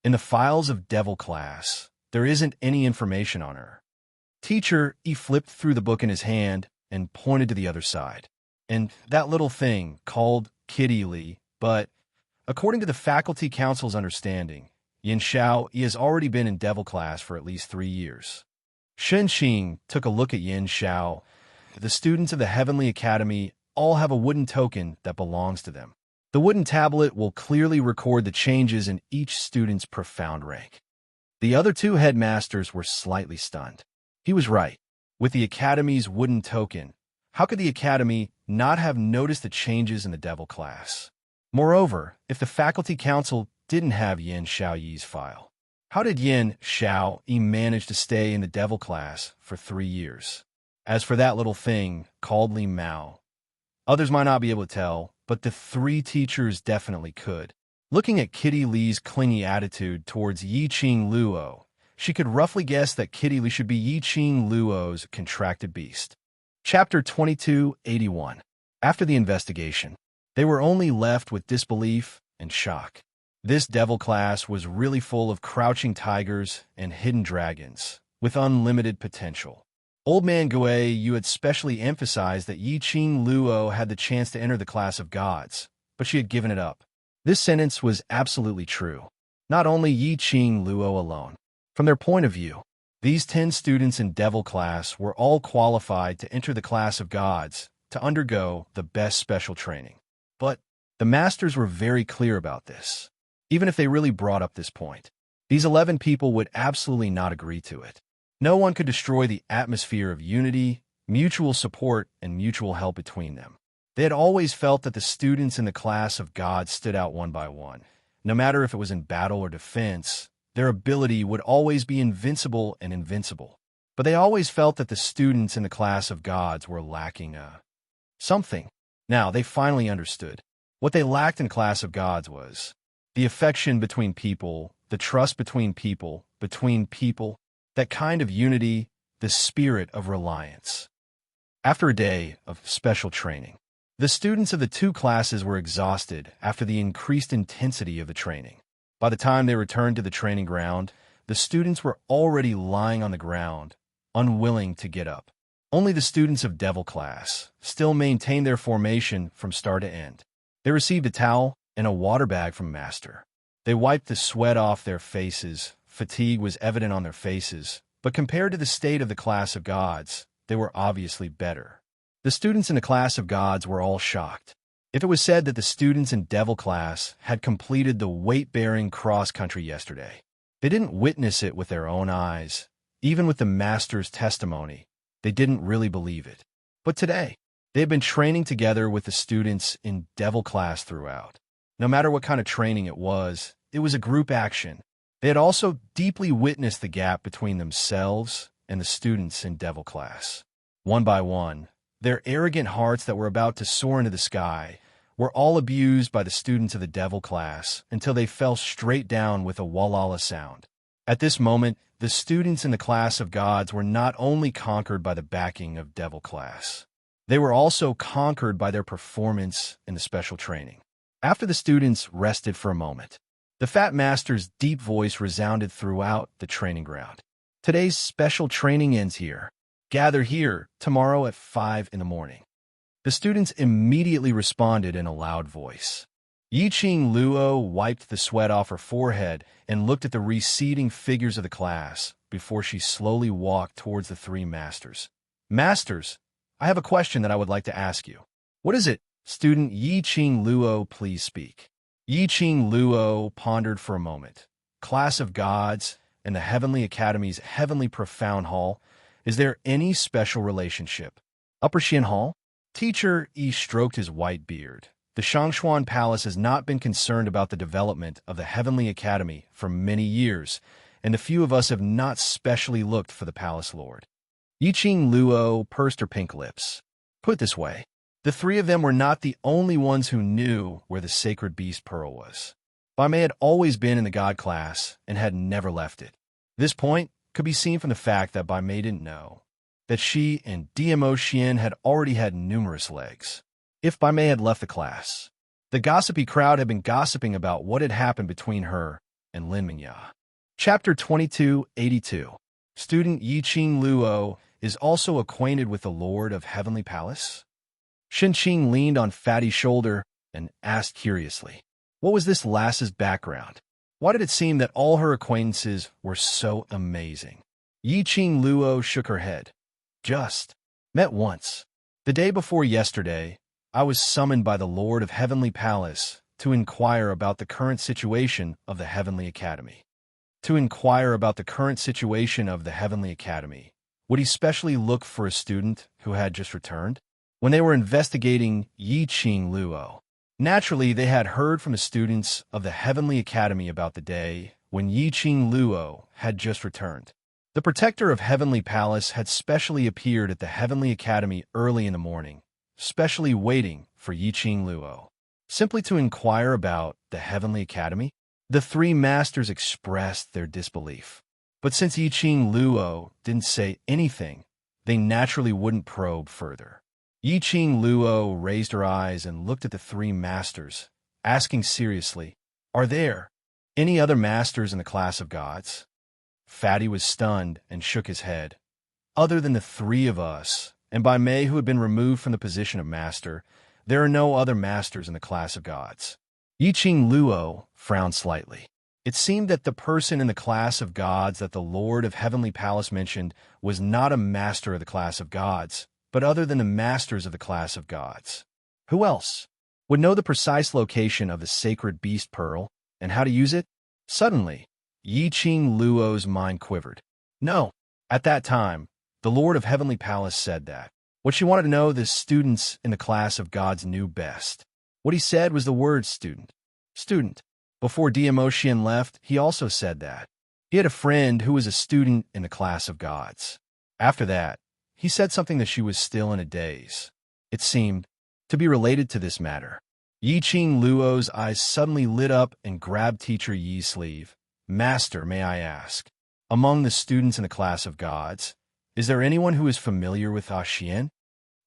In the files of devil class, there isn't any information on her. Teacher, he flipped through the book in his hand and pointed to the other side. And that little thing called Kitty Lee, but according to the faculty council's understanding, Yin Xiao, he has already been in devil class for at least 3 years. Shen Qing took a look at Yin Xiao. The students of the Heavenly Academy all have a wooden token that belongs to them. The wooden tablet will clearly record the changes in each student's profound rank. The other two headmasters were slightly stunned. He was right. With the Academy's wooden token, how could the Academy not have noticed the changes in the devil class? Moreover, if the faculty council didn't have Yin Xiaoyi's file, how did Yin Xiaoyi manage to stay in the devil class for 3 years? As for that little thing called Li Mao, others might not be able to tell, but the 3 teachers definitely could. Looking at Kitty Lee's clingy attitude towards Yi-Ching Luo, she could roughly guess that Kitty Lee should be Yi-Ching Luo's contracted beast. Chapter 2281. After the investigation, they were only left with disbelief and shock. This devil class was really full of crouching tigers and hidden dragons, with unlimited potential. Old Man Gui, you had specially emphasized that Yi-Ching Luo had the chance to enter the class of gods, but she had given it up. This sentence was absolutely true. Not only Yi-Ching Luo alone. From their point of view, These 10 students in Devil class were all qualified to enter the class of gods to undergo the best special training. But the masters were very clear about this. Even if they really brought up this point, these 11 people would absolutely not agree to it. No one could destroy the atmosphere of unity, mutual support, and mutual help between them. They had always felt that the students in the class of gods stood out one by one. No matter if it was in battle or defense, their ability would always be invincible and invincible. But they always felt that the students in the class of gods were lacking something. Now, they finally understood. What they lacked in the class of gods was the affection between people, the trust between people, that kind of unity, the spirit of reliance. After a day of special training, the students of the two classes were exhausted after the increased intensity of the training. By the time they returned to the training ground, the students were already lying on the ground, unwilling to get up. Only the students of Devil class still maintained their formation from start to end. They received a towel and a water bag from Master. They wiped the sweat off their faces. Fatigue was evident on their faces, but compared to the state of the class of gods, they were obviously better. The students in the class of gods were all shocked. If it was said that the students in Devil class had completed the weight-bearing cross-country yesterday, they didn't witness it with their own eyes. Even with the master's testimony, they didn't really believe it. But today, they had been training together with the students in Devil class throughout. No matter what kind of training it was a group action. They had also deeply witnessed the gap between themselves and the students in Devil class. One by one, their arrogant hearts that were about to soar into the sky were all abused by the students of the Devil class until they fell straight down with a wallala sound. At this moment, the students in the class of gods were not only conquered by the backing of Devil class, they were also conquered by their performance in the special training. After the students rested for a moment, the Fat Master's deep voice resounded throughout the training ground. Today's special training ends here. Gather here tomorrow at 5 in the morning. The students immediately responded in a loud voice. Yiqing Luo wiped the sweat off her forehead and looked at the receding figures of the class before she slowly walked towards the three masters. Masters, I have a question that I would like to ask you. What is it? Student Yiqing Luo, please speak. Yiqing Luo pondered for a moment. Class of gods and the Heavenly Academy's Heavenly Profound Hall, is there any special relationship? Upper Xian Hall? Teacher Yi stroked his white beard. The Shangshuan Palace has not been concerned about the development of the Heavenly Academy for many years, and a few of us have not specially looked for the Palace Lord. Yiqing Luo pursed her pink lips. Put it this way, the three of them were not the only ones who knew where the sacred beast pearl was. Bai Mei had always been in the god class and had never left it. This point could be seen from the fact that Bai Mei didn't know that she and DMO Xian had already had numerous legs. If Bai Mei had left the class, the gossipy crowd had been gossiping about what had happened between her and Lin Mingya. Chapter 2282. Student Yiqing Luo is also acquainted with the Lord of Heavenly Palace? Shenqing leaned on Fatty's shoulder and asked curiously, what was this lass's background? Why did it seem that all her acquaintances were so amazing? Yiqing Luo shook her head. Just met once. The day before yesterday, I was summoned by the Lord of Heavenly Palace to inquire about the current situation of the Heavenly Academy. To inquire about the current situation of the Heavenly Academy, would he specially look for a student who had just returned? When they were investigating Yiqing Luo, naturally they had heard from the students of the Heavenly Academy about the day when Yiqing Luo had just returned. The protector of Heavenly Palace had specially appeared at the Heavenly Academy early in the morning, specially waiting for Yiqing Luo. Simply to inquire about the Heavenly Academy, the three masters expressed their disbelief. But since Yiqing Luo didn't say anything, they naturally wouldn't probe further. Yiqing Luo raised her eyes and looked at the three masters, asking seriously, are there any other masters in the class of gods? Fatty was stunned and shook his head. Other than the three of us, and Bai Mei who had been removed from the position of master, there are no other masters in the class of gods. Yiqing Luo frowned slightly. It seemed that the person in the class of gods that the Lord of Heavenly Palace mentioned was not a master of the class of gods, but other than the masters of the class of gods. Who else would know the precise location of the sacred beast pearl and how to use it? Suddenly, Yi-Ching Luo's mind quivered. No, at that time, the Lord of Heavenly Palace said that. What she wanted to know, the students in the class of gods knew best. What he said was the word student. Student. Before DMO Xian left, he also said that. He had a friend who was a student in the class of gods. After that, he said something that she was still in a daze. It seemed to be related to this matter. Yi-Ching Luo's eyes suddenly lit up and grabbed Teacher Yi's sleeve. Master, may I ask, among the students in the class of gods, is there anyone who is familiar with Xian?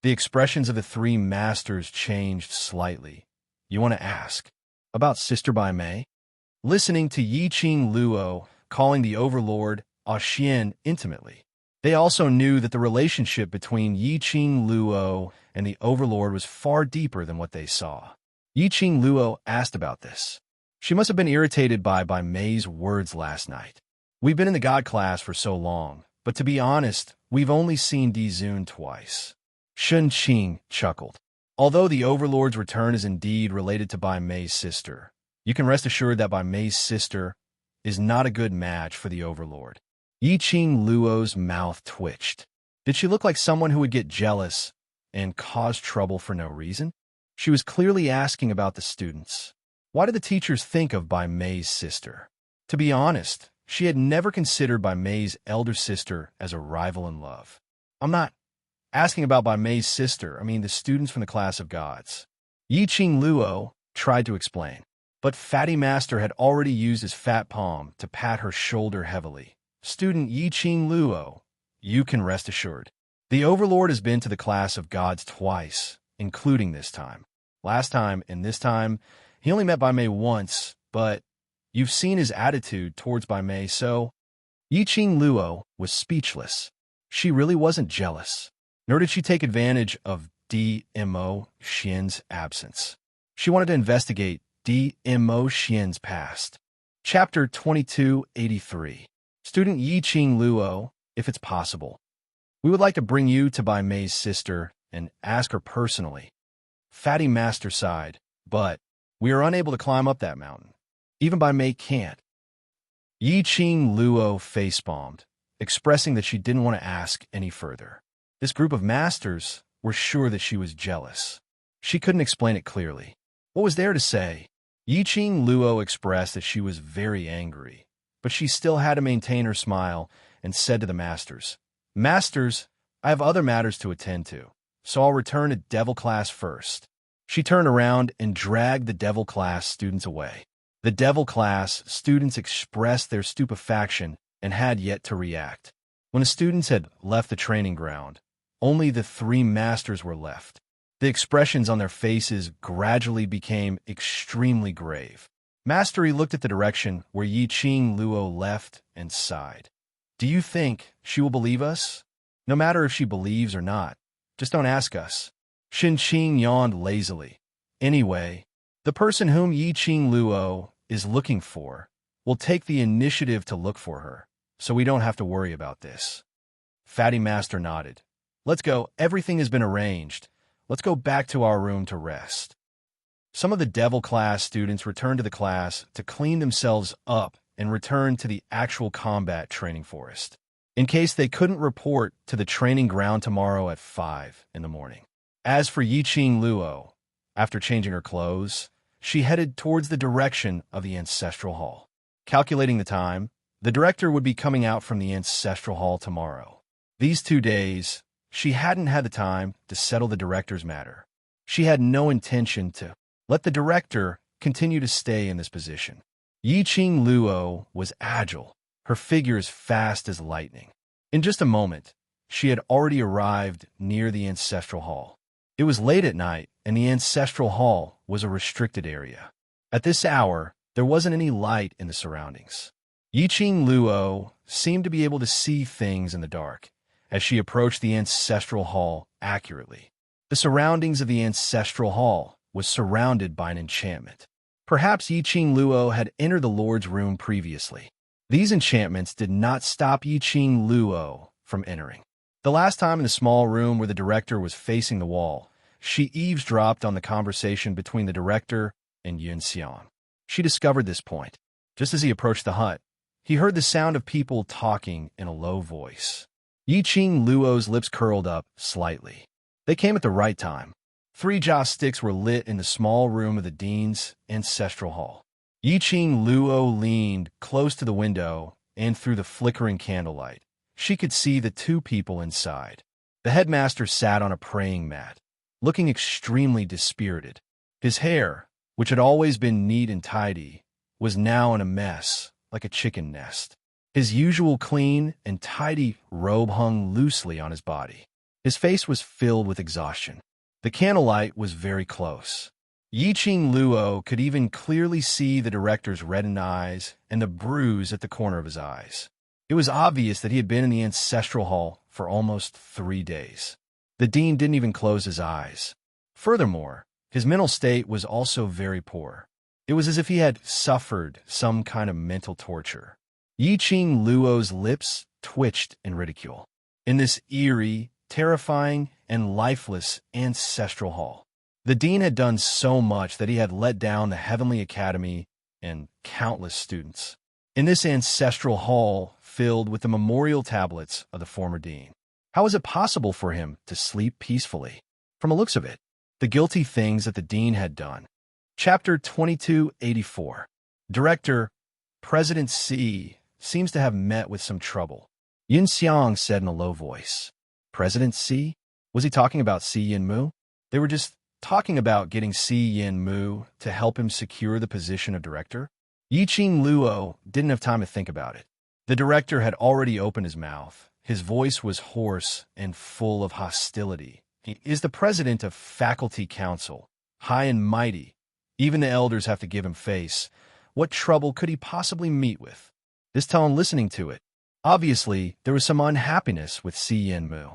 The expressions of the three masters changed slightly. You want to ask about Sister Bai Mei? Listening to Yi-Ching Luo calling the Overlord Xian intimately, they also knew that the relationship between Yi-Ching Luo and the Overlord was far deeper than what they saw. Yi-Ching Luo asked about this. She must have been irritated by Bai Mei's words last night. We've been in the God class for so long, but to be honest, we've only seen Di Zun twice. Shun Qing chuckled. Although the Overlord's return is indeed related to Bai Mei's sister, you can rest assured that Bai Mei's sister is not a good match for the Overlord. Yi-Ching Luo's mouth twitched. Did she look like someone who would get jealous and cause trouble for no reason? She was clearly asking about the students. Why did the teachers think of Bai Mei's sister? To be honest, she had never considered Bai Mei's elder sister as a rival in love. I'm not asking about Bai Mei's sister, I mean the students from the class of gods. Yi-Ching Luo tried to explain, but Fatty Master had already used his fat palm to pat her shoulder heavily. Student Yi-Ching Luo, you can rest assured. The Overlord has been to the class of gods twice, including this time. Last time and this time, he only met Bai Mei once, but you've seen his attitude towards Bai Mei, so Yi-Ching Luo was speechless. She really wasn't jealous, nor did she take advantage of DMO Xian's absence. She wanted to investigate DMO Xian's past. Chapter 2283. Student Yi-Ching Luo, if it's possible, we would like to bring you to Bai Mei's sister and ask her personally. Fatty Master sighed, but we are unable to climb up that mountain. Even Bai Mei can't. Yi-Ching Luo facepalmed, expressing that she didn't want to ask any further. This group of masters were sure that she was jealous. She couldn't explain it clearly. What was there to say? Yi-Ching Luo expressed that she was very angry, but she still had to maintain her smile and said to the masters, Masters, I have other matters to attend to, so I'll return to Devil class first. She turned around and dragged the Devil class students away. The Devil class students expressed their stupefaction and had yet to react. When the students had left the training ground, only the three masters were left. The expressions on their faces gradually became extremely grave. Mastery looked at the direction where Yi-Ching Luo left and sighed. Do you think she will believe us? No matter if she believes or not, just don't ask us. Shin Qing yawned lazily. Anyway, the person whom Yi-Ching Luo is looking for will take the initiative to look for her, so we don't have to worry about this. Fatty Master nodded. Let's go. Everything has been arranged. Let's go back to our room to rest. Some of the Devil class students returned to the class to clean themselves up and return to the actual combat training forest, in case they couldn't report to the training ground tomorrow at 5 in the morning. As for Yi-Ching Luo, after changing her clothes, she headed towards the direction of the Ancestral Hall. Calculating the time, the director would be coming out from the Ancestral Hall tomorrow. These 2 days, she hadn't had the time to settle the director's matter. She had no intention to let the director continue to stay in this position. Yi-Ching Luo was agile, her figure as fast as lightning. In just a moment, she had already arrived near the Ancestral Hall. It was late at night, and the Ancestral Hall was a restricted area. At this hour, there wasn't any light in the surroundings. Yi-Ching Luo seemed to be able to see things in the dark as she approached the Ancestral Hall accurately. The surroundings of the Ancestral Hall was surrounded by an enchantment. Perhaps Yi Qing Luo had entered the Lord's room previously. These enchantments did not stop Yi Qing Luo from entering. The last time in the small room where the director was facing the wall, she eavesdropped on the conversation between the director and Yun Xiang. She discovered this point. Just as he approached the hut, he heard the sound of people talking in a low voice. Yi Qing Luo's lips curled up slightly. They came at the right time. 3 joss sticks were lit in the small room of the dean's ancestral hall. Yi Qing Luo leaned close to the window, and through the flickering candlelight, she could see the 2 people inside. The headmaster sat on a praying mat, looking extremely dispirited. His hair, which had always been neat and tidy, was now in a mess, like a chicken nest. His usual clean and tidy robe hung loosely on his body. His face was filled with exhaustion. The candlelight was very close. Yi Qing Luo could even clearly see the director's reddened eyes and the bruise at the corner of his eyes. It was obvious that he had been in the ancestral hall for almost 3 days. The dean didn't even close his eyes. Furthermore, his mental state was also very poor. It was as if he had suffered some kind of mental torture. Yi Qing Luo's lips twitched in ridicule. In this eerie, terrifying, and lifeless ancestral hall, the dean had done so much that he had let down the Heavenly Academy and countless students. In this ancestral hall filled with the memorial tablets of the former dean, how was it possible for him to sleep peacefully? From the looks of it, the guilty things that the dean had done. Chapter 2284. Director, President C seems to have met with some trouble. Yun Xiang said in a low voice. President C? Was he talking about Si Yin Mu? They were just talking about getting Si Yin Mu to help him secure the position of director? Yi Qing Luo didn't have time to think about it. The director had already opened his mouth. His voice was hoarse and full of hostility. He is the president of Faculty Council, high and mighty. Even the elders have to give him face. What trouble could he possibly meet with? This tone listening to it. Obviously, there was some unhappiness with Si Yin Mu.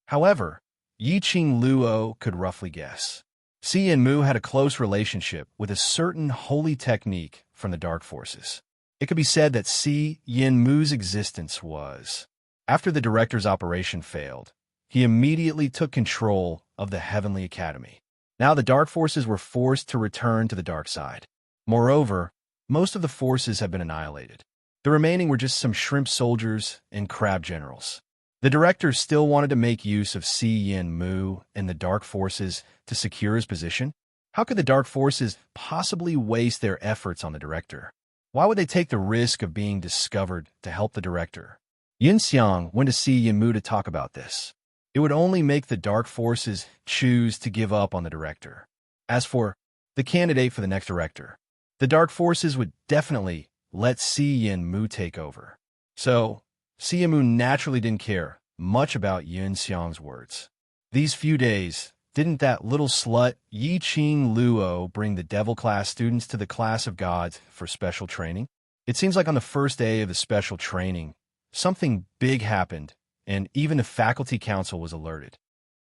However, Yi Qing Luo could roughly guess. Si Yin Mu had a close relationship with a certain holy technique from the dark forces. It could be said that Si Yin Mu's existence was. After the director's operation failed, he immediately took control of the Heavenly Academy. Now the dark forces were forced to return to the dark side. Moreover, most of the forces had been annihilated. The remaining were just some shrimp soldiers and crab generals. The director still wanted to make use of Si Yin Mu and the dark forces to secure his position. How could the dark forces possibly waste their efforts on the director? Why would they take the risk of being discovered to help the director? Yun Xiang went to Si Yin Mu to talk about this. It would only make the dark forces choose to give up on the director. As for the candidate for the next director, the dark forces would definitely let Si Yin Mu take over. So, Si Yin Mu naturally didn't care much about Yun Xiang's words. These few days, didn't that little slut Yi Qing Luo bring the devil class students to the class of gods for special training? It seems like on the first day of the special training, something big happened, and even the faculty council was alerted.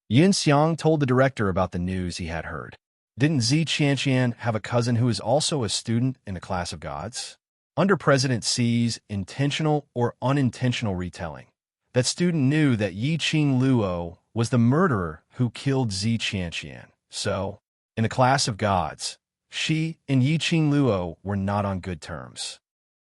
Yun Xiang told the director about the news he had heard. Didn't Zi Qianqian have a cousin who is also a student in the class of gods? Under President Xi's intentional or unintentional retelling, that student knew that Yi Qing Luo was the murderer who killed Zi Qianqian. So, in the class of gods, she and Yi Qing Luo were not on good terms.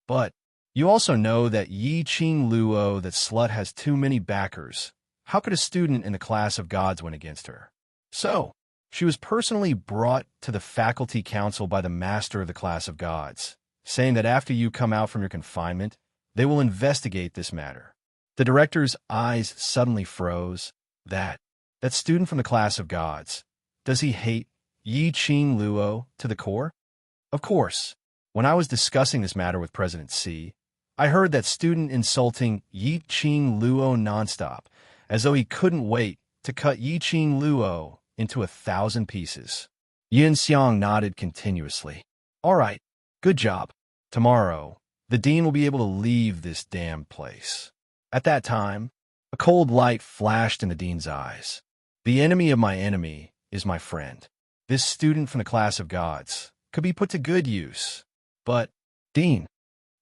But you also know that Yi Qing Luo, that slut, has too many backers. How could a student in the class of gods win against her? So, she was personally brought to the faculty council by the master of the class of gods, saying that after you come out from your confinement, they will investigate this matter. The director's eyes suddenly froze. That student from the class of gods, does he hate Yi Qing Luo to the core? Of course, when I was discussing this matter with President Xi, I heard that student insulting Yi Qing Luo nonstop, as though he couldn't wait to cut Yi Qing Luo into 1,000 pieces. Yun Xiang nodded continuously. All right, good job. Tomorrow, the dean will be able to leave this damned place. At that time, a cold light flashed in the dean's eyes. The enemy of my enemy is my friend. This student from the class of gods could be put to good use. But, Dean.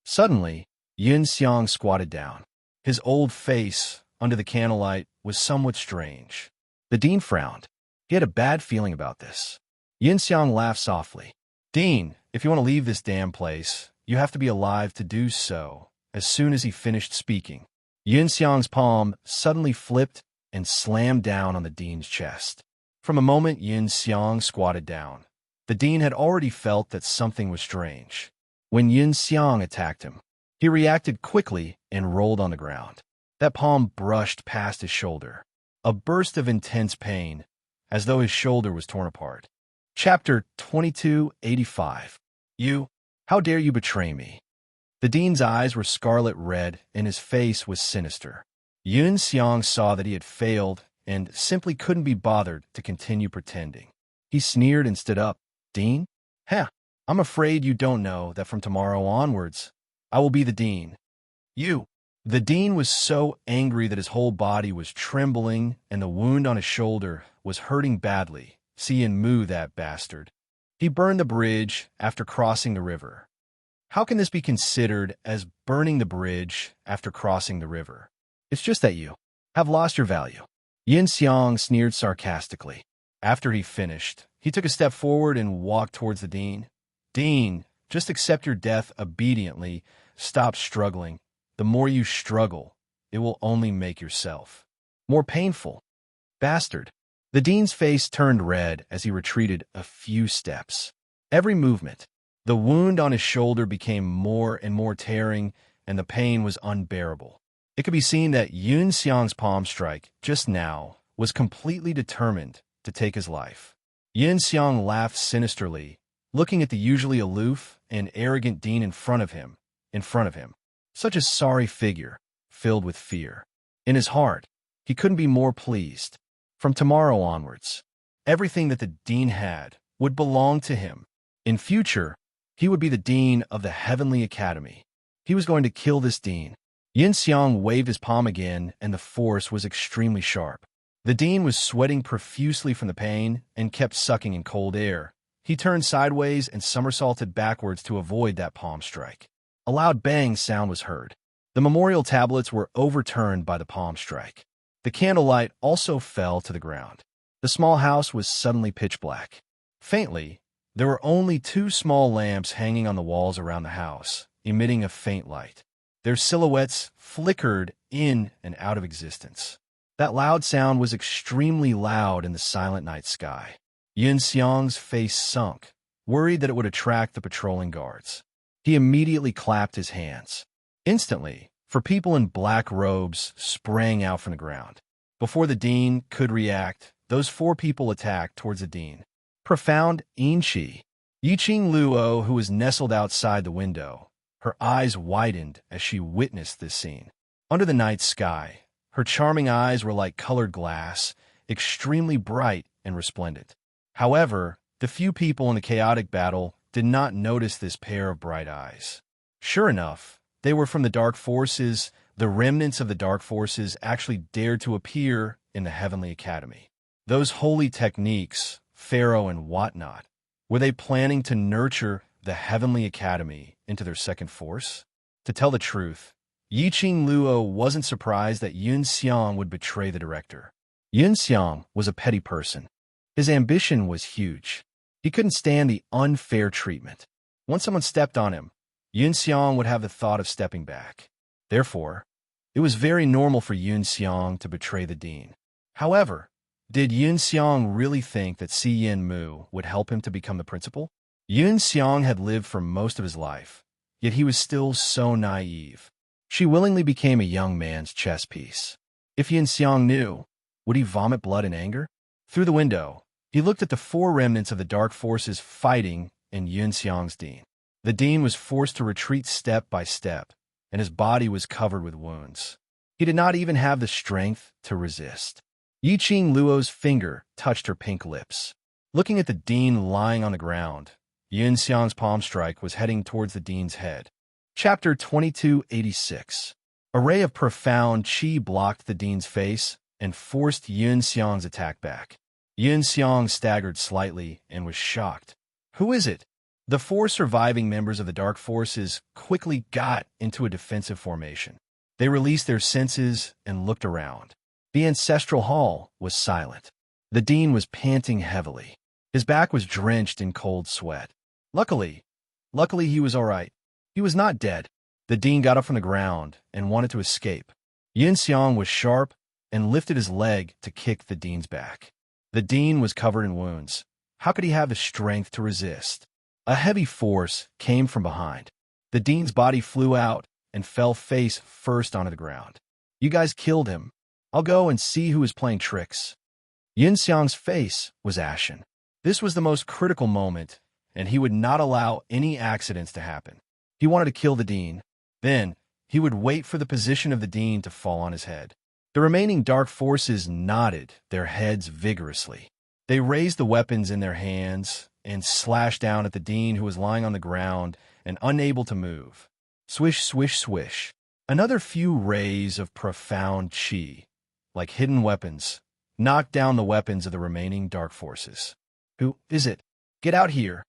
Suddenly, Yun Xiang squatted down. His old face, under the candlelight, was somewhat strange. The Dean frowned. He had a bad feeling about this. Yun Xiang laughed softly. Dean, if you want to leave this damn place, you have to be alive to do so. As soon as he finished speaking, Yun Xiang's palm suddenly flipped and slammed down on the Dean's chest. From a moment Yun Xiang squatted down, the Dean had already felt that something was strange. When Yun Xiang attacked him, he reacted quickly and rolled on the ground. That palm brushed past his shoulder. A burst of intense pain, as though his shoulder was torn apart. Chapter 2285. How dare you betray me? The Dean's eyes were scarlet red and his face was sinister. Yun Xiang saw that he had failed and simply couldn't be bothered to continue pretending. He sneered and stood up. Dean? Heh, I'm afraid you don't know that from tomorrow onwards, I will be the Dean. The Dean was so angry that his whole body was trembling and the wound on his shoulder was hurting badly. See and moo that bastard. He burned the bridge after crossing the river. How can this be considered as burning the bridge after crossing the river? It's just that you have lost your value. Yun Xiang sneered sarcastically. After he finished, he took a step forward and walked towards the Dean. Dean, just accept your death obediently. Stop struggling. The more you struggle, it will only make yourself more painful. Bastard. The Dean's face turned red as he retreated a few steps. Every movement, the wound on his shoulder became more and more tearing, and the pain was unbearable. It could be seen that Yun Xiang's palm strike, just now, was completely determined to take his life. Yun Xiang laughed sinisterly, looking at the usually aloof and arrogant Dean in front of him. Such a sorry figure, filled with fear. In his heart, he couldn't be more pleased. From tomorrow onwards, everything that the Dean had would belong to him. In future, he would be the Dean of the Heavenly Academy. He was going to kill this Dean. Yun Xiang waved his palm again, and the force was extremely sharp. The Dean was sweating profusely from the pain and kept sucking in cold air. He turned sideways and somersaulted backwards to avoid that palm strike. A loud bang sound was heard. The memorial tablets were overturned by the palm strike. The candlelight also fell to the ground. The small house was suddenly pitch black. Faintly, there were only 2 small lamps hanging on the walls around the house, emitting a faint light. Their silhouettes flickered in and out of existence. That loud sound was extremely loud in the silent night sky. Yun Xiang's face sunk, worried that it would attract the patrolling guards. He immediately clapped his hands. Instantly, 4 people in black robes sprang out from the ground. Before the Dean could react, those 4 people attacked towards the Dean. Profound Yi Yiqing Luo, who was nestled outside the window, her eyes widened as she witnessed this scene. Under the night sky, her charming eyes were like colored glass, extremely bright and resplendent. However, the few people in the chaotic battle did not notice this pair of bright eyes. Sure enough, they were from the dark forces. The remnants of the dark forces actually dared to appear in the Heavenly Academy. Those holy techniques, Pharaoh and whatnot, were they planning to nurture the Heavenly Academy into their second force? To tell the truth, Yiqing Luo wasn't surprised that Yun Xiang would betray the director. Yun Xiang was a petty person. His ambition was huge. He couldn't stand the unfair treatment. Once someone stepped on him, Yun Xiang would have the thought of stepping back. Therefore, it was very normal for Yun Xiang to betray the Dean. However, did Yun Xiang really think that Si Yin Mu would help him to become the principal? Yun Xiang had lived for most of his life, yet he was still so naive. She willingly became a young man's chess piece. If Yun Xiang knew, would he vomit blood in anger? Through the window, he looked at the 4 remnants of the dark forces fighting in Yun Xiang's Dean. The Dean was forced to retreat step by step, and his body was covered with wounds. He did not even have the strength to resist. Yiqing Luo's finger touched her pink lips. Looking at the Dean lying on the ground, Yun Xiang's palm strike was heading towards the Dean's head. Chapter 2286. A ray of profound qi blocked the Dean's face and forced Yun Xiang's attack back. Yun Xiang staggered slightly and was shocked. Who is it? The 4 surviving members of the Dark Forces quickly got into a defensive formation. They released their senses and looked around. The ancestral hall was silent. The dean was panting heavily. His back was drenched in cold sweat. Luckily he was all right. He was not dead. The dean got up from the ground and wanted to escape. Yin Xiang was sharp and lifted his leg to kick the dean's back. The dean was covered in wounds. How could he have the strength to resist? A heavy force came from behind. The dean's body flew out and fell face first onto the ground. You guys killed him. I'll go and see who is playing tricks. Yin Xiang's face was ashen. This was the most critical moment, and he would not allow any accidents to happen. He wanted to kill the dean. Then, he would wait for the position of the dean to fall on his head. The remaining dark forces nodded their heads vigorously. They raised the weapons in their hands and slashed down at the dean who was lying on the ground and unable to move. Swish, swish, swish. Another few rays of profound qi, like hidden weapons, knocked down the weapons of the remaining dark forces. Who is it? Get out here!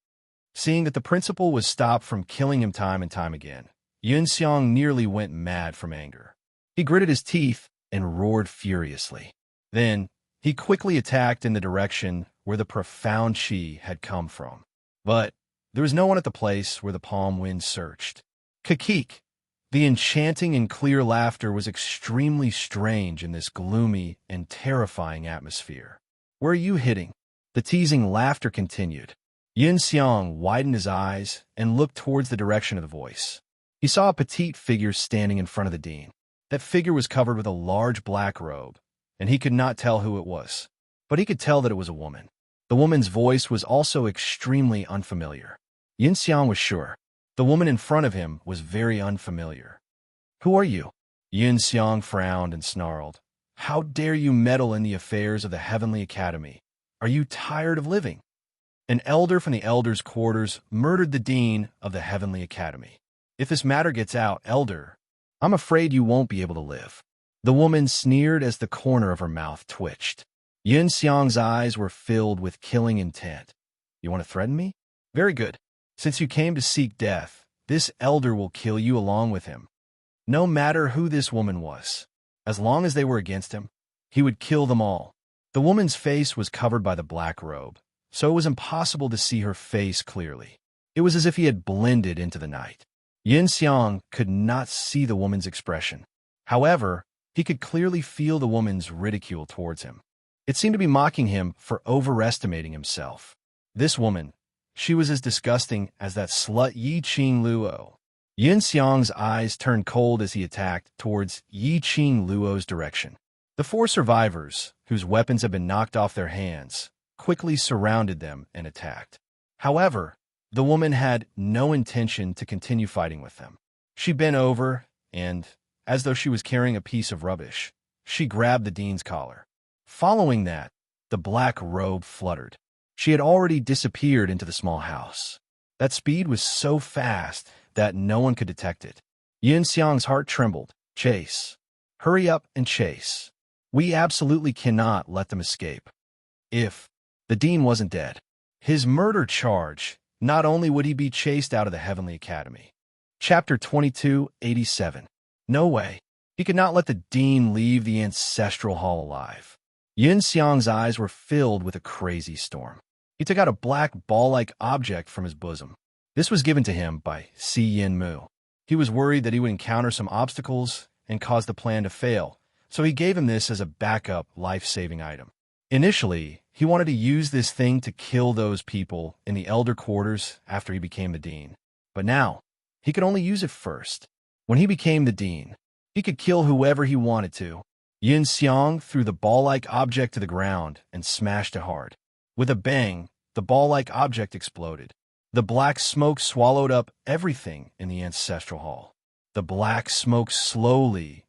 Seeing that the principal was stopped from killing him time and time again, Yun Xiang nearly went mad from anger. He gritted his teeth and roared furiously. Then, he quickly attacked in the direction where the profound qi had come from. But there was no one at the place where the palm wind searched. Kakik! The enchanting and clear laughter was extremely strange in this gloomy and terrifying atmosphere. Where are you hitting? The teasing laughter continued. Yin Xiang widened his eyes and looked towards the direction of the voice. He saw a petite figure standing in front of the dean. That figure was covered with a large black robe, and he could not tell who it was. But he could tell that it was a woman. The woman's voice was also extremely unfamiliar. Yin Xiang was sure. The woman in front of him was very unfamiliar. Who are you? Yin Xiang frowned and snarled. How dare you meddle in the affairs of the Heavenly Academy? Are you tired of living? An elder from the elders' quarters murdered the dean of the Heavenly Academy. If this matter gets out, elder, I'm afraid you won't be able to live. The woman sneered as the corner of her mouth twitched. Yin Xiang's eyes were filled with killing intent. You want to threaten me? Very good. Since you came to seek death, this elder will kill you along with him. No matter who this woman was, as long as they were against him, he would kill them all. The woman's face was covered by the black robe, so it was impossible to see her face clearly. It was as if he had blended into the night. Yin Xiang could not see the woman's expression. However, he could clearly feel the woman's ridicule towards him. It seemed to be mocking him for overestimating himself. This woman, she was as disgusting as that slut Yi Qing Luo. Yin Xiang's eyes turned cold as he attacked towards Yi Qing Luo's direction. The 4 survivors, whose weapons had been knocked off their hands, quickly surrounded them and attacked. However, the woman had no intention to continue fighting with them. She bent over and, as though she was carrying a piece of rubbish, she grabbed the dean's collar. Following that, the black robe fluttered. She had already disappeared into the small house. That speed was so fast that no one could detect it. Yin Xiang's heart trembled. Chase. Hurry up and chase. We absolutely cannot let them escape. If the dean wasn't dead, his murder charge, not only would he be chased out of the Heavenly Academy. Chapter 2287. No way. He could not let the dean leave the ancestral hall alive. Yin Xiang's eyes were filled with a crazy storm. He took out a black ball-like object from his bosom. This was given to him by Si Yin Mu. He was worried that he would encounter some obstacles and cause the plan to fail, so he gave him this as a backup life-saving item. Initially, he wanted to use this thing to kill those people in the elder quarters after he became the dean. But now, he could only use it first. When he became the dean, he could kill whoever he wanted to. Yin Xiang threw the ball-like object to the ground and smashed it hard. With a bang, the ball-like object exploded. The black smoke swallowed up everything in the ancestral hall. The black smoke slowly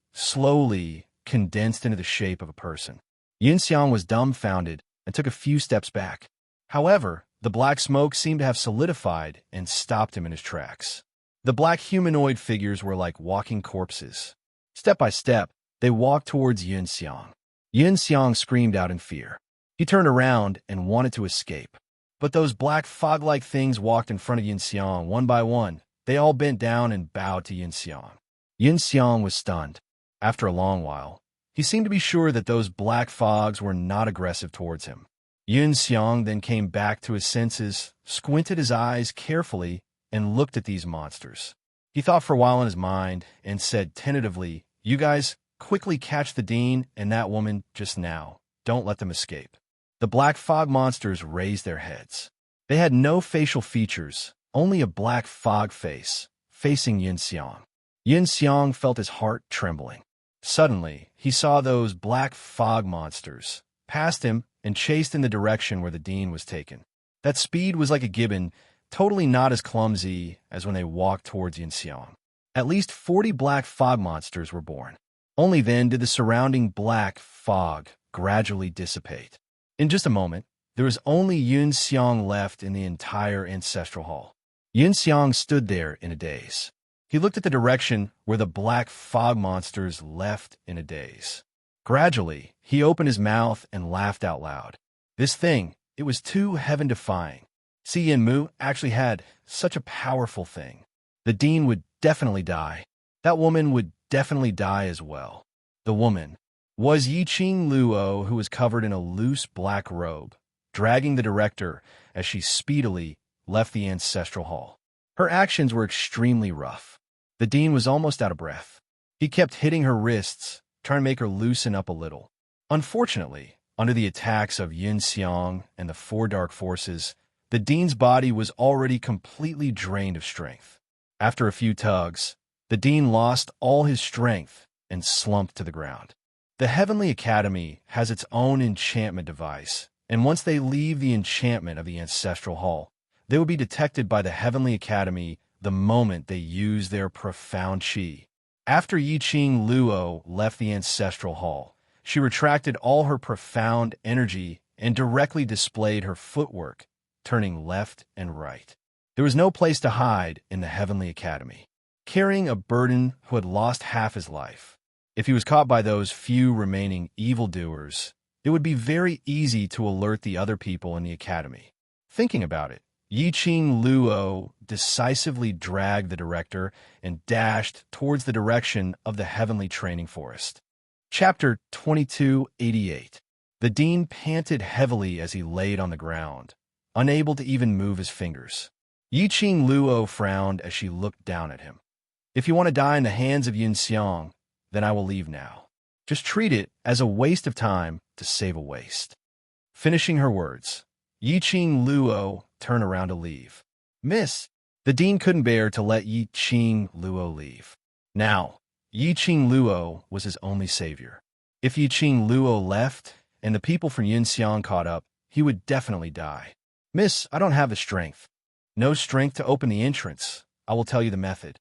condensed into the shape of a person. Yin Xiang was dumbfounded and took a few steps back. However, the black smoke seemed to have solidified and stopped him in his tracks. The black humanoid figures were like walking corpses. Step by step, they walked towards Yin Xiang. Yin Xiang screamed out in fear. He turned around and wanted to escape. But those black fog-like things walked in front of Yin Xiang one by one. They all bent down and bowed to Yin Xiang. Yin Xiang was stunned. After a long while, he seemed to be sure that those black fogs were not aggressive towards him. Yin Xiang then came back to his senses, squinted his eyes carefully, and looked at these monsters. He thought for a while in his mind and said tentatively, "You guys, quickly catch the dean and that woman just now. Don't let them escape." The black fog monsters raised their heads. They had no facial features, only a black fog face, facing Yin Xiang. Yin Xiang felt his heart trembling. Suddenly, he saw those black fog monsters, passed him, and chased in the direction where the dean was taken. That speed was like a gibbon, totally not as clumsy as when they walked towards Yin Xiang. At least 40 black fog monsters were born. Only then did the surrounding black fog gradually dissipate. In just a moment, there was only Yin Xiang left in the entire ancestral hall. Yin Xiang stood there in a daze. He looked at the direction where the black fog monsters left in a daze. Gradually, he opened his mouth and laughed out loud. This thing, it was too heaven-defying. Si Yin Mu actually had such a powerful thing. The dean would definitely die. That woman would definitely die as well. The woman was Yiqing Luo, who was covered in a loose black robe, dragging the director as she speedily left the ancestral hall. Her actions were extremely rough. The dean was almost out of breath. He kept hitting her wrists, trying to make her loosen up a little. Unfortunately, under the attacks of Yin Xiang and the four dark forces, the dean's body was already completely drained of strength. After a few tugs, the dean lost all his strength and slumped to the ground. The Heavenly Academy has its own enchantment device, and once they leave the enchantment of the Ancestral Hall, they will be detected by the Heavenly Academy the moment they use their profound qi. After Yiqing Luo left the Ancestral Hall, she retracted all her profound energy and directly displayed her footwork, turning left and right. There was no place to hide in the Heavenly Academy. Carrying a burden who had lost half his life, if he was caught by those few remaining evildoers, it would be very easy to alert the other people in the academy. Thinking about it, Yiqing Luo decisively dragged the director and dashed towards the direction of the Heavenly Training Forest. Chapter 2288. The dean panted heavily as he laid on the ground, unable to even move his fingers. Yiqing Luo frowned as she looked down at him. "If you want to die in the hands of Yin Xiang, then I will leave now. Just treat it as a waste of time to save a waste." Finishing her words, Yiqing Luo turned around to leave. "Miss!" The dean couldn't bear to let Yiqing Luo leave. Now, Yiqing Luo was his only savior. If Yiqing Luo left and the people from Yin Xiang caught up, he would definitely die. "Miss, I don't have the strength." "No strength to open the entrance. I will tell you the method."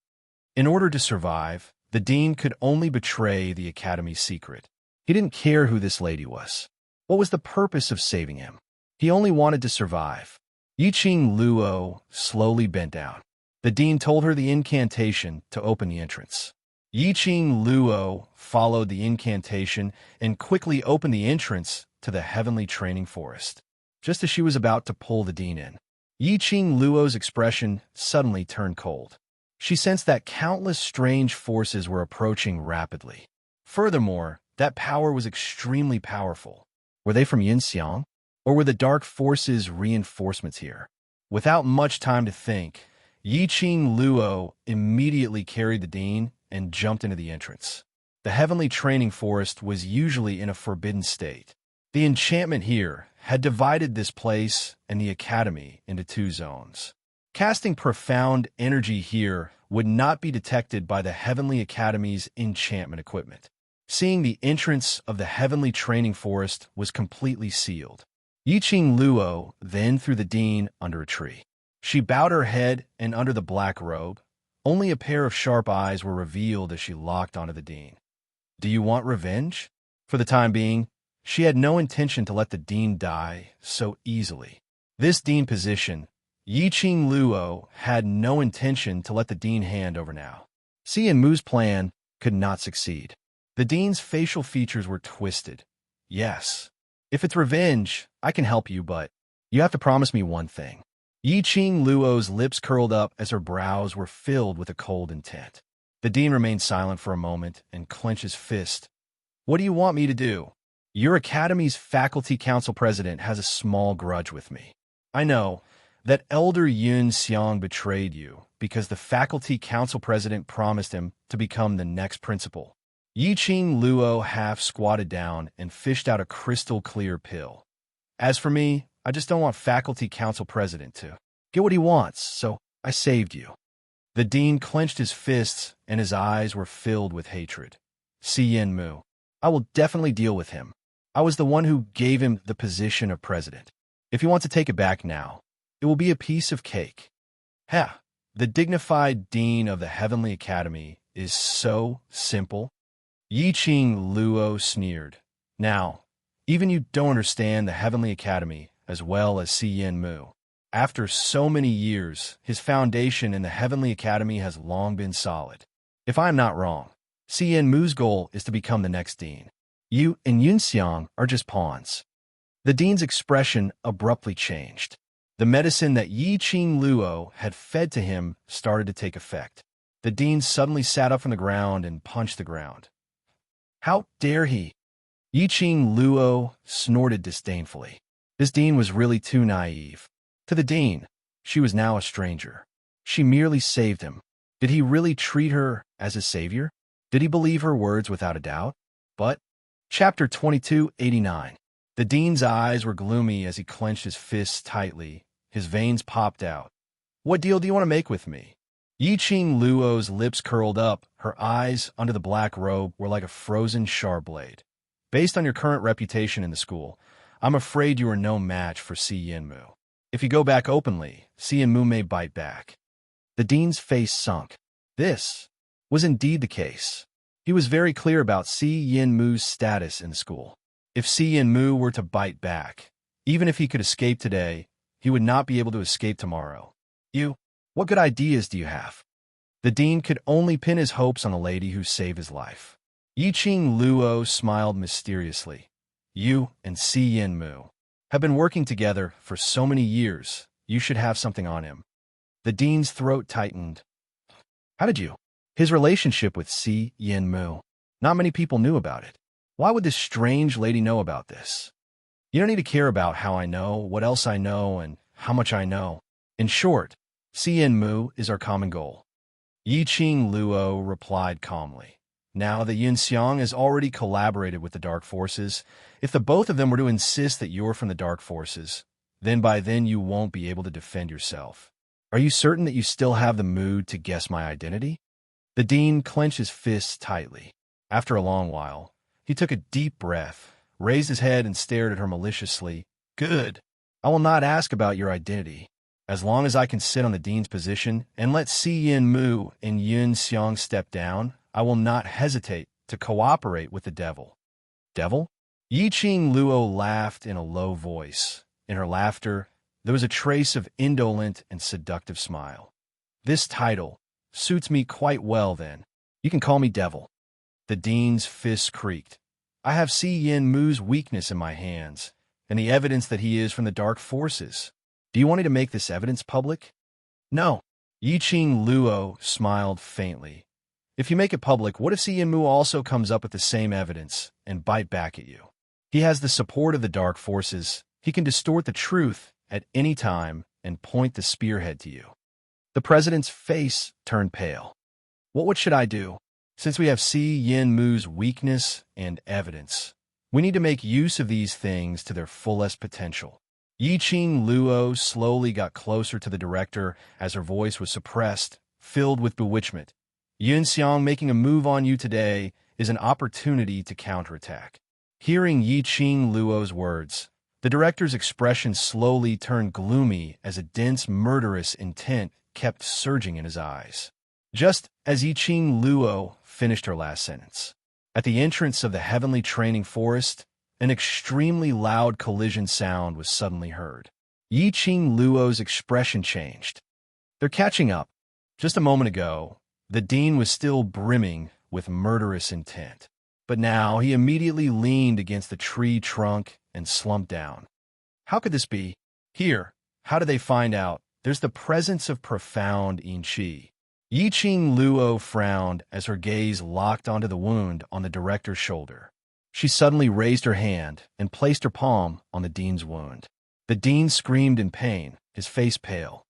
In order to survive, the dean could only betray the academy's secret. He didn't care who this lady was. What was the purpose of saving him? He only wanted to survive. Yiqing Luo slowly bent down. The dean told her the incantation to open the entrance. Yiqing Luo followed the incantation and quickly opened the entrance to the Heavenly Training Forest. Just as she was about to pull the dean in, Yiqing Luo's expression suddenly turned cold. She sensed that countless strange forces were approaching rapidly. Furthermore, that power was extremely powerful. Were they from Yin Xiang? Or were the dark forces reinforcements here? Without much time to think, Yiqing Luo immediately carried the dean and jumped into the entrance. The Heavenly Training Forest was usually in a forbidden state. The enchantment here had divided this place and the academy into two zones. Casting profound energy here would not be detected by the Heavenly Academy's enchantment equipment. Seeing the entrance of the Heavenly Training Forest was completely sealed. Yiqing Luo then threw the dean under a tree. She bowed her head, and under the black robe, only a pair of sharp eyes were revealed as she locked onto the dean. "Do you want revenge?" For the time being, she had no intention to let the dean die so easily. This dean position, Yiqing Luo had no intention to let the dean hand over now. Si and Mu's plan could not succeed. The dean's facial features were twisted. "Yes. If it's revenge, I can help you, but..." You have to promise me one thing. Yi-Ching Luo's lips curled up as her brows were filled with a cold intent. The dean remained silent for a moment and clenched his fist. What do you want me to do? Your academy's faculty council president has a small grudge with me. I know that Elder Yun Xiang betrayed you because the faculty council president promised him to become the next principal. Yi-Ching Luo half squatted down and fished out a crystal-clear pill. As for me, I just don't want faculty council president to get what he wants, so I saved you. The dean clenched his fists and his eyes were filled with hatred. Yen Mu. I will definitely deal with him. I was the one who gave him the position of president. If he wants to take it back now, it will be a piece of cake. Ha! The dignified dean of the Heavenly Academy is so simple. Yi-Ching Luo sneered. Now, even you don't understand the Heavenly Academy as well as Yen Mu. After so many years, his foundation in the Heavenly Academy has long been solid. If I am not wrong, Yen Mu's goal is to become the next dean. You and Yun Xiang are just pawns. The dean's expression abruptly changed. The medicine that Yi-Ching Luo had fed to him started to take effect. The dean suddenly sat up from the ground and punched the ground. How dare he? Yi-Ching Luo snorted disdainfully. This dean was really too naive. To the dean, she was now a stranger. She merely saved him. Did he really treat her as his savior? Did he believe her words without a doubt? But, Chapter 2289. The dean's eyes were gloomy as he clenched his fists tightly. His veins popped out. What deal do you want to make with me? Yi-Ching Luo's lips curled up. Her eyes, under the black robe, were like a frozen sharp blade. Based on your current reputation in the school, I'm afraid you are no match for Yen Mu. If you go back openly, Yen Mu may bite back. The dean's face sunk. This was indeed the case. He was very clear about Yen Mu's status in the school. If Yen Mu were to bite back, even if he could escape today, he would not be able to escape tomorrow. What good ideas do you have? The dean could only pin his hopes on a lady who saved his life. Yi-Ching Luo smiled mysteriously. You and Yen Mu have been working together for so many years, you should have something on him. The dean's throat tightened. How did you? His relationship with Yen Mu. Not many people knew about it. Why would this strange lady know about this? You don't need to care about how I know, what else I know, and how much I know. In short, Yen Mu is our common goal. Yi-Ching Luo replied calmly. Now that Yun Xiang has already collaborated with the Dark Forces, if the both of them were to insist that you're from the Dark Forces, then by then you won't be able to defend yourself. Are you certain that you still have the mood to guess my identity? The dean clenched his fists tightly. After a long while, he took a deep breath, raised his head and stared at her maliciously. Good. I will not ask about your identity. As long as I can sit on the dean's position and let Yen Mu and Yun Xiang step down, I will not hesitate to cooperate with the devil. Devil? Yi-Ching Luo laughed in a low voice. In her laughter, there was a trace of indolent and seductive smile. This title suits me quite well, then. You can call me devil. The dean's fists creaked. I have Yen Mu's weakness in my hands, and the evidence that he is from the Dark Forces. Do you want me to make this evidence public? No. Yi-Ching Luo smiled faintly. If you make it public, what if Yen Mu also comes up with the same evidence and bite back at you? He has the support of the Dark Forces. He can distort the truth at any time and point the spearhead to you. The president's face turned pale. What should I do? Since we have Yen Mu's weakness and evidence, we need to make use of these things to their fullest potential. Yi-Ching Luo slowly got closer to the director as her voice was suppressed, filled with bewitchment. Yun Xiang making a move on you today is an opportunity to counterattack. Hearing Yi-Ching Luo's words, the director's expression slowly turned gloomy as a dense, murderous intent kept surging in his eyes. Just as Yi-Ching Luo finished her last sentence, at the entrance of the heavenly training forest, an extremely loud collision sound was suddenly heard. Yi-Ching Luo's expression changed. They're catching up. Just a moment ago, the dean was still brimming with murderous intent, but now he immediately leaned against the tree trunk and slumped down. How could this be? Here, how do they find out? There's the presence of profound yin qi. Yi Qing Luo frowned as her gaze locked onto the wound on the director's shoulder. She suddenly raised her hand and placed her palm on the dean's wound. The dean screamed in pain, his face pale.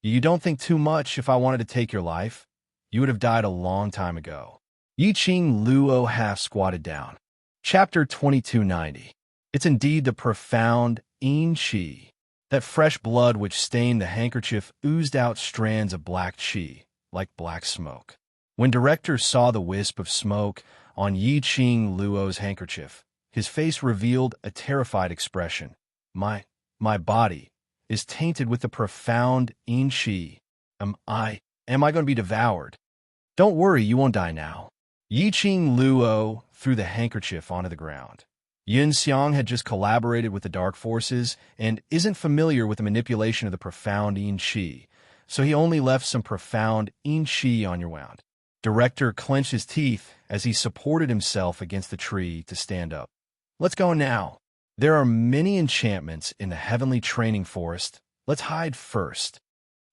You don't think too much if I wanted to take your life? You would have died a long time ago. Yi Qing Luo half squatted down. Chapter 2290. It's indeed the profound yin qi. That fresh blood which stained the handkerchief oozed out strands of black qi, like black smoke. When director saw the wisp of smoke on Yi Qing Luo's handkerchief, his face revealed a terrified expression. My body is tainted with the profound yin qi. Am I going to be devoured? Don't worry, you won't die now. Yi Qing Luo threw the handkerchief onto the ground. Yun Xiang had just collaborated with the dark forces and isn't familiar with the manipulation of the profound yin qi, so he only left some profound yin qi on your wound. Director clenched his teeth as he supported himself against the tree to stand up. Let's go now. There are many enchantments in the heavenly training forest. Let's hide first.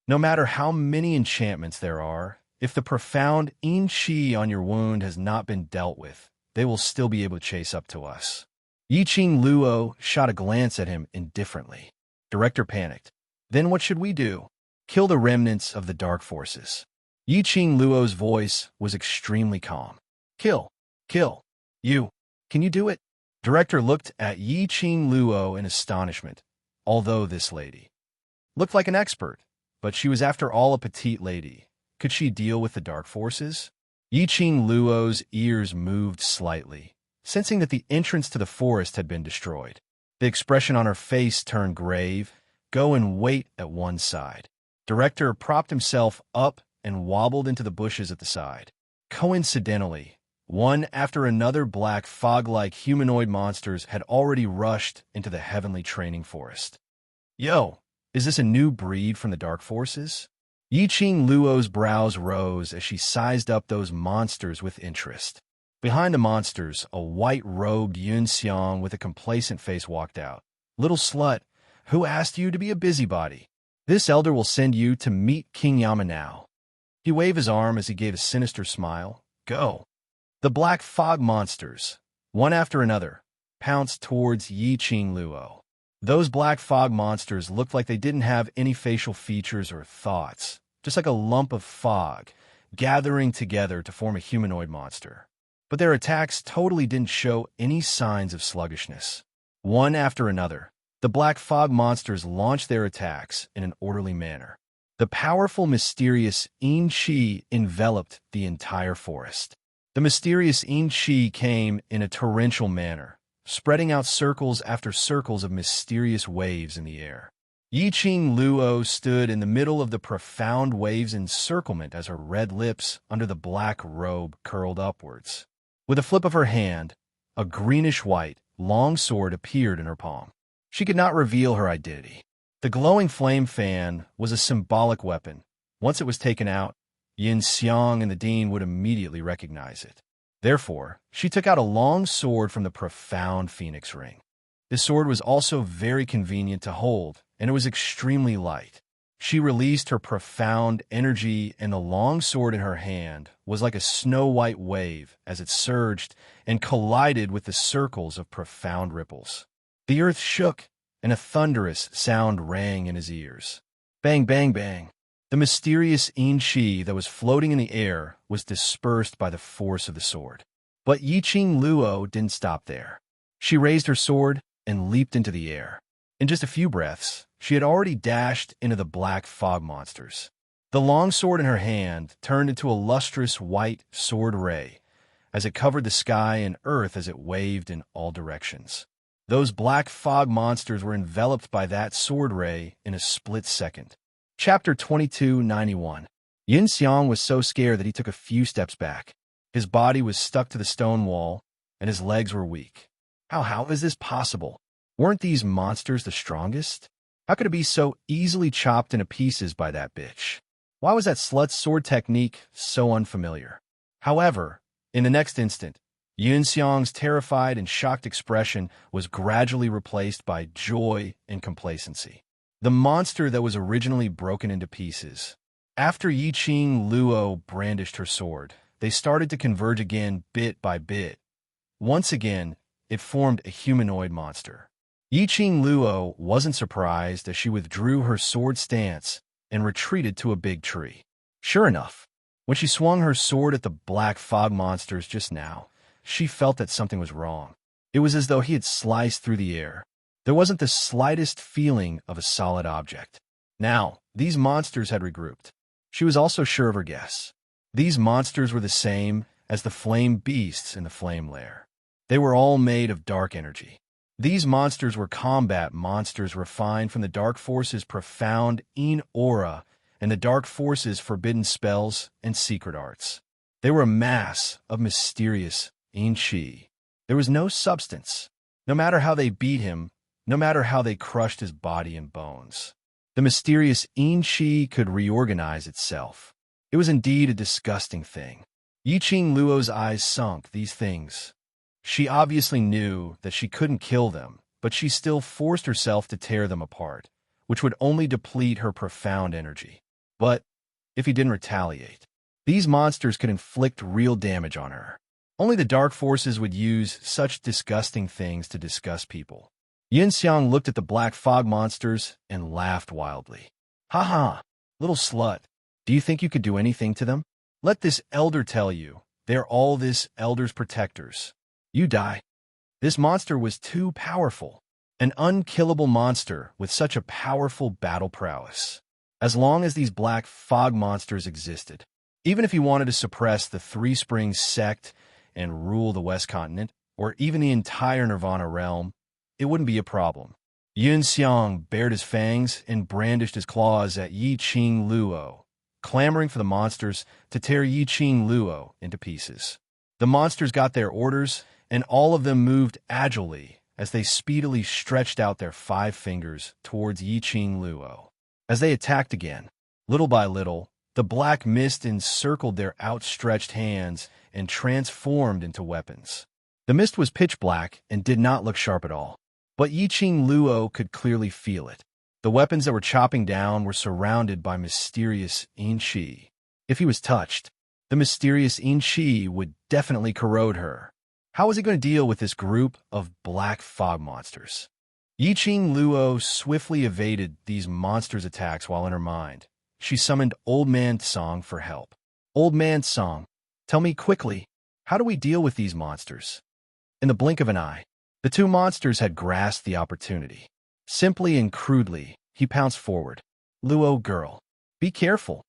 No matter how many enchantments there are, if the profound yin qi on your wound has not been dealt with, they will still be able to chase up to us. Yi Qing Luo shot a glance at him indifferently. Director panicked. Then what should we do? Kill the remnants of the dark forces. Yi Qing Luo's voice was extremely calm. Kill. You. Can you do it? Director looked at Yi Qing Luo in astonishment. Although this lady looked like an expert, but she was after all a petite lady. Could she deal with the dark forces? Yi Qing Luo's ears moved slightly, sensing that the entrance to the forest had been destroyed. The expression on her face turned grave. Go and wait at one side. Director propped himself up and wobbled into the bushes at the side. Coincidentally, one after another black fog-like humanoid monsters had already rushed into the heavenly training forest. Yo, is this a new breed from the dark forces? Yi Qing Luo's brows rose as she sized up those monsters with interest. Behind the monsters, a white-robed Yun Xiang with a complacent face walked out. Little slut, who asked you to be a busybody? This elder will send you to meet King Yama now. He waved his arm as he gave a sinister smile. Go. The black fog monsters, one after another, pounced towards Yi Qing Luo. Those black fog monsters looked like they didn't have any facial features or thoughts, just like a lump of fog gathering together to form a humanoid monster. But their attacks totally didn't show any signs of sluggishness. One after another, the black fog monsters launched their attacks in an orderly manner. The powerful, mysterious yin qi enveloped the entire forest. The mysterious yin qi came in a torrential manner, spreading out circles after circles of mysterious waves in the air. Yi Qing Luo stood in the middle of the profound waves' encirclement as her red lips under the black robe curled upwards. With a flip of her hand, a greenish-white, long sword appeared in her palm. She could not reveal her identity. The glowing flame fan was a symbolic weapon. Once it was taken out, Yin Xiang and the dean would immediately recognize it. Therefore, she took out a long sword from the profound phoenix ring. This sword was also very convenient to hold, and it was extremely light. She released her profound energy, and the long sword in her hand was like a snow-white wave as it surged and collided with the circles of profound ripples. The earth shook, and a thunderous sound rang in his ears. Bang, bang, bang. The mysterious yin qi that was floating in the air was dispersed by the force of the sword. But Yi Qing Luo didn't stop there. She raised her sword and leaped into the air. In just a few breaths, she had already dashed into the black fog monsters. The long sword in her hand turned into a lustrous white sword ray as it covered the sky and earth as it waved in all directions. Those black fog monsters were enveloped by that sword ray in a split second. Chapter 2291. Yin Xiang was so scared that he took a few steps back. His body was stuck to the stone wall, and his legs were weak. How is this possible? Weren't these monsters the strongest? How could it be so easily chopped into pieces by that bitch? Why was that slut's sword technique so unfamiliar? However, in the next instant, Yin Xiang's terrified and shocked expression was gradually replaced by joy and complacency. the monster that was originally broken into pieces. After Yiqing Luo brandished her sword, they started to converge again bit by bit. Once again, it formed a humanoid monster. Yiqing Luo wasn't surprised as she withdrew her sword stance and retreated to a big tree. Sure enough, when she swung her sword at the black fog monsters just now, she felt that something was wrong. It was as though he had sliced through the air. There wasn't the slightest feeling of a solid object. Now, these monsters had regrouped. She was also sure of her guess. These monsters were the same as the flame beasts in the flame lair. They were all made of dark energy. These monsters were combat monsters refined from the Dark Force's profound aura and the Dark Force's forbidden spells and secret arts. They were a mass of mysterious qi. There was no substance. No matter how they beat him, no matter how they crushed his body and bones, the mysterious qi could reorganize itself. It was indeed a disgusting thing. Yiqing Luo's eyes sunk. These things. She obviously knew that she couldn't kill them, but she still forced herself to tear them apart, which would only deplete her profound energy. But if he didn't retaliate, these monsters could inflict real damage on her. Only the Dark Forces would use such disgusting things to disgust people. Yin Xiang looked at the black fog monsters and laughed wildly. "Ha ha, little slut. Do you think you could do anything to them? Let this elder tell you, they're all this elder's protectors. You die." This monster was too powerful. An unkillable monster with such a powerful battle prowess. As long as these black fog monsters existed, even if he wanted to suppress the Three Springs sect and rule the West Continent, or even the entire Nirvana realm, it wouldn't be a problem. Yun Xiang bared his fangs and brandished his claws at Yiqing Luo, clamoring for the monsters to tear Yiqing Luo into pieces. The monsters got their orders, and all of them moved agilely as they speedily stretched out their 5 fingers towards Yiqing Luo. As they attacked again, little by little, the black mist encircled their outstretched hands and transformed into weapons. The mist was pitch black and did not look sharp at all, but Yiqing Luo could clearly feel it. The weapons that were chopping down were surrounded by mysterious qi. If he was touched, the mysterious qi would definitely corrode her. How was he going to deal with this group of black fog monsters? Yiqing Luo swiftly evaded these monsters' attacks while in her mind. She summoned Old Man Tsang for help. "Old Man Tsang, tell me quickly, how do we deal with these monsters?" In the blink of an eye, the 2 monsters had grasped the opportunity. Simply and crudely, he pounced forward. "Luo girl, be careful."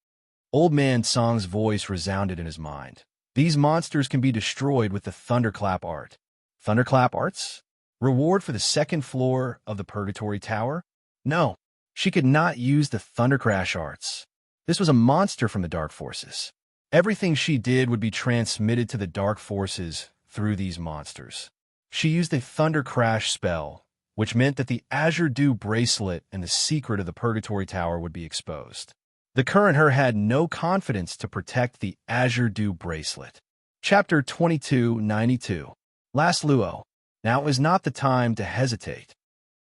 Old Man Tsang's voice resounded in his mind. "These monsters can be destroyed with the Thunderclap art." Thunderclap arts? Reward for the 2nd floor of the Purgatory Tower? No, she could not use the Thundercrash arts. This was a monster from the Dark Forces. Everything she did would be transmitted to the Dark Forces through these monsters. She used a Thundercrash spell, which meant that the Azure Dew bracelet and the secret of the Purgatory Tower would be exposed. The current her had no confidence to protect the Azure Dew bracelet. Chapter 2292. Last Luo. Now is not the time to hesitate.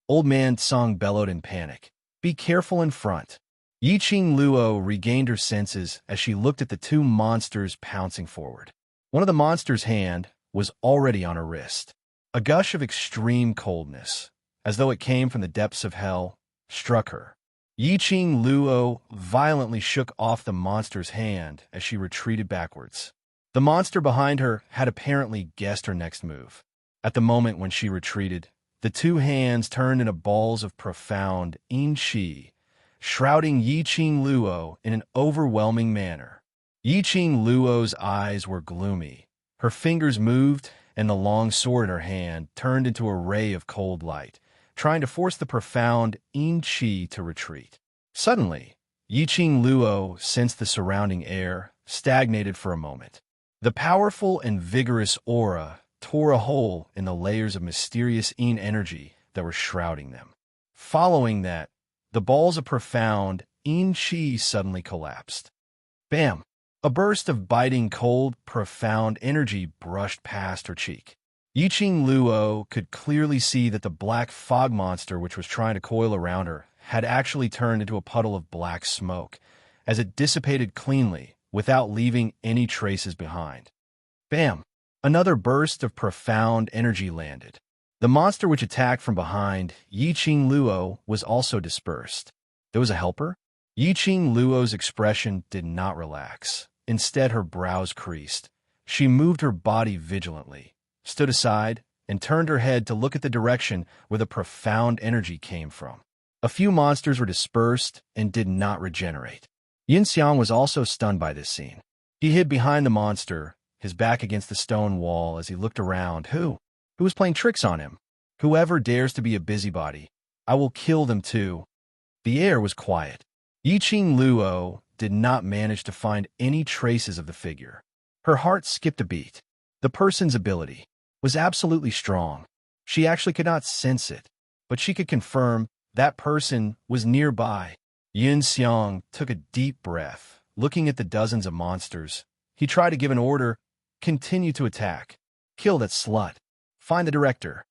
Old Man Tsang bellowed in panic. "Be careful in front." Yiqing Luo regained her senses as she looked at the 2 monsters pouncing forward. One of the monsters' hand was already on her wrist. A gush of extreme coldness, as though it came from the depths of hell, struck her. Yiqing Luo violently shook off the monster's hand as she retreated backwards. The monster behind her had apparently guessed her next move. At the moment when she retreated, the 2 hands turned into balls of profound qi, shrouding Yiqing Luo in an overwhelming manner. Yiqing Luo's eyes were gloomy. Her fingers moved, and the long sword in her hand turned into a ray of cold light, trying to force the profound qi to retreat. Suddenly, Yiqing Luo sensed the surrounding air, stagnated for a moment. The powerful and vigorous aura tore a hole in the layers of mysterious energy that were shrouding them. Following that, the balls of profound qi suddenly collapsed. Bam! A burst of biting cold, profound energy brushed past her cheek. Yiqing Luo could clearly see that the black fog monster which was trying to coil around her had actually turned into a puddle of black smoke, as it dissipated cleanly without leaving any traces behind. Bam! Another burst of profound energy landed. The monster which attacked from behind Yiqing Luo was also dispersed. There was a helper? Yiqing Luo's expression did not relax. Instead, her brows creased. She moved her body vigilantly, stood aside, and turned her head to look at the direction where the profound energy came from. A few monsters were dispersed and did not regenerate. Yin Xiang was also stunned by this scene. He hid behind the monster, his back against the stone wall as he looked around. Who was playing tricks on him? Whoever dares to be a busybody, I will kill them too. The air was quiet. Yiqing Luo did not manage to find any traces of the figure. Her heart skipped a beat. The person's ability was absolutely strong. She actually could not sense it, but she could confirm that person was nearby. Yin Xiang took a deep breath, looking at the dozens of monsters. He tried to give an order: continue to attack. Kill that slut. Find the director.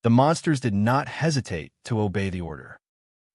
The monsters did not hesitate to obey the order.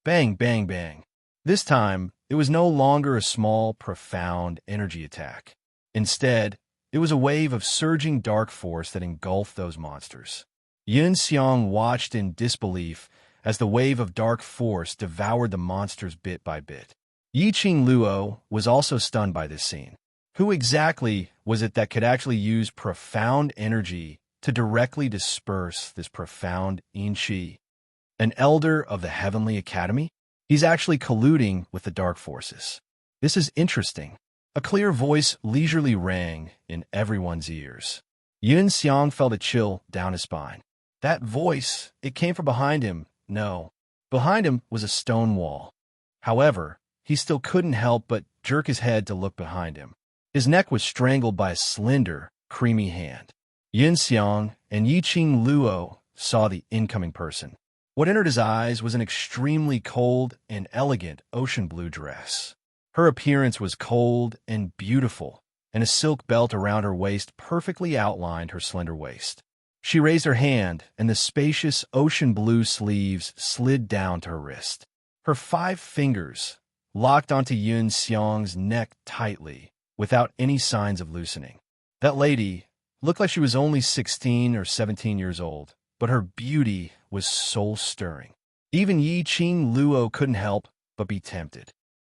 Bang, bang, bang. This time, it was no longer a small, profound energy attack. Instead, it was a wave of surging dark force that engulfed those monsters. Yin Xiang watched in disbelief as the wave of dark force devoured the monsters bit by bit. Yiqing Luo was also stunned by this scene. Who exactly was it that could actually use profound energy to directly disperse this profound Yin Qi? An elder of the Heavenly Academy? He's actually colluding with the dark forces. This is interesting. A clear voice leisurely rang in everyone's ears. Yin Xiang felt a chill down his spine. That voice, it came from behind him. No. Behind him was a stone wall. However, he still couldn't help but jerk his head to look behind him. His neck was strangled by a slender, creamy hand. Yin Xiang and Yiqing Luo saw the incoming person. What entered his eyes was an extremely cold and elegant ocean blue dress. Her appearance was cold and beautiful, and a silk belt around her waist perfectly outlined her slender waist. She raised her hand, and the spacious ocean blue sleeves slid down to her wrist. Her 5 fingers locked onto Yin Xiang's neck tightly, without any signs of loosening. That lady looked like she was only 16 or 17 years old, but her beauty was soul-stirring. Even Yiqing Luo couldn't help but be tempted.